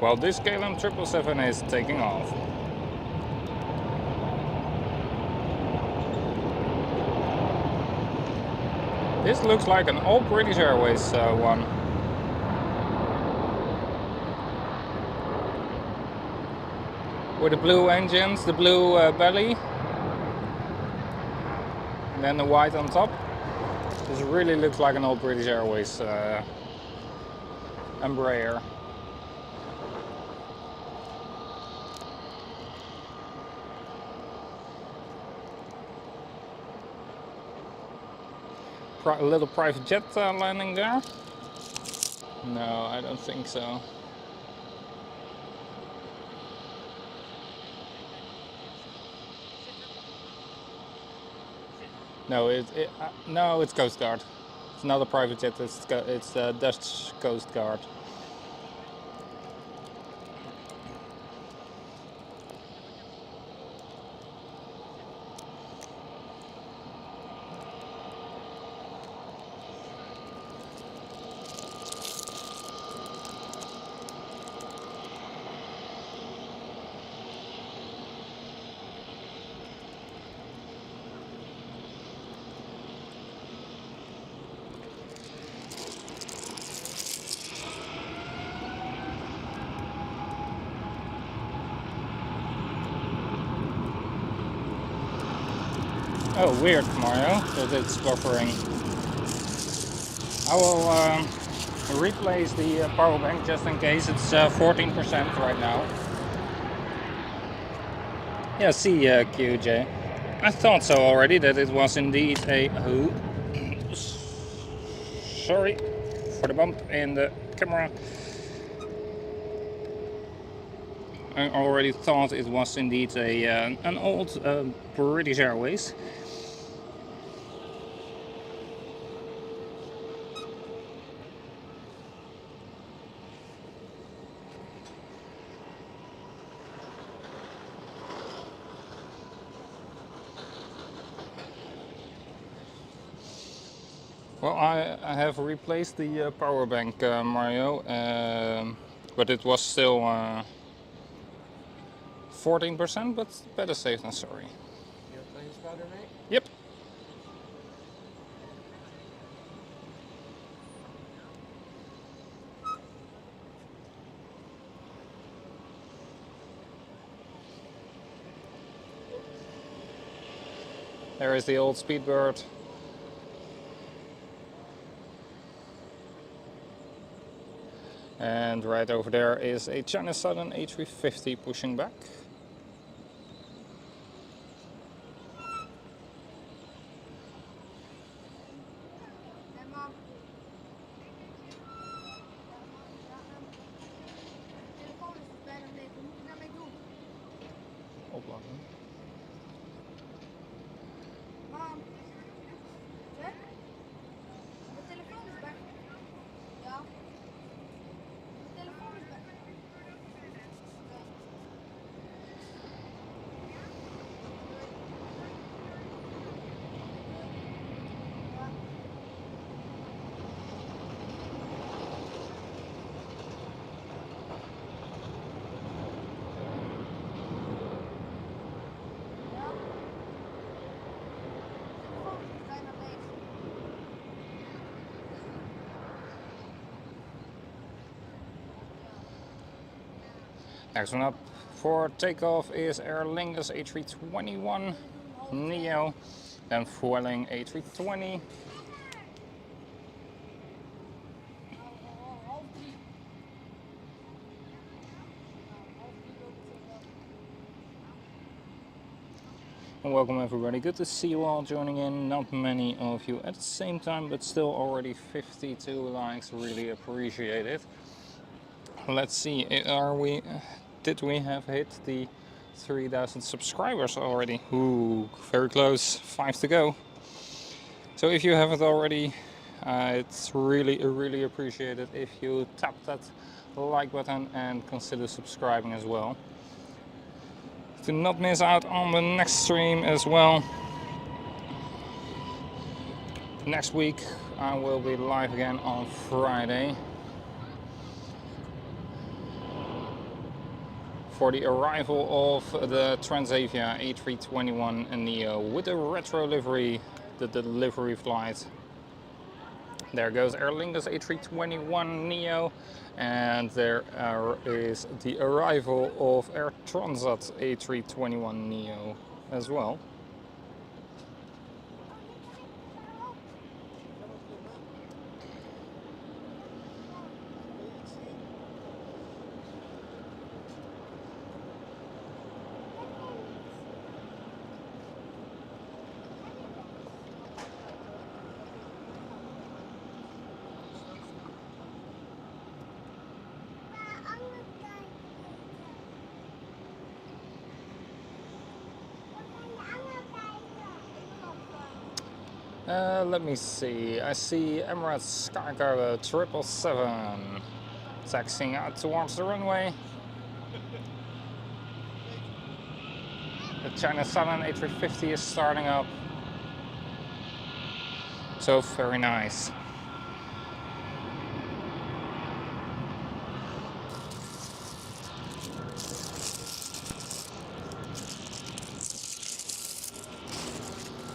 Well, this KLM 777 is taking off. This looks like an old British Airways one. With the blue engines, the blue belly, and then the white on top. This really looks like an old British Airways Embraer. A little private jet landing there? No, I don't think so. No, no, it's Coast Guard. It's not a private jet. It's Dutch Coast Guard. Oh, weird, Mario, that it's buffering. I will replace the power bank just in case. It's 14% right now. Yeah, see, QJ. I thought so already, that it was indeed a... Oh, sorry for the bump in the camera. I already thought it was indeed an old British Airways. Well, I have replaced the power bank, Mario, but it was still 14%, but better safe than sorry. Your Planespotter, mate? Yep. There is the old Speedbird. And right over there is a China Southern A350 pushing back. Opladen. Next one up for takeoff is Aer Lingus A321 Neo, then Vueling A320. And welcome everybody, good to see you all joining in. Not many of you at the same time, but still already 52 likes, really appreciate it. Let's see, did we have hit the 3,000 subscribers already? Ooh, very close, 5 to go. So if you haven't already, it's really appreciated if you tap that like button and consider subscribing as well. To not miss out on the next stream as well. Next week I will be live again on Friday for the arrival of the Transavia A321 Neo with the retro livery, the delivery flight. There goes Aer Lingus A321 Neo, and there is the arrival of Air Transat A321 Neo as well. Let me see. I see Emirates SkyTeam 777 taxiing out towards the runway. The China Southern A350 is starting up. So very nice.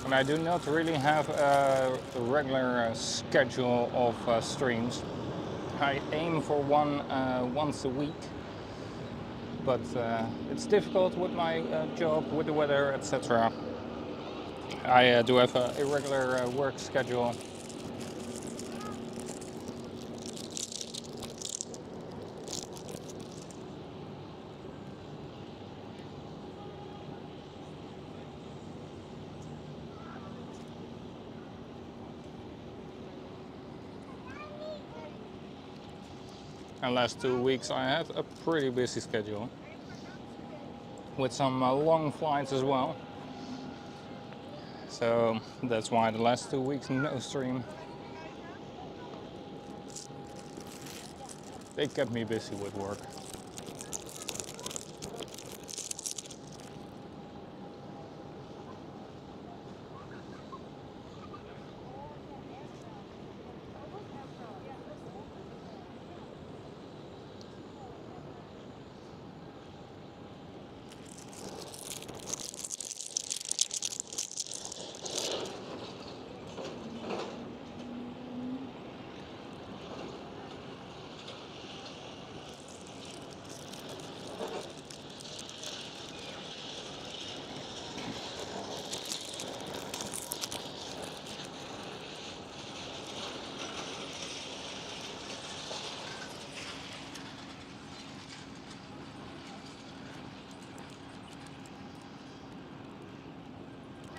And I do not really have a regular schedule of streams. I aim for one once a week, but it's difficult with my job, with the weather, etc. I do have a irregular work schedule. And last 2 weeks I had a pretty busy schedule with some long flights as well. So that's why the last 2 weeks no stream. They kept me busy with work.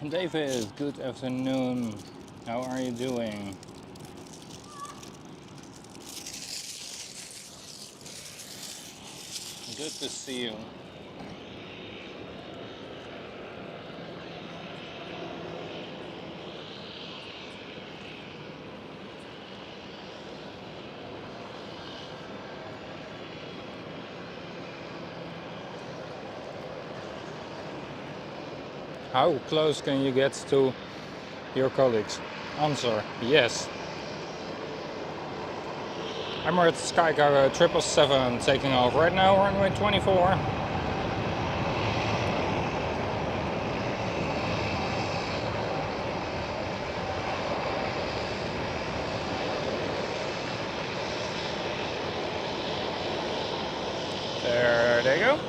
David, good afternoon. How are you doing? Good to see you. How close can you get to your colleagues? Answer, yes. Emirates SkyTeam 777 taking off right now, runway 24. There they go.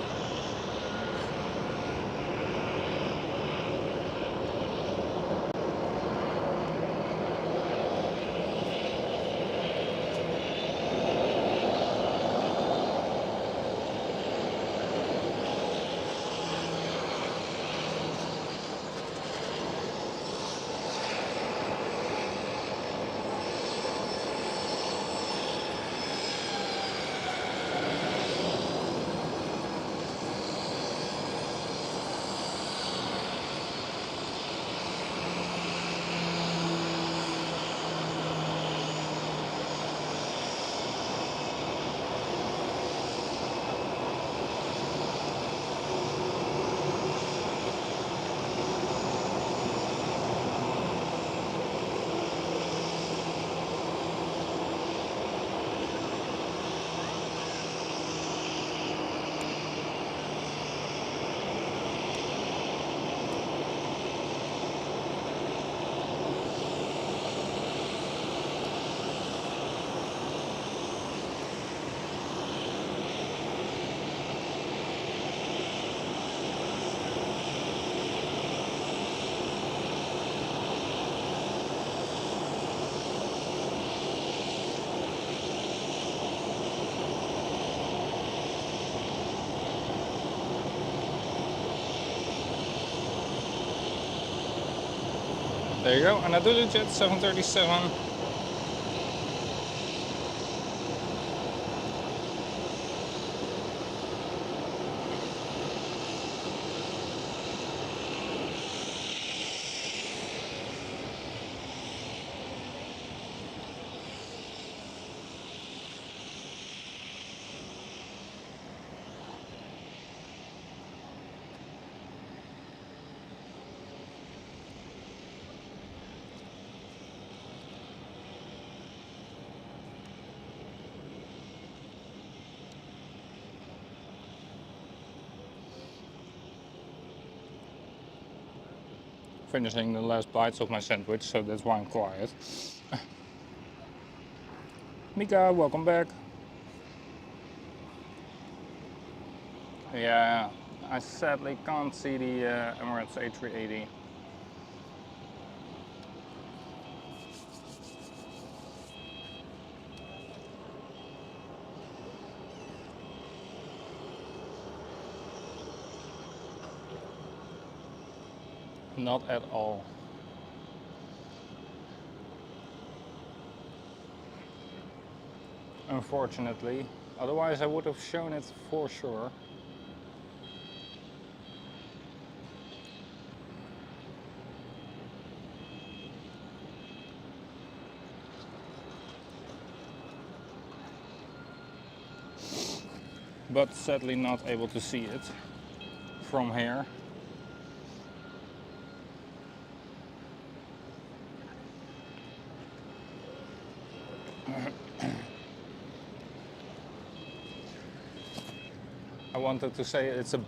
There you go, another jet 737. Finishing the last bites of my sandwich, so that's why I'm quiet. Mika, welcome back. Yeah, I sadly can't see the Emirates A380. Not at all. Unfortunately, otherwise I would have shown it for sure. But sadly not able to see it from here. I wanted to say it's a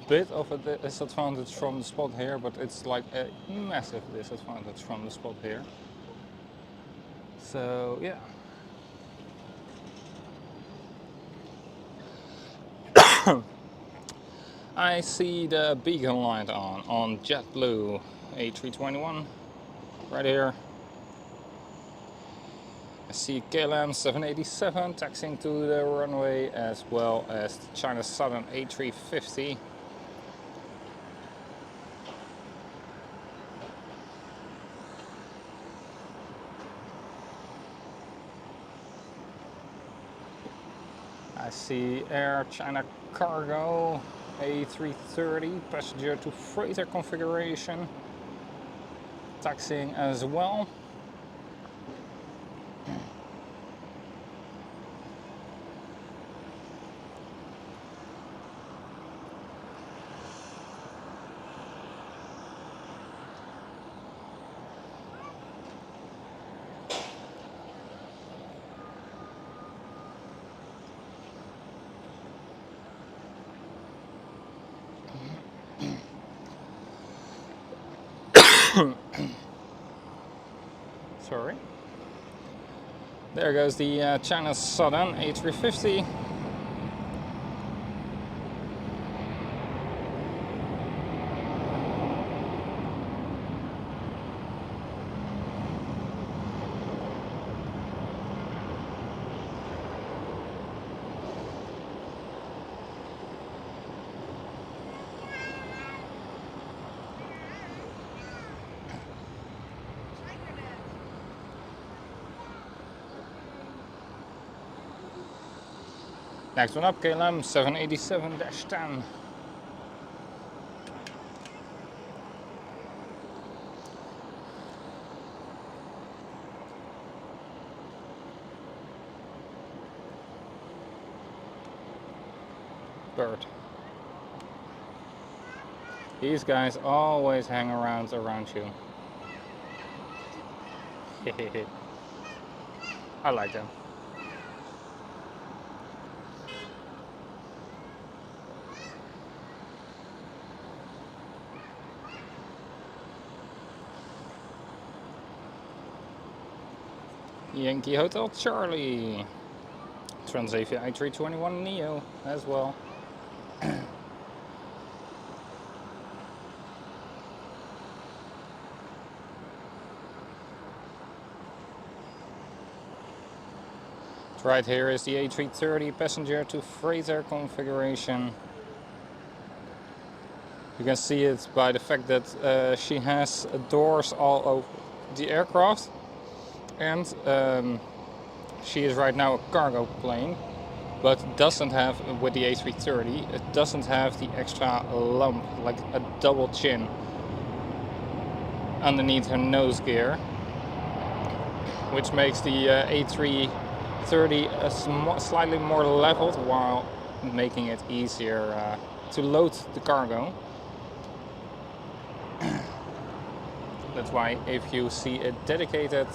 bit of a disadvantage from the spot here, but it's like a massive disadvantage from the spot here. So yeah. I see the beacon light on JetBlue A321 right here. I see KLM 787 taxiing to the runway, as well as the China Southern A350. I see Air China Cargo A330 passenger to freighter configuration taxiing as well. Sorry. There goes the China Southern A350. Next one up, KLM 787-10. Bird. These guys always hang around you. I like them. Yankee Hotel Charlie. Transavia A321neo as well. Right here is the A330 passenger to freighter configuration. You can see it by the fact that she has doors all over the aircraft, and she is right now a cargo plane, but doesn't have, with the A330, it doesn't have the extra lump, like a double chin underneath her nose gear, which makes the A330 slightly more leveled while making it easier to load the cargo. That's why if you see a dedicated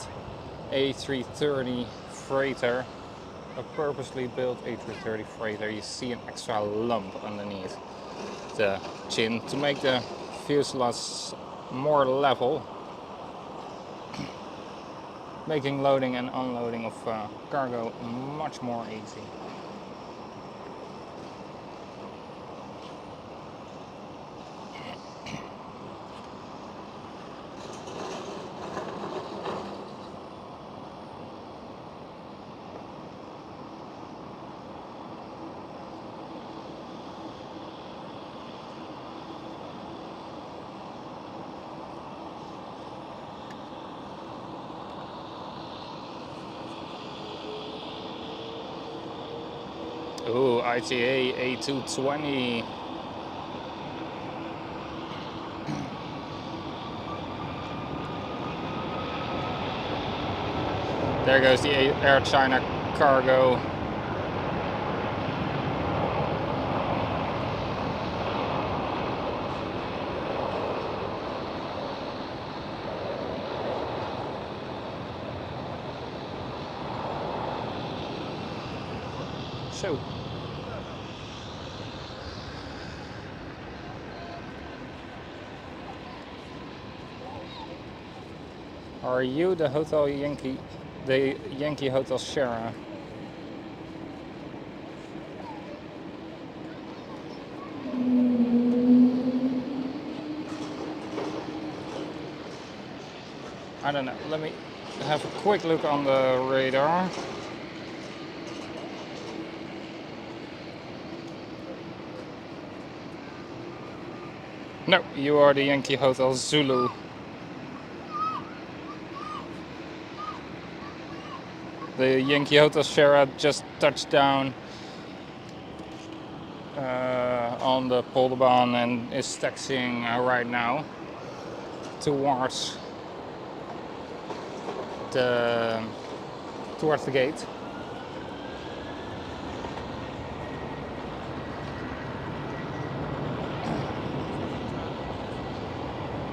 A330 freighter, a purposely built A330 freighter, you see an extra lump underneath the chin to make the fuselage more level, making loading and unloading of cargo much more easy. Ooh, ITA A220. There goes the Air China cargo. So. Are you the Hotel Yankee, the Yankee Hotel Sierra? I don't know. Let me have a quick look on the radar. No, you are the Yankee Hotel Zulu. The Yankee Hotel Sierra just touched down on the Kaagbaan and is taxiing right now towards the gate.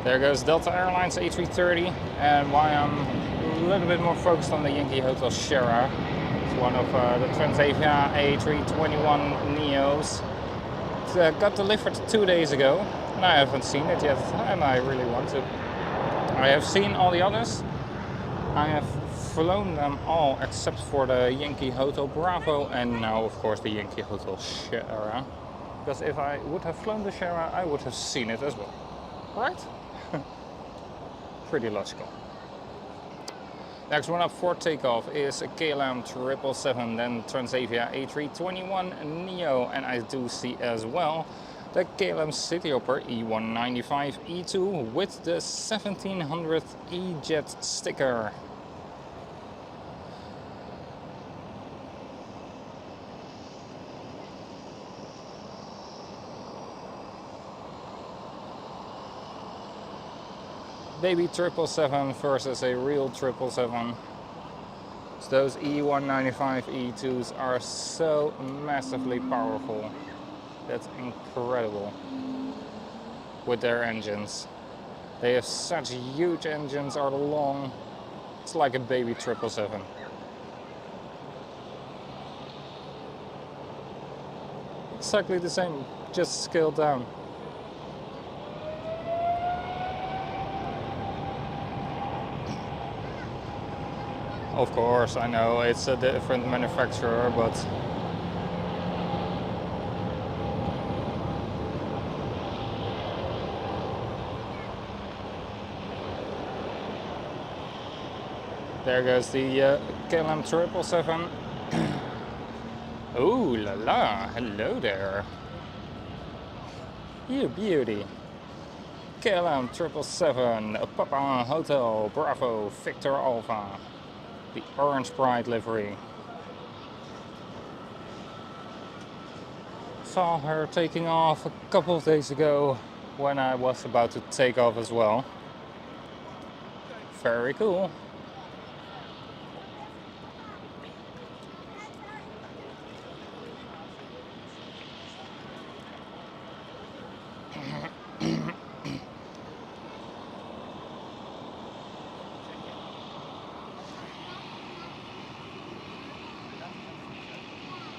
There goes Delta Airlines A330, and why I'm a little bit more focused on the Yankee Hotel Sierra. It's one of the Transavia A321 Neos. It got delivered 2 days ago, and I haven't seen it yet, and I really want to. I have seen all the others. I have flown them all except for the Yankee Hotel Bravo, and now of course the Yankee Hotel Sierra. Because if I would have flown the Sierra, I would have seen it as well. Right? Pretty logical. Next one up for takeoff is a KLM 777, then Transavia A321 Neo, and I do see as well the KLM Cityhopper E195 E2 with the 1700 E-Jet sticker. baby 777 versus a real 777. So those E195 E2s are so massively powerful. That's incredible with their engines. They have such huge engines, are long. It's like a baby 777. Exactly the same, just scaled down. Of course, I know it's a different manufacturer, but there goes the KLM 777. Ooh la la, hello there. You beauty. KLM 777, Papa Hotel Bravo Victor Alpha. The orange bright livery. Saw her taking off a couple of days ago when I was about to take off as well. Very cool.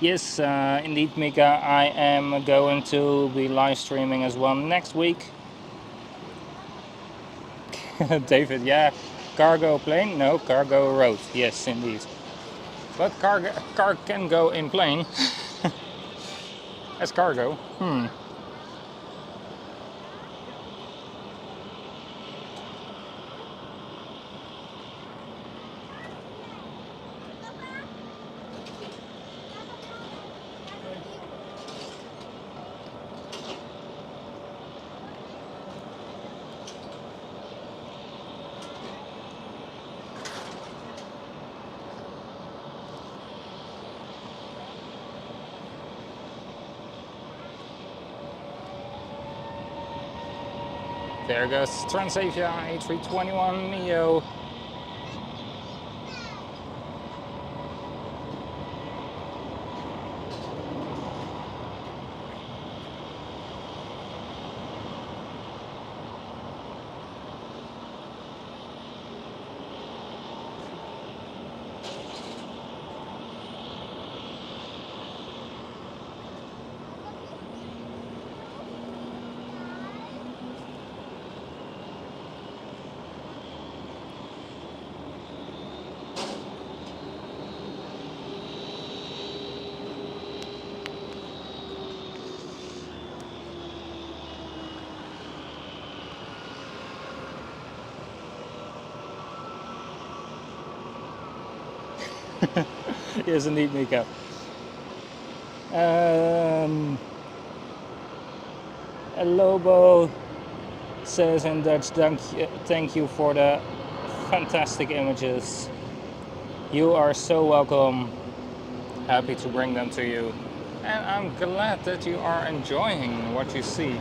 Yes, indeed, Mika, I am going to be live streaming as well next week. David, yeah, cargo plane? No, cargo road. Yes, indeed. But car can go in plane as cargo. There goes Transavia A321neo. Yes, indeed, Mika. Lobo says in Dutch, thank you for the fantastic images. You are so welcome. Happy to bring them to you. And I'm glad that you are enjoying what you see.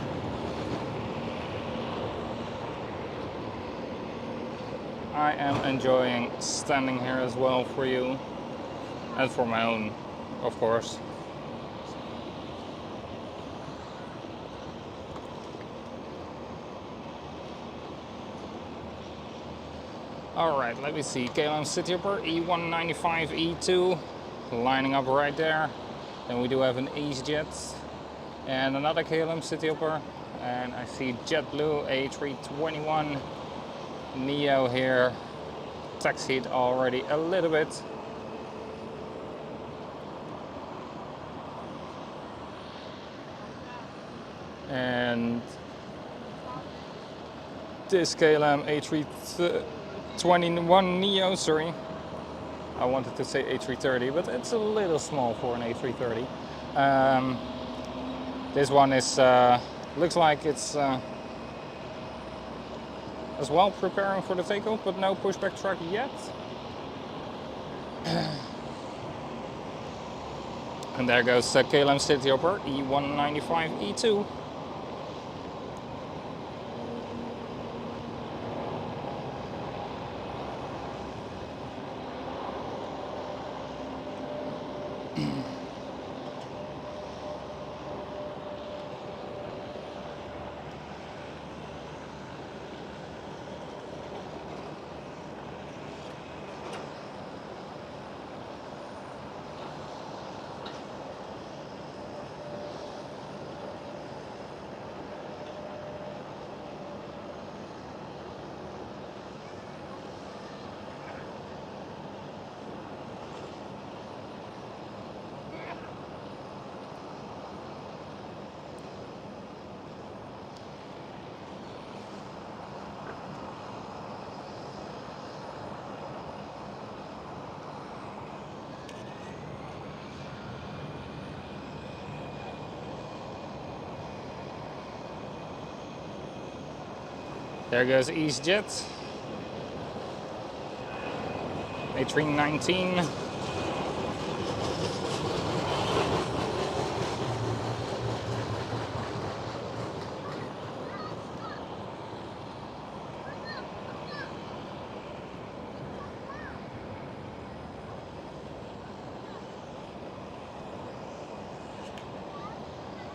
I am enjoying standing here as well for you. And for my own, of course. Alright, let me see. KLM Cityhopper E195 E2 lining up right there. Then we do have an EasyJet and another KLM Cityhopper. And I see JetBlue A321 Neo here. Taxied already a little bit. And this KLM A321 Neo, sorry. I wanted to say A330, but it's a little small for an A330. This one is, looks like it's as well preparing for the takeoff, but no pushback truck yet. And there goes KLM Cityhopper E195 E2. There goes EasyJet. A319.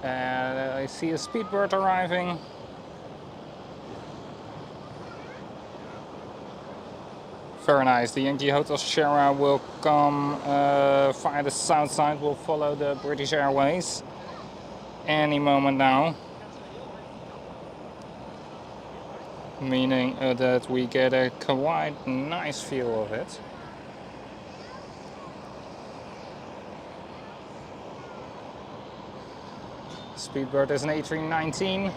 I see a speedbird arriving. Very nice. The Yankee Hotel Sierra will come via the south side. Will follow the British Airways any moment now. Meaning that we get a quite nice view of it. Speedbird is an A319.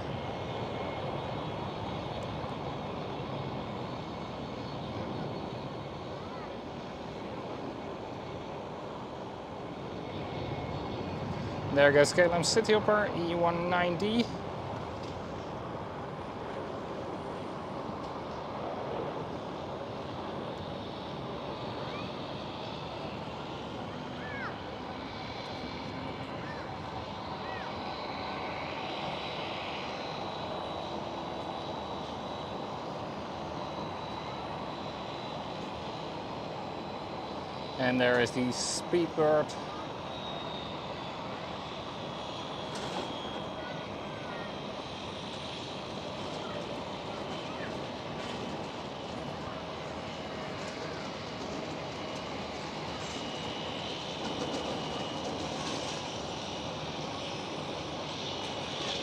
There goes KLM Cityhopper E190. And there is the Speedbird.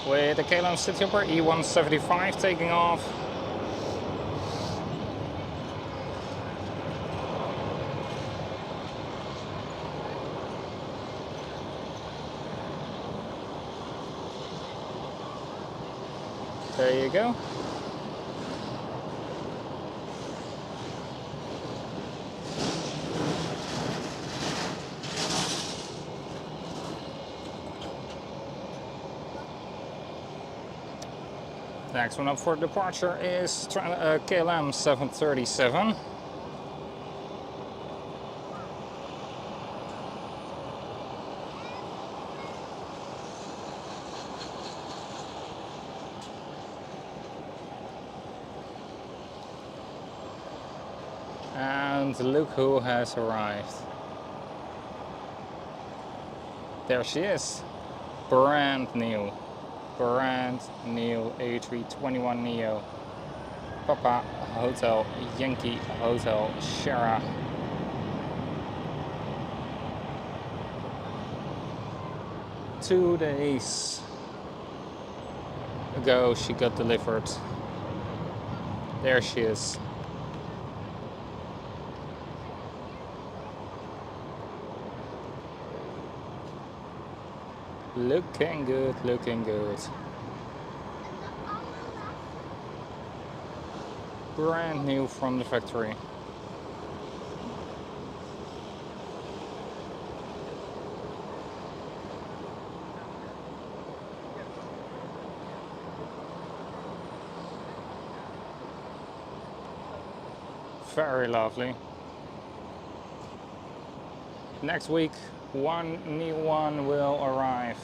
With the KLM Cityhopper E175 taking off. There you go. Next one up for departure is KLM 737. And look who has arrived. There she is. Brand new A321neo. Papa Hotel Yankee Hotel Sierra. Two days ago she got delivered. There she is. Looking good, looking good. Brand new from the factory. Very lovely. Next week, one new one will arrive,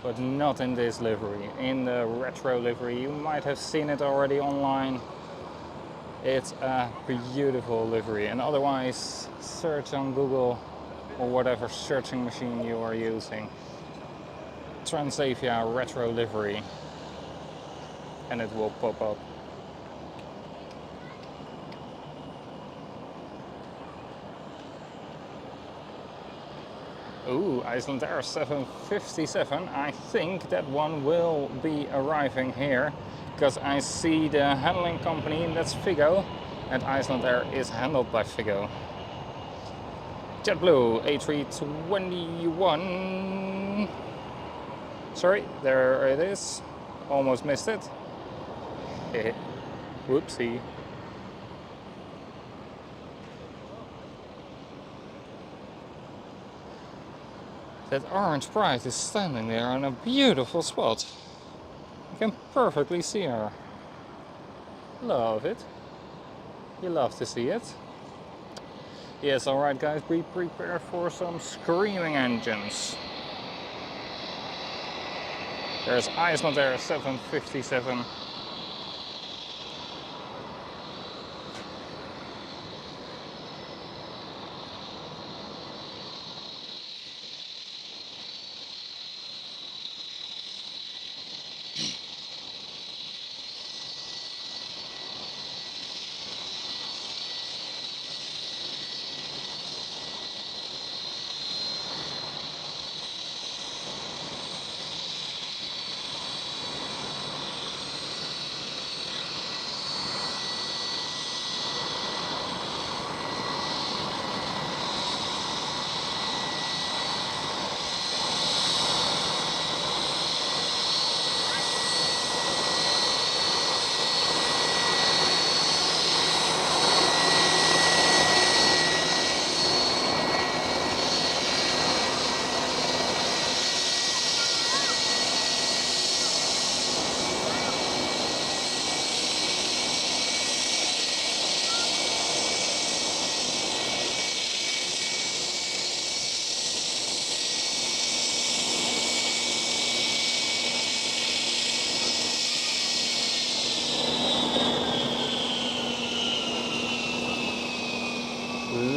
but not in this livery, in the retro livery. You might have seen it already online. It's a beautiful livery, and otherwise search on Google or whatever searching machine you are using, Transavia retro livery, and it will pop up. Ooh, Icelandair 757. I think that one will be arriving here because I see the handling company, that's Figo, and Icelandair is handled by Figo. JetBlue A321. Sorry, there it is. Almost missed it. Whoopsie. That orange bride is standing there in a beautiful spot. You can perfectly see her. Love it. You love to see it. Yes, alright guys, be prepared for some screaming engines. There's Icelandair 757.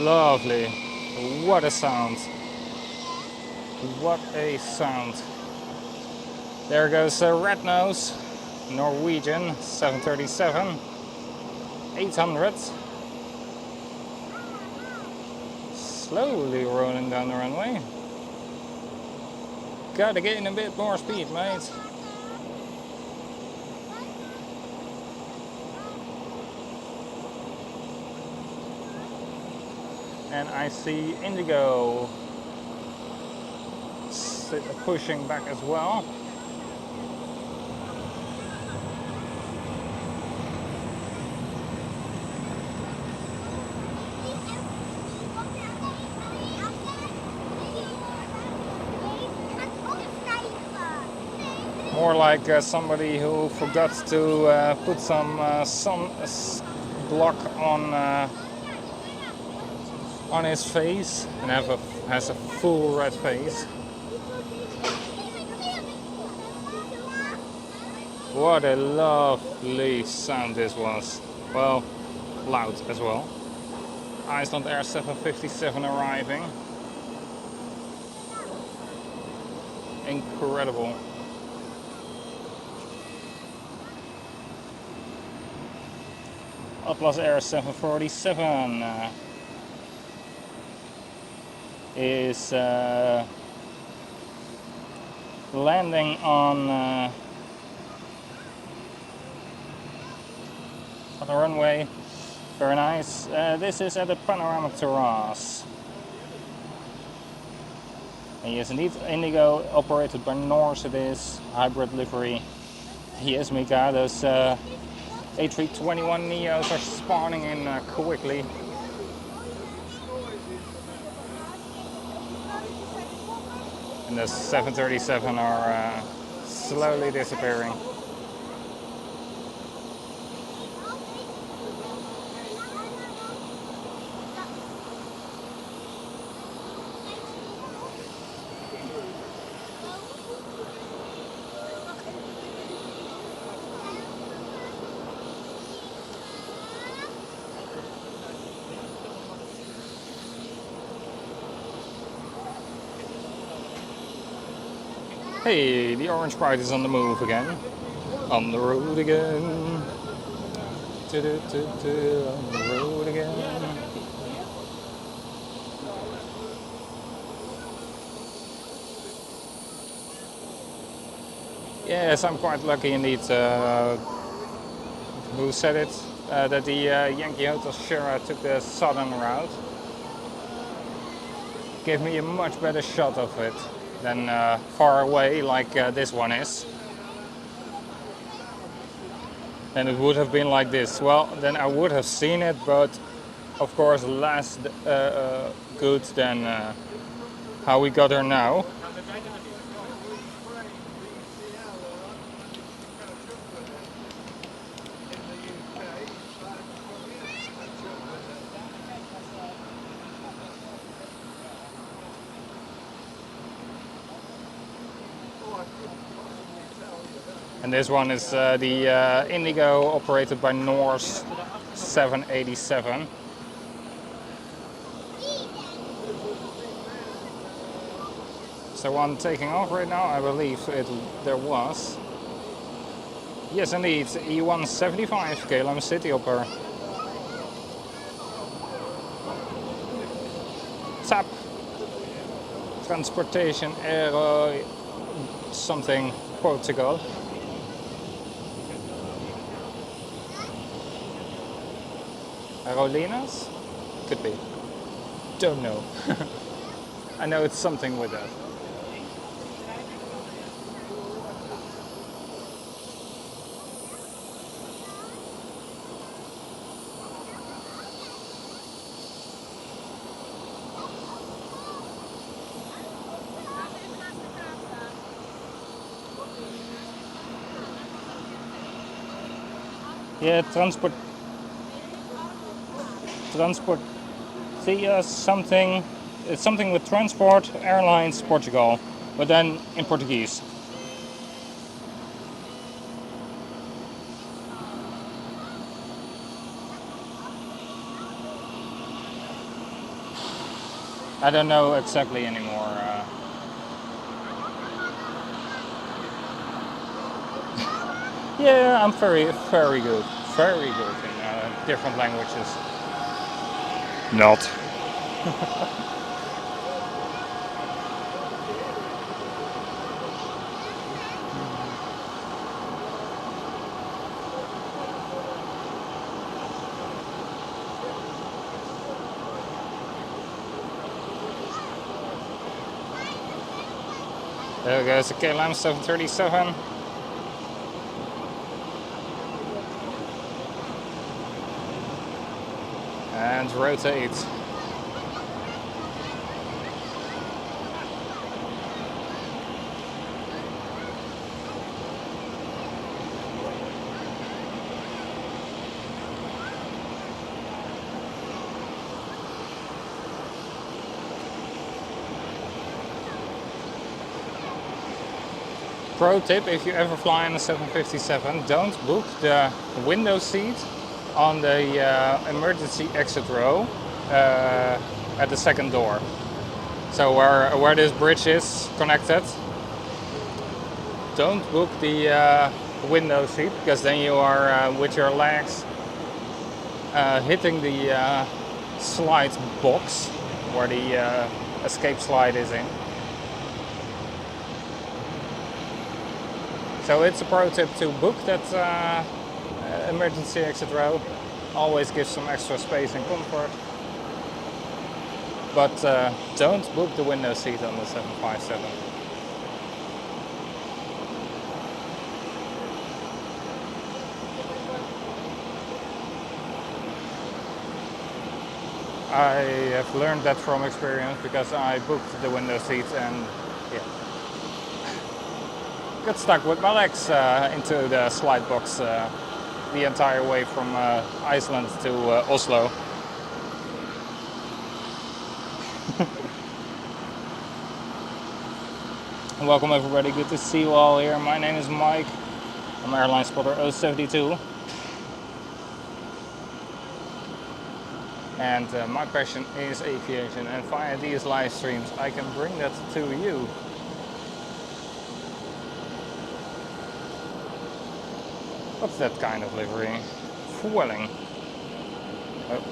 Lovely. What a sound. What a sound. There goes Red Nose, Norwegian 737, 800. Slowly rolling down the runway. Gotta gain a bit more speed, mate. And I see Indigo pushing back as well. More like somebody who forgot to put some sun block on his face and has a full red face. What a lovely sound this was. Well, loud as well. Icelandair 757 arriving. Incredible. Atlas Air 747 is landing on the runway. Very nice. This is at the Panoramic terrace. And yes, indeed, Indigo, operated by Norse. It is hybrid livery. Yes, Mika, those A321neos are spawning in quickly. And the 737 are slowly disappearing. Hey, the orange pride is on the move again. On the road again. On the road again. Yes, I'm quite lucky indeed. Who said it? That the Yankee Hotel Shira took the southern route. Gave me a much better shot of it than far away like this one is. And it would have been like this. Well, then I would have seen it, but of course less good than how we got her now. And this one is the Indigo operated by Norse 787. So one taking off right now, I believe there was. Yes, indeed, E175 KLM City Hopper. TAP Transportation Aero something Portugal. Aerolinas? Could be. Don't know. I know it's something with that. Yeah, transport. See, something. It's something with transport, airlines, Portugal, but then in Portuguese. I don't know exactly anymore. Yeah, I'm very good in different languages. Not. There goes the KLM 737. And rotate. Pro tip, if you ever fly in a 757, don't book the window seat on the emergency exit row at the second door. So where this bridge is connected, don't book the window seat, because then you are with your legs hitting the slide box where the escape slide is in. So it's a pro tip to book that emergency exit row. Always gives some extra space and comfort. But don't book the window seat on the 757. I have learned that from experience, because I booked the window seat and yeah, got stuck with my legs into the slide box the entire way from Iceland to Oslo. Welcome everybody, good to see you all here. My name is Mike, I'm Airlinespotter072. And my passion is aviation, and via these live streams I can bring that to you. What's that kind of livery? Fueling. Oh.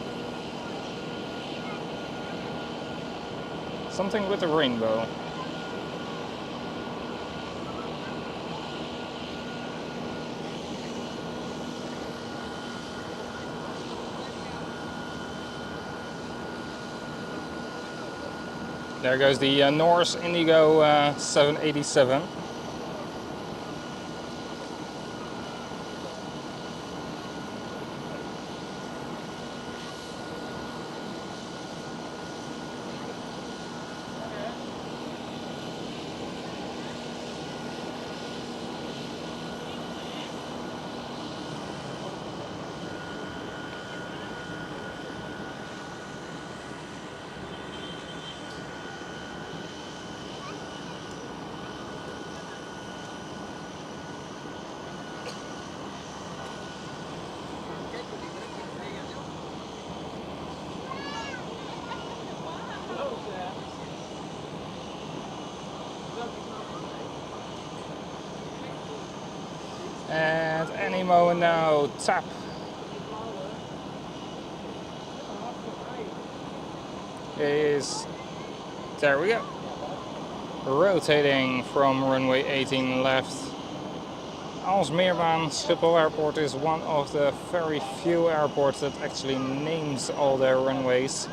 Something with a rainbow. There goes the Norse Indigo 787. And any moment now, tap. Is, there we go. Rotating from runway 18 left. Aalsmeerbaan Schiphol Airport is one of the very few airports that actually names all their runways.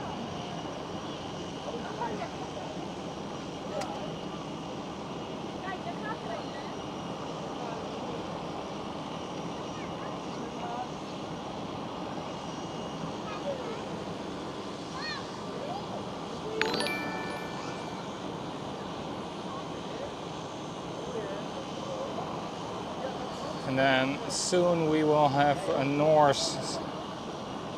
And then soon we will have a Norse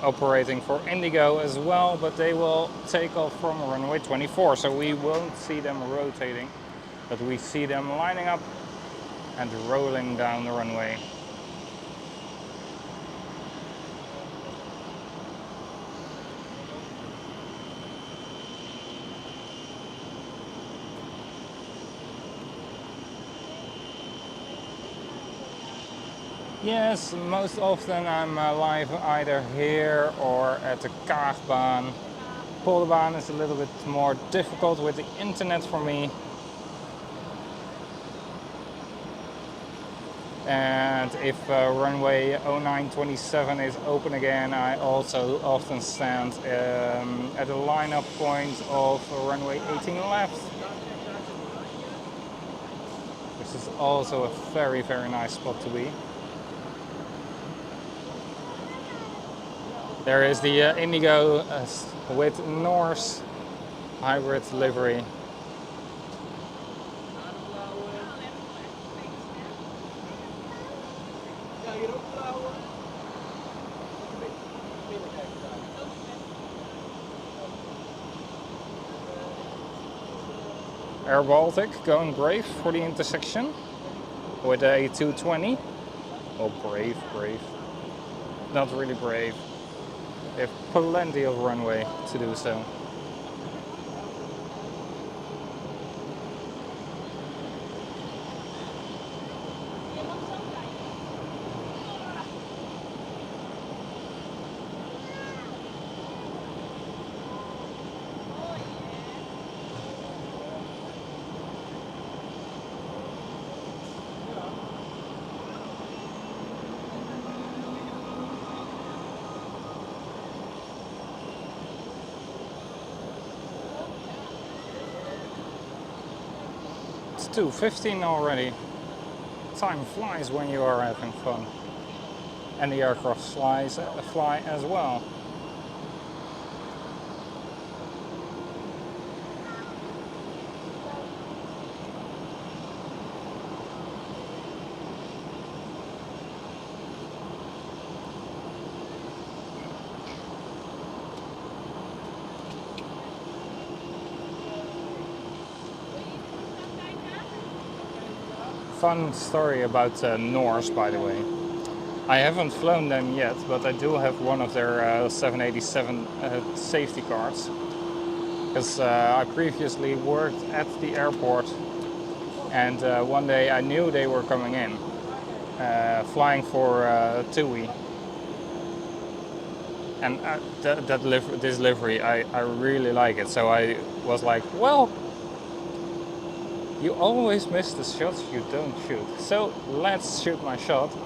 operating for Indigo as well, but they will take off from runway 24, so we won't see them rotating, but we see them lining up and rolling down the runway. Yes, most often I'm live either here or at the Kaagbaan. Panoramic is a little bit more difficult with the internet for me. And if runway 0927 is open again, I also often stand at the lineup point of runway 18 left. Which is also a very, very nice spot to be. There is the Indigo with Norse hybrid livery. Air Baltic going brave for the intersection with a 220. Oh, brave. Not really brave. They have plenty of runway to do so. It's 2:15 already. Time flies when you are having fun. And the aircraft fly as well. Fun story about Norse, by the way. I haven't flown them yet, but I do have one of their 787 safety cards. Because I previously worked at the airport, and one day I knew they were coming in, flying for TUI. And this livery, I really like it. So I was like, well, you always miss the shots you don't shoot. So let's shoot my shot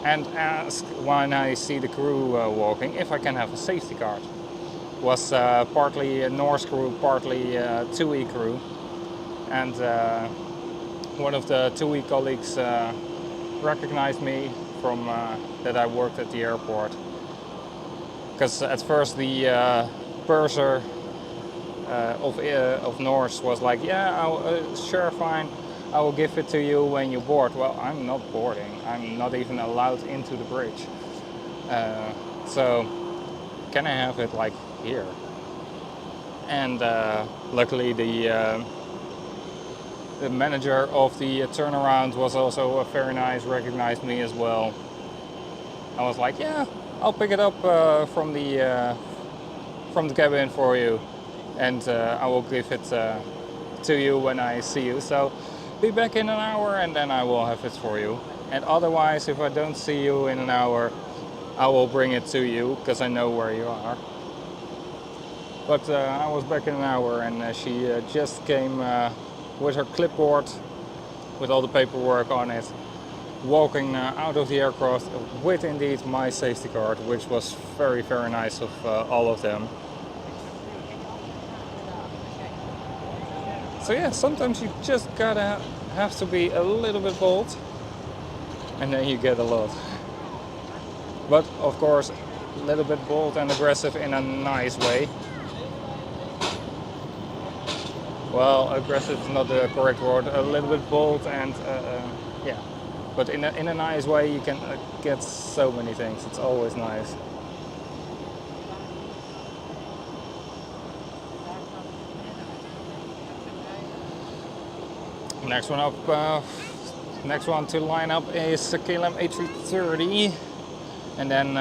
and ask when I see the crew walking if I can have a safety card. It was partly a Norse crew, partly a TUI crew. And one of the TUI colleagues recognized me from that I worked at the airport. Because at first the purser of Norse was like, yeah, sure, fine, I will give it to you when you board. Well, I'm not boarding. I'm not even allowed into the bridge. So can I have it like here? And luckily the manager of the turnaround was also very nice, recognized me as well. I was like, yeah, I'll pick it up from the cabin for you. And I will give it to you when I see you. So be back in an hour and then I will have it for you. And otherwise, if I don't see you in an hour, I will bring it to you because I know where you are. But I was back in an hour and she just came with her clipboard with all the paperwork on it, walking out of the aircraft with indeed my safety card, which was very, very nice of all of them. So yeah, sometimes you just have to be a little bit bold and then you get a lot. But of course, a little bit bold and aggressive in a nice way. Well, aggressive is not the correct word. A little bit bold and yeah, but in a nice way you can get so many things. It's always nice. Next one up, next one to line up is KLM A330, and then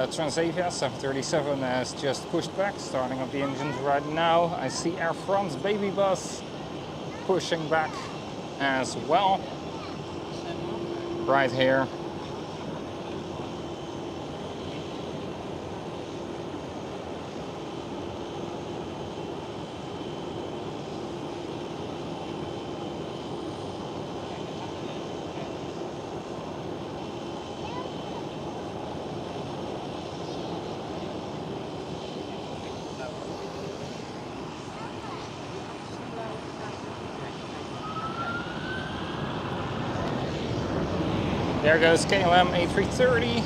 Transavia 737 has just pushed back, starting up the engines right now. I see Air France baby bus pushing back as well, right here. There goes KLM A330.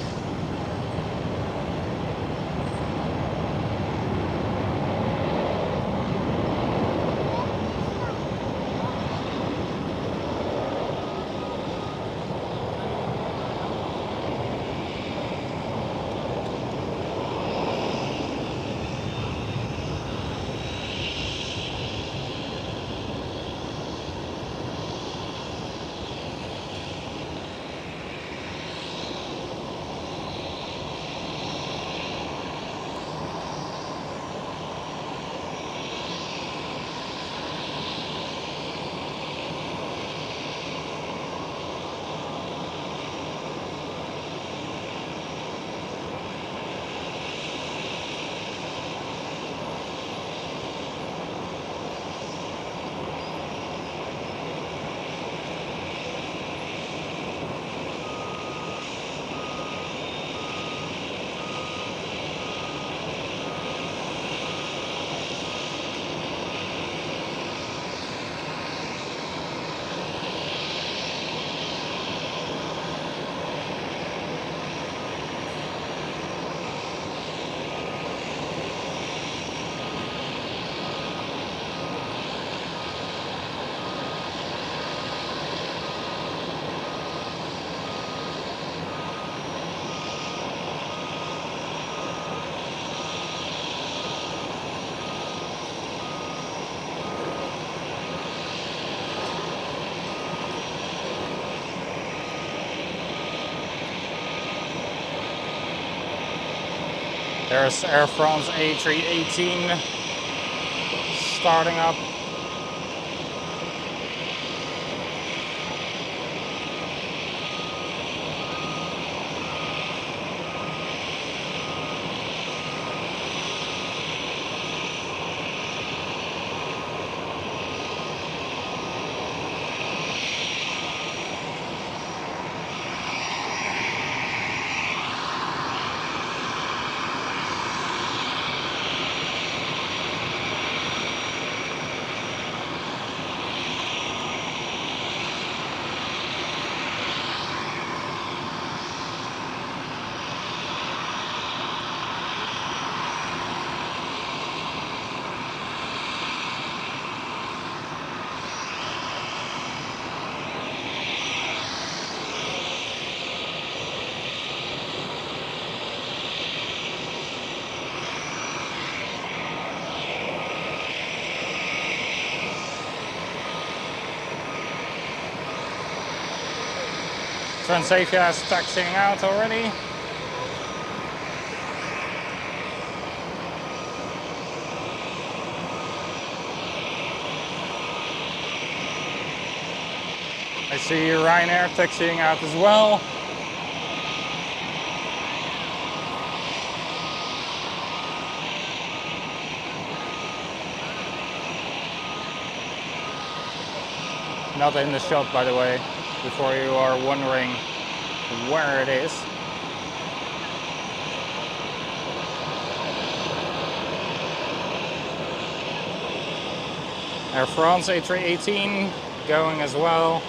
There's Air France A318 starting up. Transavia is taxiing out already. I see Ryanair taxiing out as well. Not in the shot, by the way, before you are wondering where it is. Air France A318 going as well.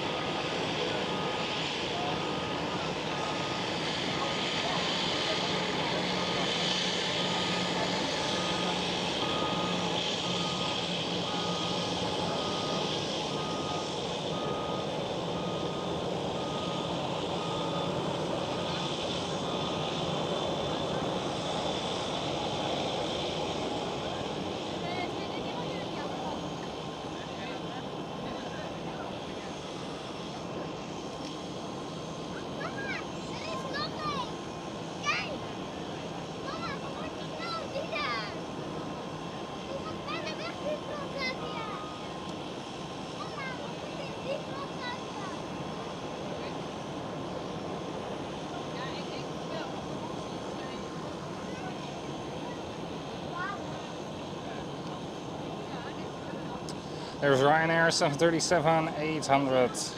There's Ryanair 737-800.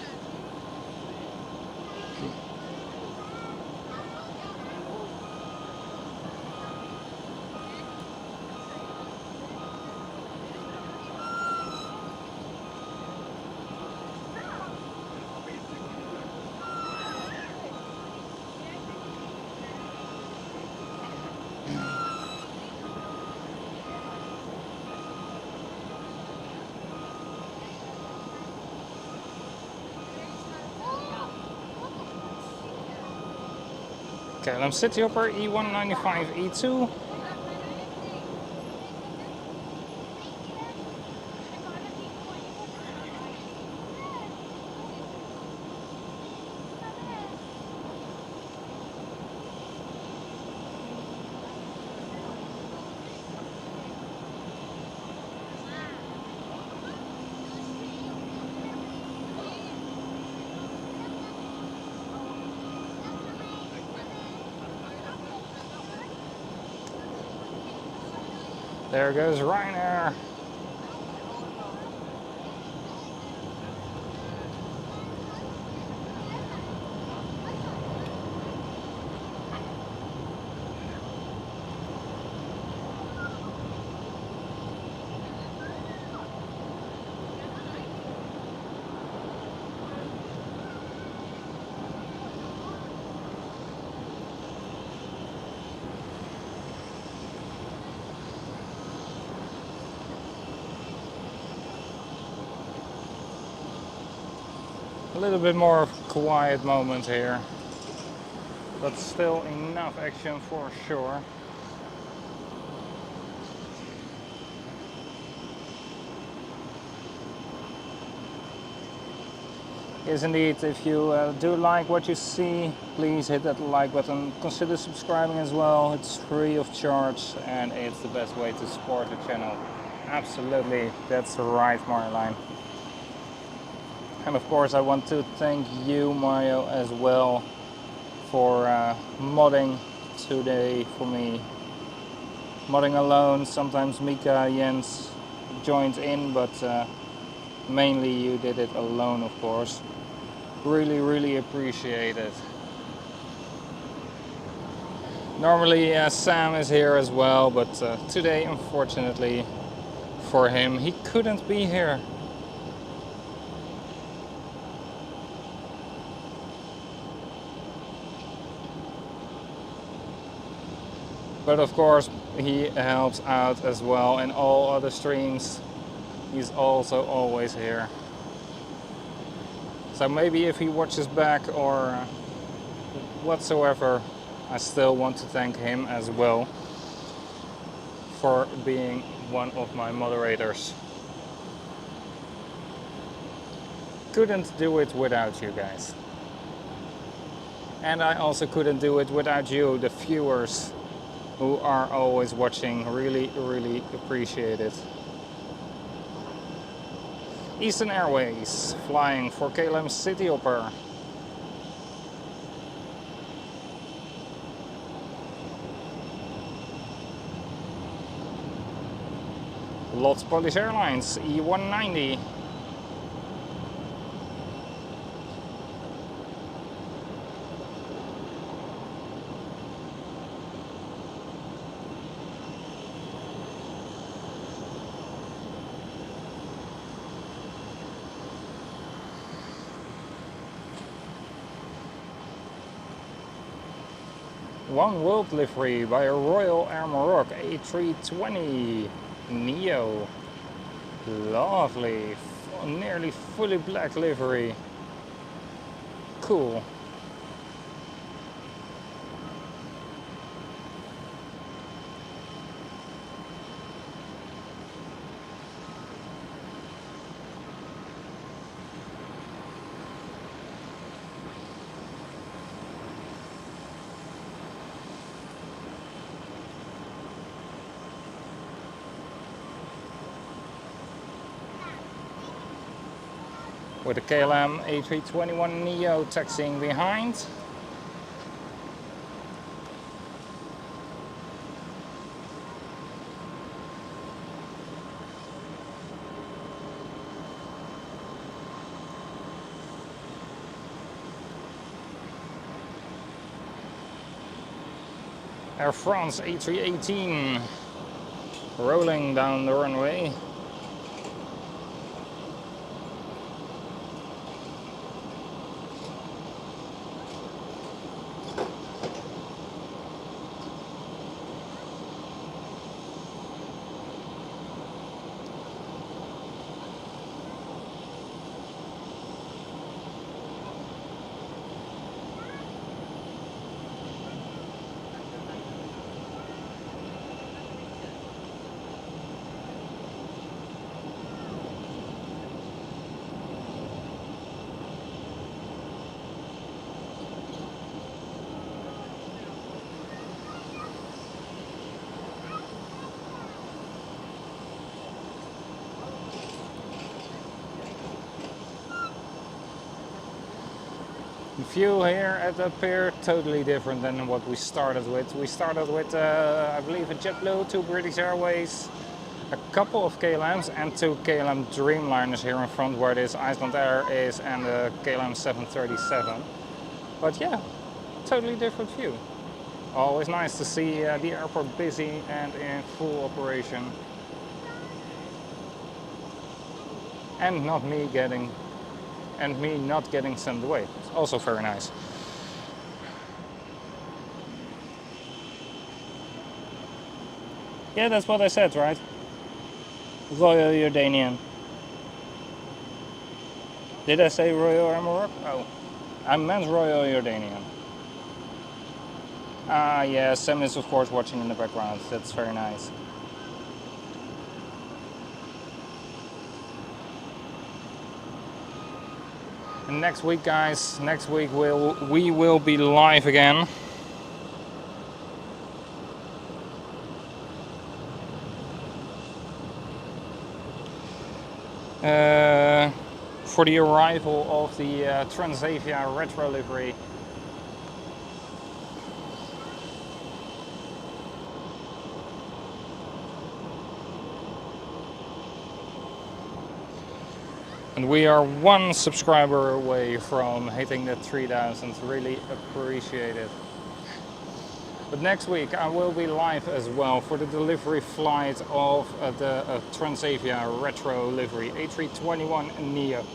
KLM City Hopper E195 E2. There goes Ryanair. A little bit more quiet moment here, but still enough action for sure. Yes indeed, if you do like what you see, please hit that like button. Consider subscribing as well, it's free of charge and it's the best way to support the channel. Absolutely, that's right, Marjolein. And of course I want to thank you, Mario, as well for modding today for me. Modding alone, sometimes Mika, Jens joined in, but mainly you did it alone, of course. Really appreciate it. Normally Sam is here as well, but today, unfortunately for him, he couldn't be here. But of course he helps out as well in all other streams. He's also always here. So maybe if he watches back or whatsoever, I still want to thank him as well for being one of my moderators. Couldn't do it without you guys. And I also couldn't do it without you, the viewers, who are always watching. Really appreciate it. Eastern Airways, flying for KLM City Hopper. Lots Polish Airlines, E190. One World livery by a Royal Air Maroc A320 Neo. Lovely, nearly fully black livery. Cool. With the KLM A321 Neo taxiing behind. Air France A318 rolling down the runway. The view here at the pier, totally different than what we started with. We started with, I believe, a JetBlue, 2 British Airways, a couple of KLMs and 2 KLM Dreamliners here in front where this Iceland Air is and the KLM 737. But yeah, totally different view. Always nice to see the airport busy and in full operation. And not me not getting sent away. It's also very nice. Yeah, that's what I said, right? Royal Jordanian. Did I say Royal Air Maroc? Oh, I meant Royal Jordanian. Ah, yeah, Sam is of course watching in the background. That's very nice. And next week, guys, next week we will be live again. For the arrival of the Transavia retro livery. And we are 1 subscriber away from hitting the 3,000. Really appreciate it. But next week I will be live as well for the delivery flight of the Transavia retro livery A321 Neo.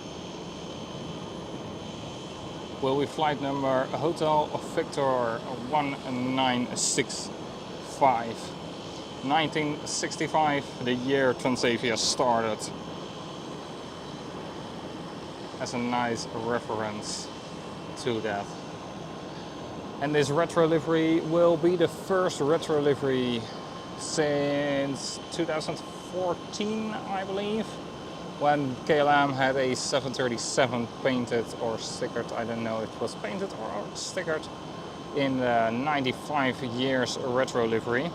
Will be flight number Hotel Victor 1965. 1965, the year Transavia started. As a nice reference to that. And this retro livery will be the first retro livery since 2014, I believe, when KLM had a 737 painted or stickered, I don't know if it was painted or stickered, in the 95 years retro livery.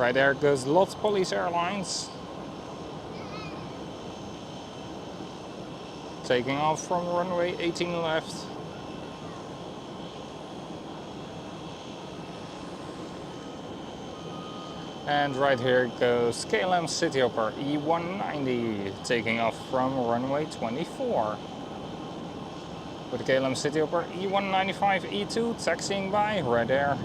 Right there goes Lots Police Airlines. Taking off from runway 18 left. And right here goes KLM Cityhopper E190, taking off from runway 24. With the KLM Cityhopper E195 E2 taxiing by right there.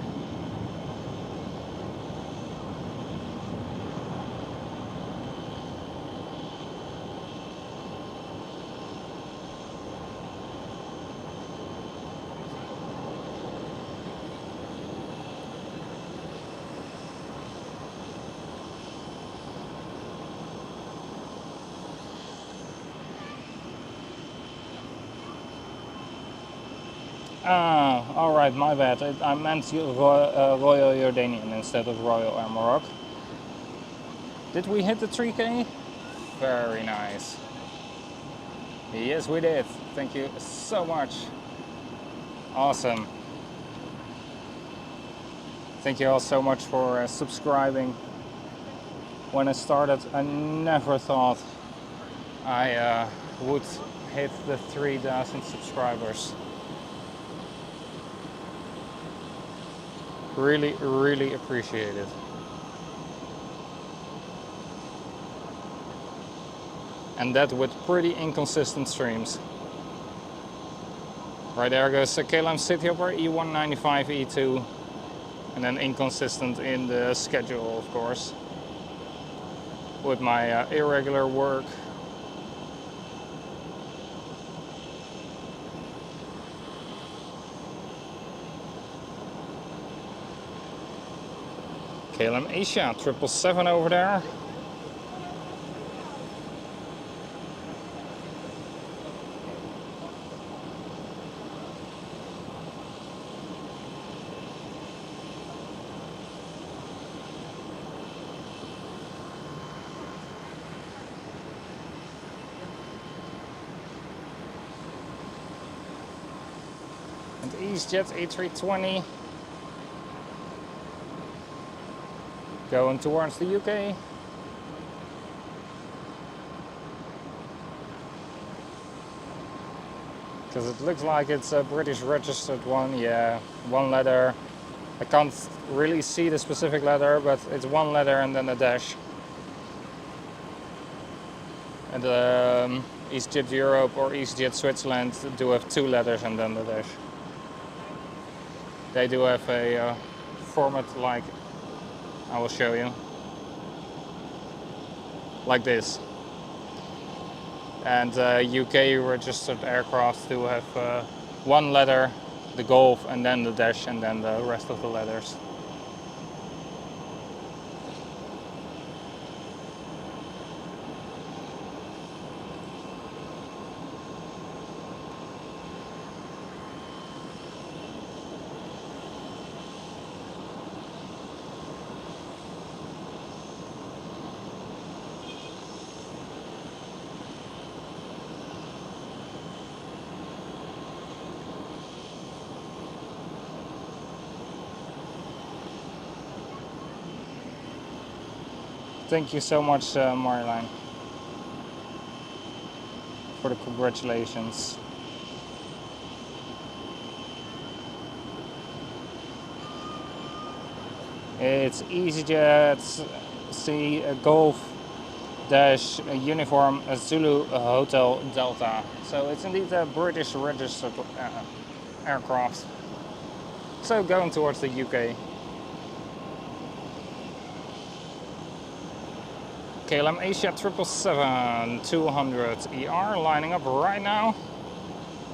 Ah, alright, my bad. I meant Royal Jordanian instead of Royal Air Morocco. Did we hit the 3K? Very nice. Yes, we did. Thank you so much. Awesome. Thank you all so much for subscribing. When I started, I never thought I would hit the 3,000 subscribers. Really, really appreciate it. And that with pretty inconsistent streams. Right there goes the KLM Cityhopper E195 E2. And then inconsistent in the schedule, of course. With my irregular work. KLM Asia 777 over there. And EasyJet A320. Going towards the UK. Because it looks like it's a British registered one, yeah, one letter. I can't really see the specific letter, but it's one letter and then a dash. And EasyJet Europe or EasyJet Switzerland do have two letters and then the dash. They do have a format like, I will show you, like this. And UK registered aircraft do have one letter, the Golf, and then the dash, and then the rest of the letters. Thank you so much, Marjolein, for the congratulations. It's EasyJet C Golf Dash Uniform Zulu Hotel Delta. So it's indeed a British registered aircraft. So going towards the UK. KLM Asia 777-200 ER lining up right now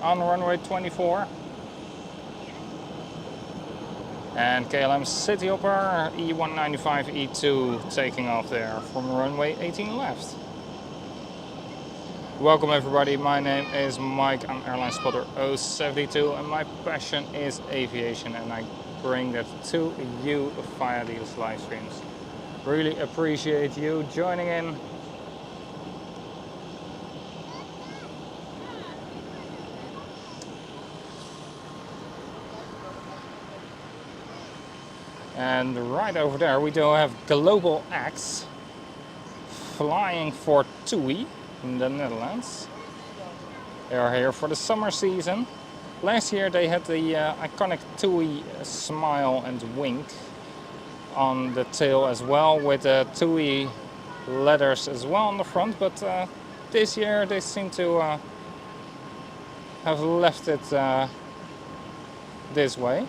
on runway 24. And KLM Cityhopper E195 E2 taking off there from runway 18 left. Welcome everybody, my name is Mike, I'm Airlinespotter072 and my passion is aviation and I bring that to you via these live streams. Really appreciate you joining in. And right over there we do have Global X flying for TUI in the Netherlands. They are here for the summer season. Last year they had the iconic TUI smile and wink on the tail as well, with the TUI letters as well on the front, but this year they seem to have left it this way.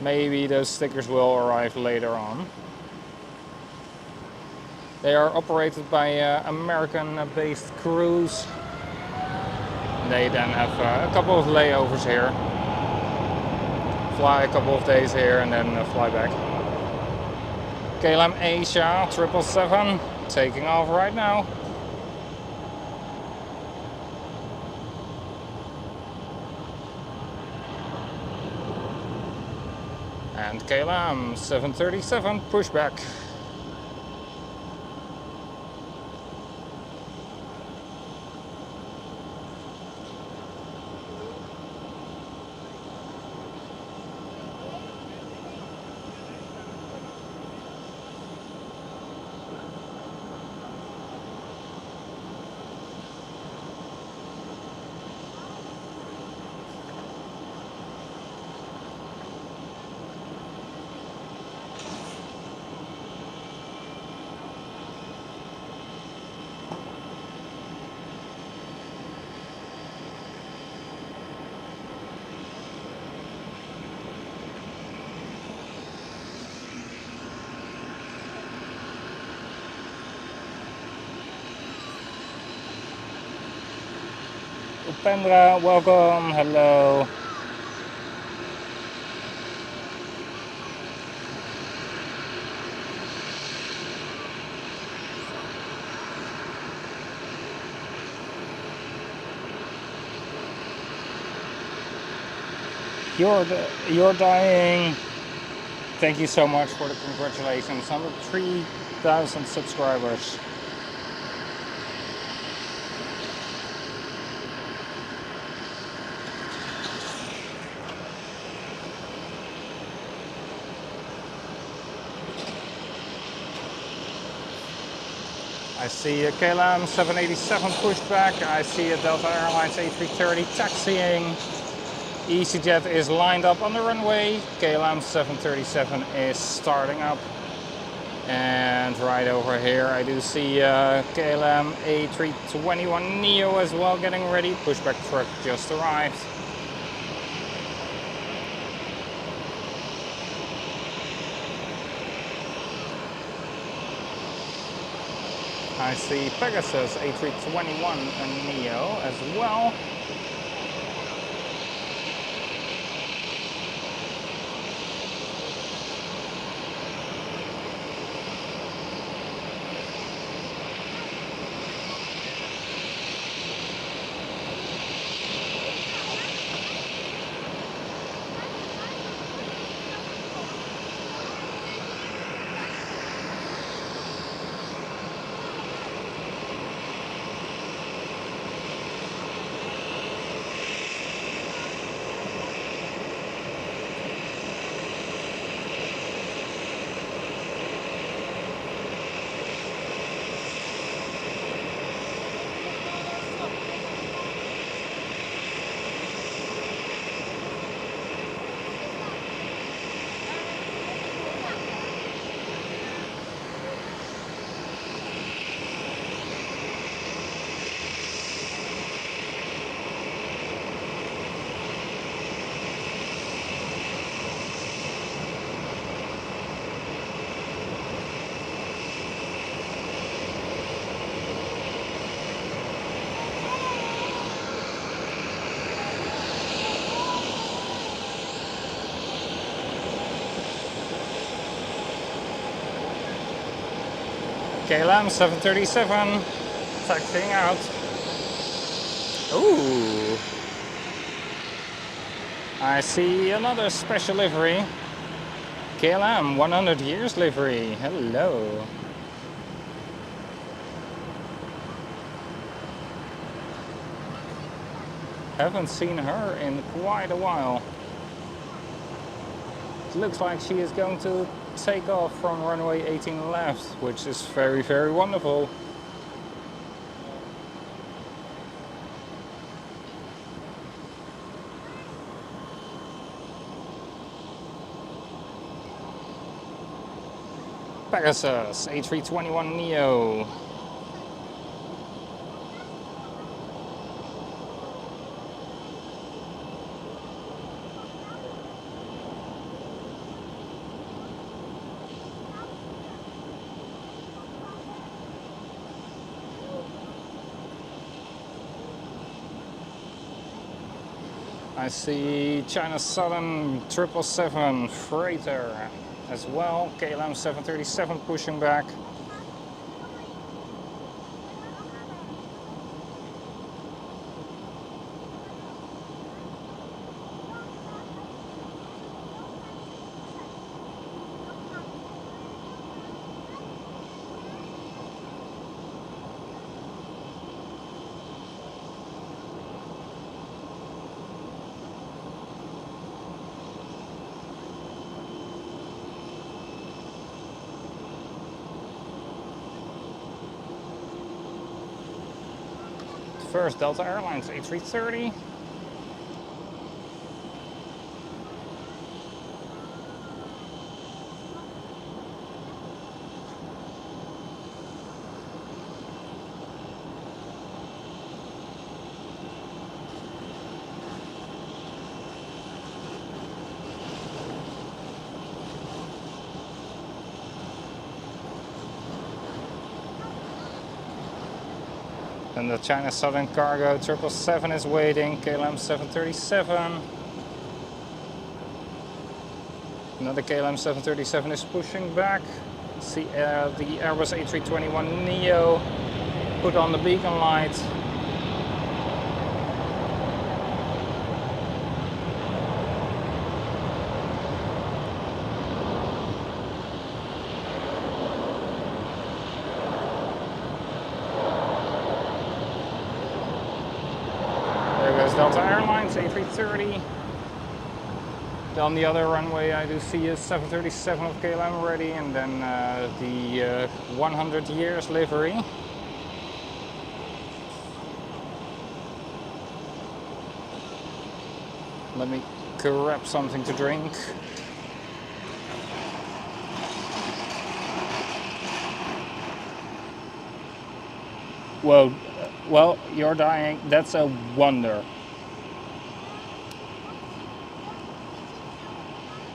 Maybe those stickers will arrive later on. They are operated by American-based crews. They then have a couple of layovers here. Fly a couple of days here and then fly back. KLM Asia 777 taking off right now. And KLM 737 pushback. Upendra, welcome, hello. You're dying. Thank you so much for the congratulations on the 3,000 subscribers. I see a KLM 787 pushback. I see a Delta Airlines A330 taxiing. EasyJet is lined up on the runway. KLM 737 is starting up. And right over here I do see KLM A321neo as well getting ready. Pushback truck just arrived. I see Pegasus A321neo as well. KLM 737 taxiing out. Ooh. I see another special livery. KLM 100 years livery. Hello. Haven't seen her in quite a while. it looks like she is going to take off from runway 18 left, which is very, very wonderful. Pegasus A321neo. I see China Southern 777 freighter as well, KLM 737 pushing back. First Delta Airlines A330. And the China Southern Cargo 777 is waiting, KLM 737. Another KLM 737 is pushing back. See the Airbus A321neo put on the beacon light. Delta Airlines A330. On the other runway I do see a 737 of KLM ready, and then the 100 years livery. Let me grab something to drink. Whoa, well, you're dying. That's a wonder.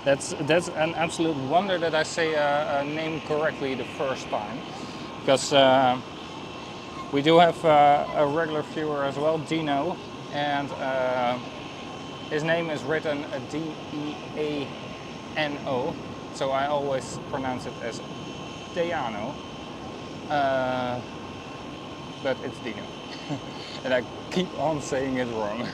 That's an absolute wonder that I say a name correctly the first time, because we do have a regular viewer as well, Dino, and his name is written D-E-A-N-O, so I always pronounce it as Deano, but it's Dino, and I keep on saying it wrong.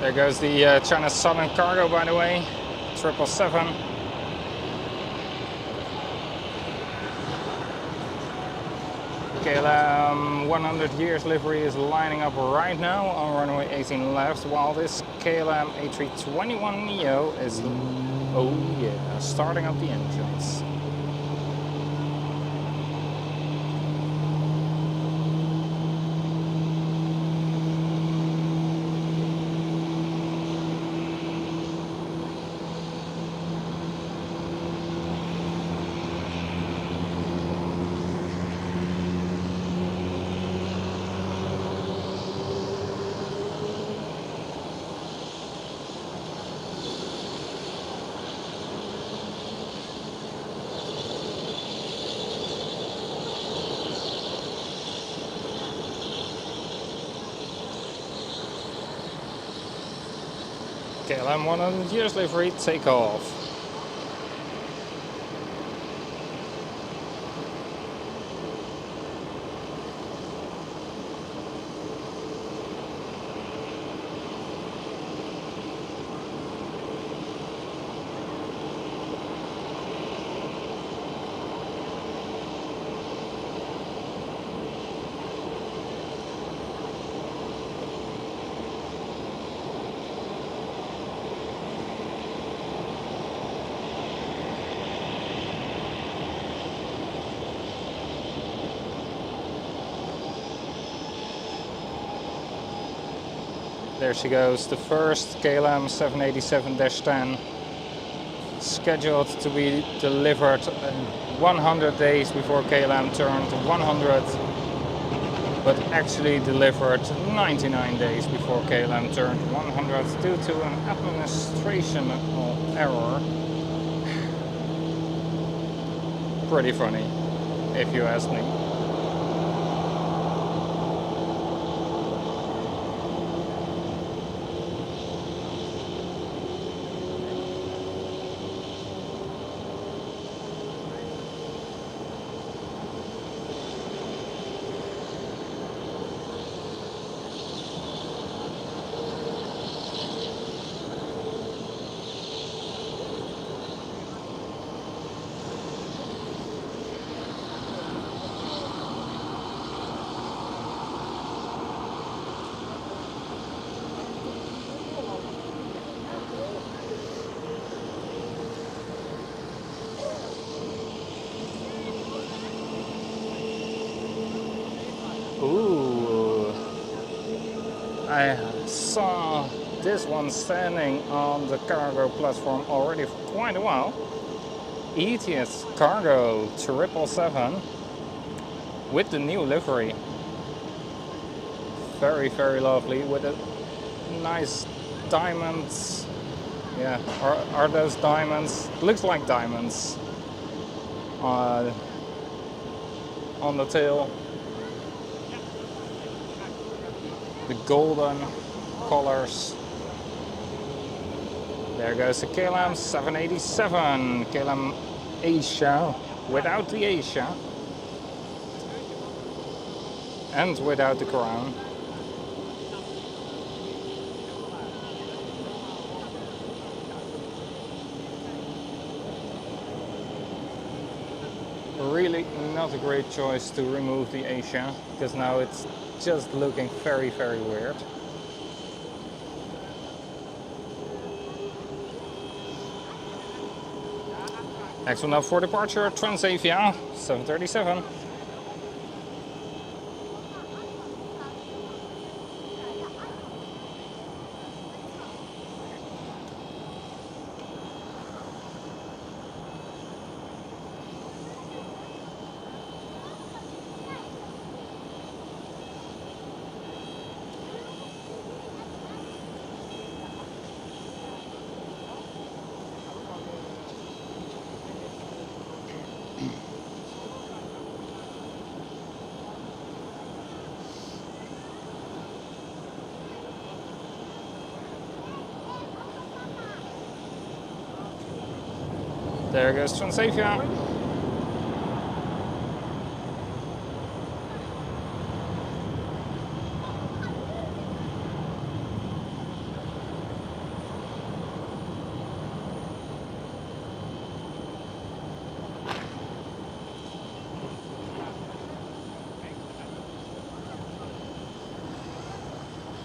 There goes the China Southern Cargo, by the way, 777. KLM 100 years livery is lining up right now on runway 18 left, while this KLM A321neo is, oh yeah, starting up the engines. KLM 100 years livery, takeoff. There she goes, the first KLM 787-10, scheduled to be delivered 100 days before KLM turned 100, but actually delivered 99 days before KLM turned 100 due to an administrational error. Pretty funny, if you ask me. Ooh, I saw this one standing on the cargo platform already for quite a while. ETS Cargo 777 with the new livery. Very, very lovely with a nice diamonds. Yeah, are those diamonds? Looks like diamonds on the tail. The golden colors. There goes the KLM 787, KLM Asia, without the Asia and without the crown. Really not a great choice to remove the Asia, because now it's just looking very, very weird. Next one up for departure, Transavia 737. There goes Transavia.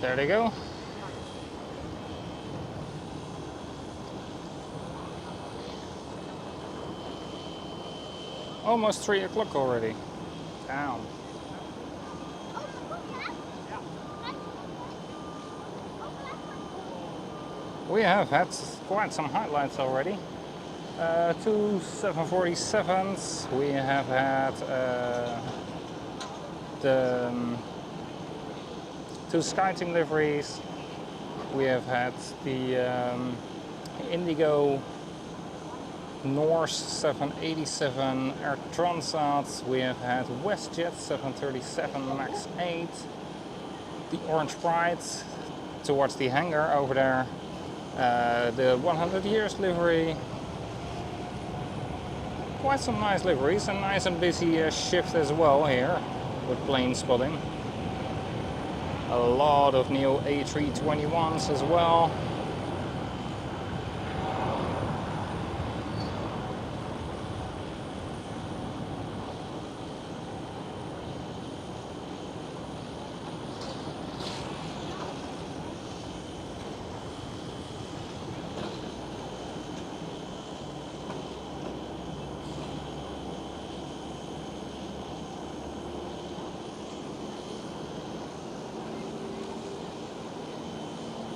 There they go. Almost 3 o'clock already. Damn. We have had quite some highlights already. 2 747s. We have had the 2 SkyTeam liveries. We have had the Indigo Norse 787 Air Transat. We have had WestJet 737 MAX 8. The Orange Pride towards the hangar over there. The 100 years livery. Quite some nice liveries, a nice and busy shift as well here with Planespotting. A lot of new A321s as well.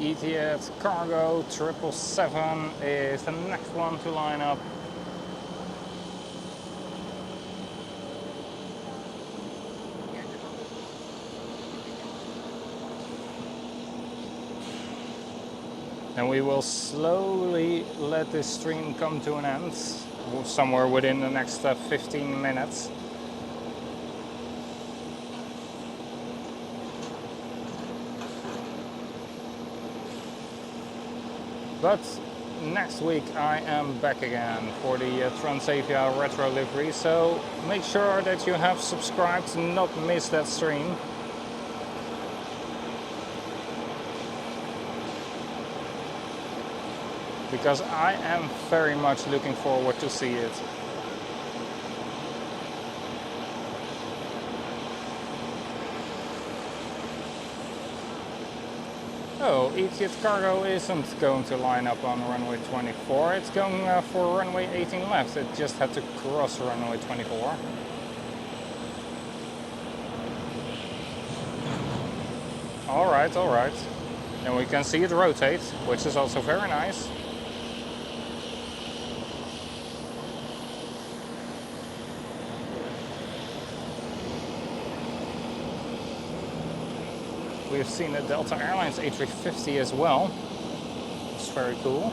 Etihad Cargo 777 is the next one to line up. And we will slowly let this stream come to an end, somewhere within the next 15 minutes. But next week I am back again for the Transavia Retro livery, so make sure that you have subscribed to not miss that stream. Because I am very much looking forward to see it. Oh, Etihad Cargo isn't going to line up on runway 24. It's going for runway 18 left. It just had to cross runway 24. Alright, alright. And we can see it rotate, which is also very nice. We've seen the Delta Airlines A350 as well. It's very cool.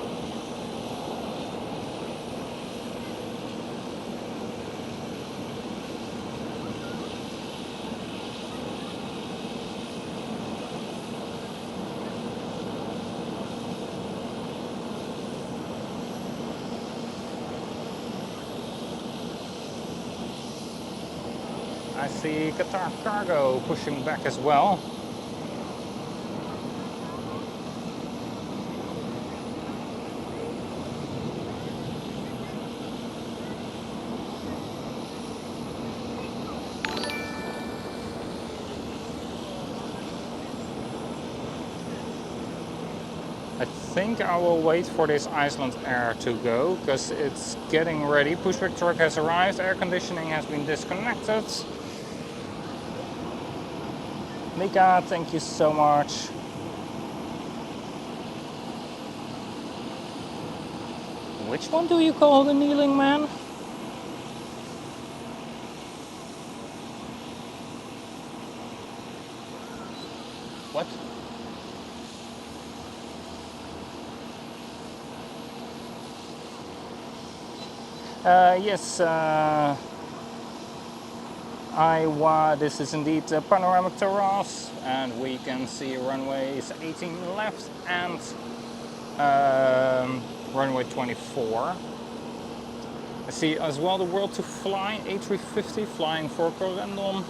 I see Qatar Cargo pushing back as well. I think I will wait for this Iceland Air to go, because it's getting ready. Pushback truck has arrived, air conditioning has been disconnected. Mika, thank you so much. Which one do you call the kneeling man? What? Yes, this is indeed a panoramic terrace, and we can see runways 18 left and runway 24. I see as well the World to Fly A350 flying for Corendon.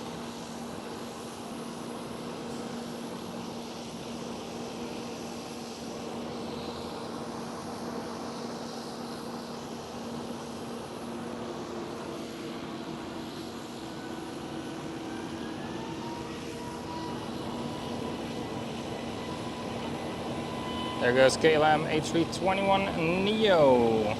There goes KLM A321neo.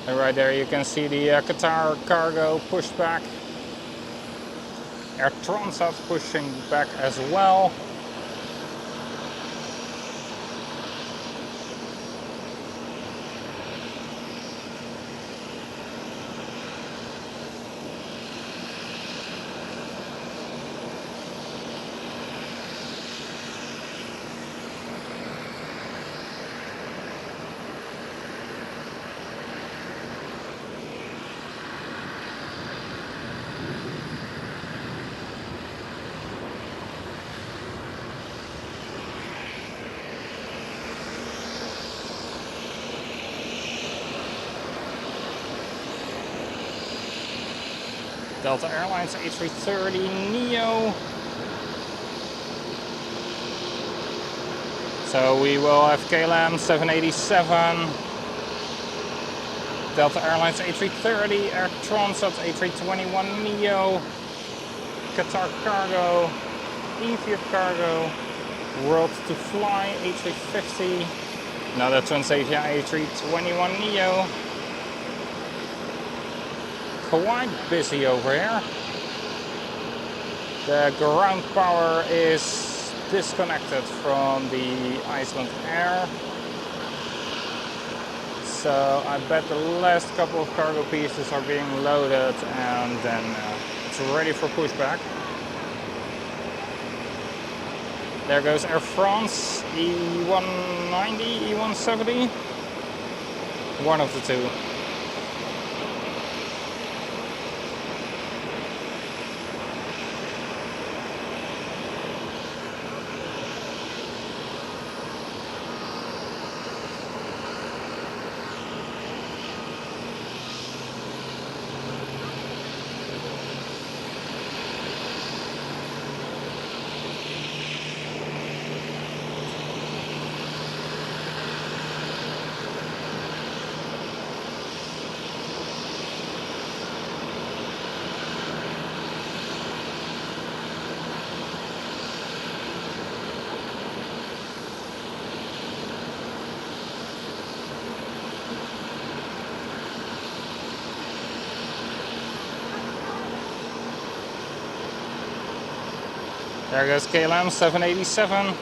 And right there you can see the Qatar Cargo pushed back. Air Transat pushing back as well. Delta Airlines A330neo. So we will have KLM 787, Delta Airlines A330, Air Transat A321neo, Qatar Cargo, Etihad Cargo, World to Fly A350, Another Transasia A321neo. Quite busy over here. The ground power is disconnected from the Iceland Air. So I bet the last couple of cargo pieces are being loaded and then it's ready for pushback. There goes Air France, E190, E170, one of the two. There goes KLM 787.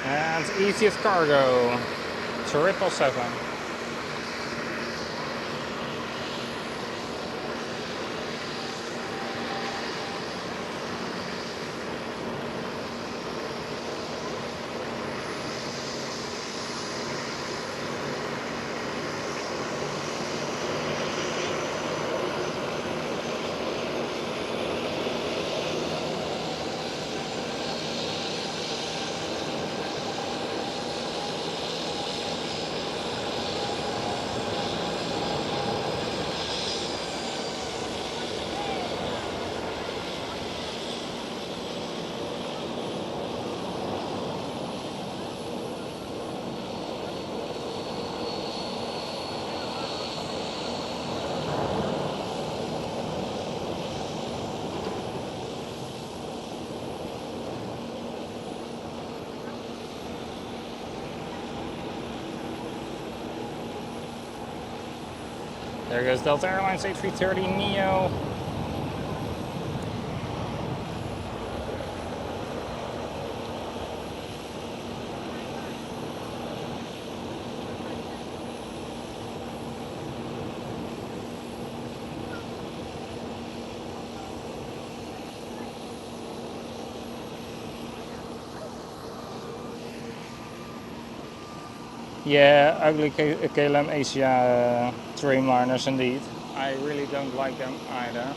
And easiest cargo, 777. There goes Delta Airlines A330neo. Yeah, ugly KLM Asia Dreamliners indeed. I really don't like them either.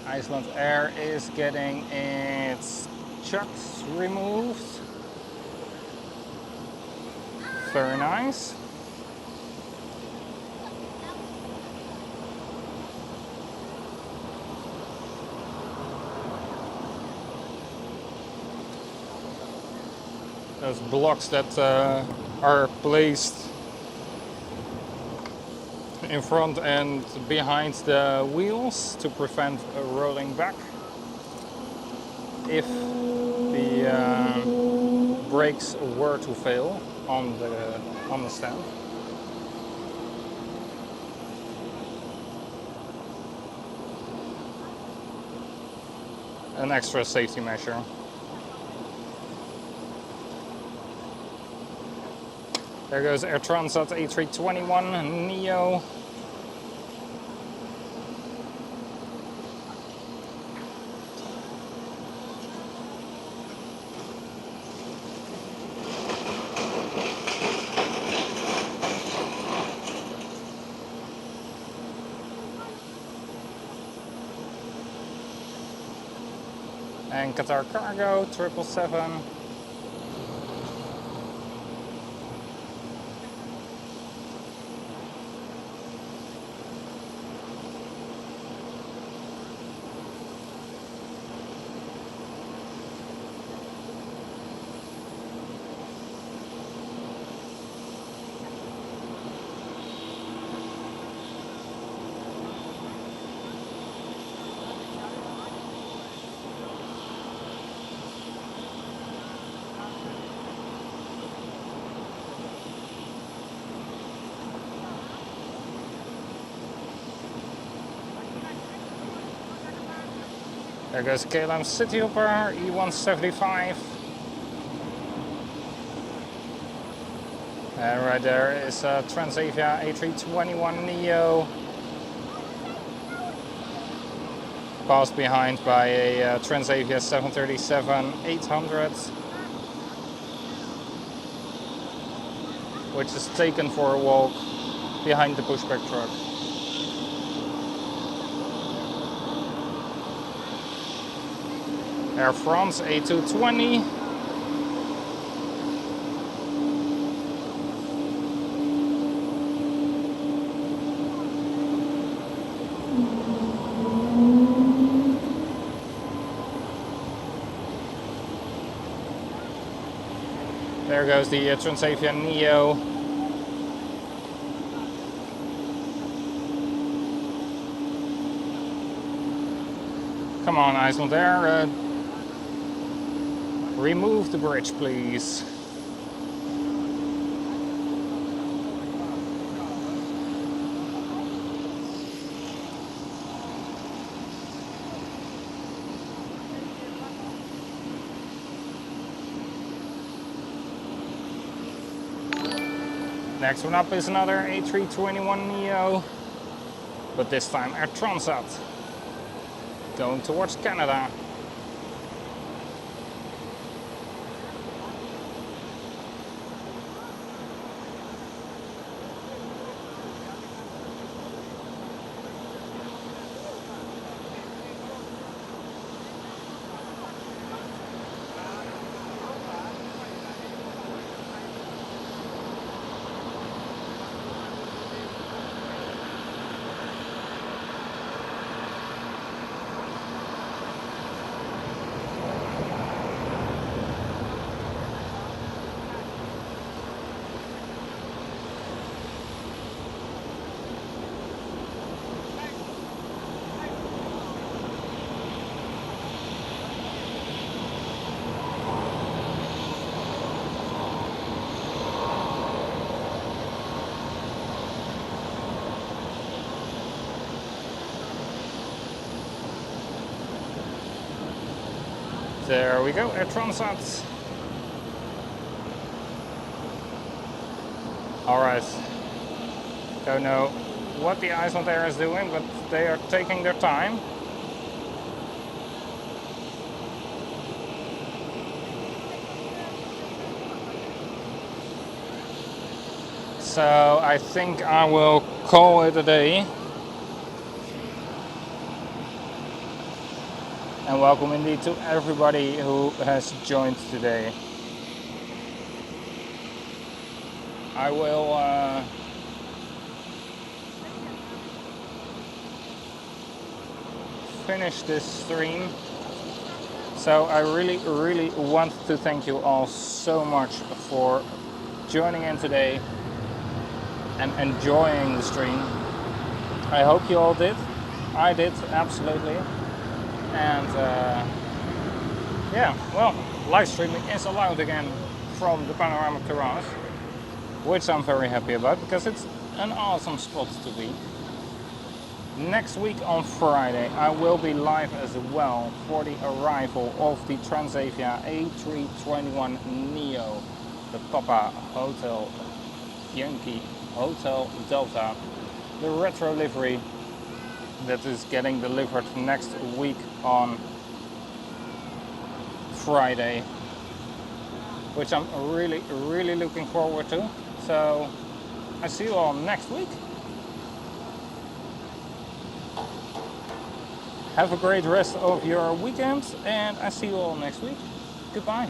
Iceland Air is getting its chucks removed. Very nice. Those blocks that are placed in front and behind the wheels to prevent rolling back if the brakes were to fail on the stand. an extra safety measure. There goes Air Transat A321neo. And Qatar Cargo 777. There goes KLM City Hopper E175. And right there is Transavia A321neo. Passed behind by a Transavia 737-800, which is taken for a walk behind the pushback truck. Air France A220. There goes the Transavia Neo. Come on, Icelandair. Remove the bridge, please. Next one up is another A321neo, but this time Air Transat, going towards Canada. There we go, Air Transat. Alright, don't know what the Icelandair is doing, but they are taking their time. So I think I will call it a day. And welcome indeed to everybody who has joined today. I will finish this stream. So I really want to thank you all so much for joining in today and enjoying the stream. I hope you all did. I did, absolutely. And yeah, well, live streaming is allowed again from the Panoramic terrace, which I'm very happy about because it's an awesome spot to be. Next week on Friday I will be live as well for the arrival of the Transavia A321neo, the Papa Hotel Yankee Hotel Delta, the retro livery that is getting delivered next week on Friday, which I'm really looking forward to. So I see you all next week. Have a great rest of your weekend, and I see you all next week. Goodbye.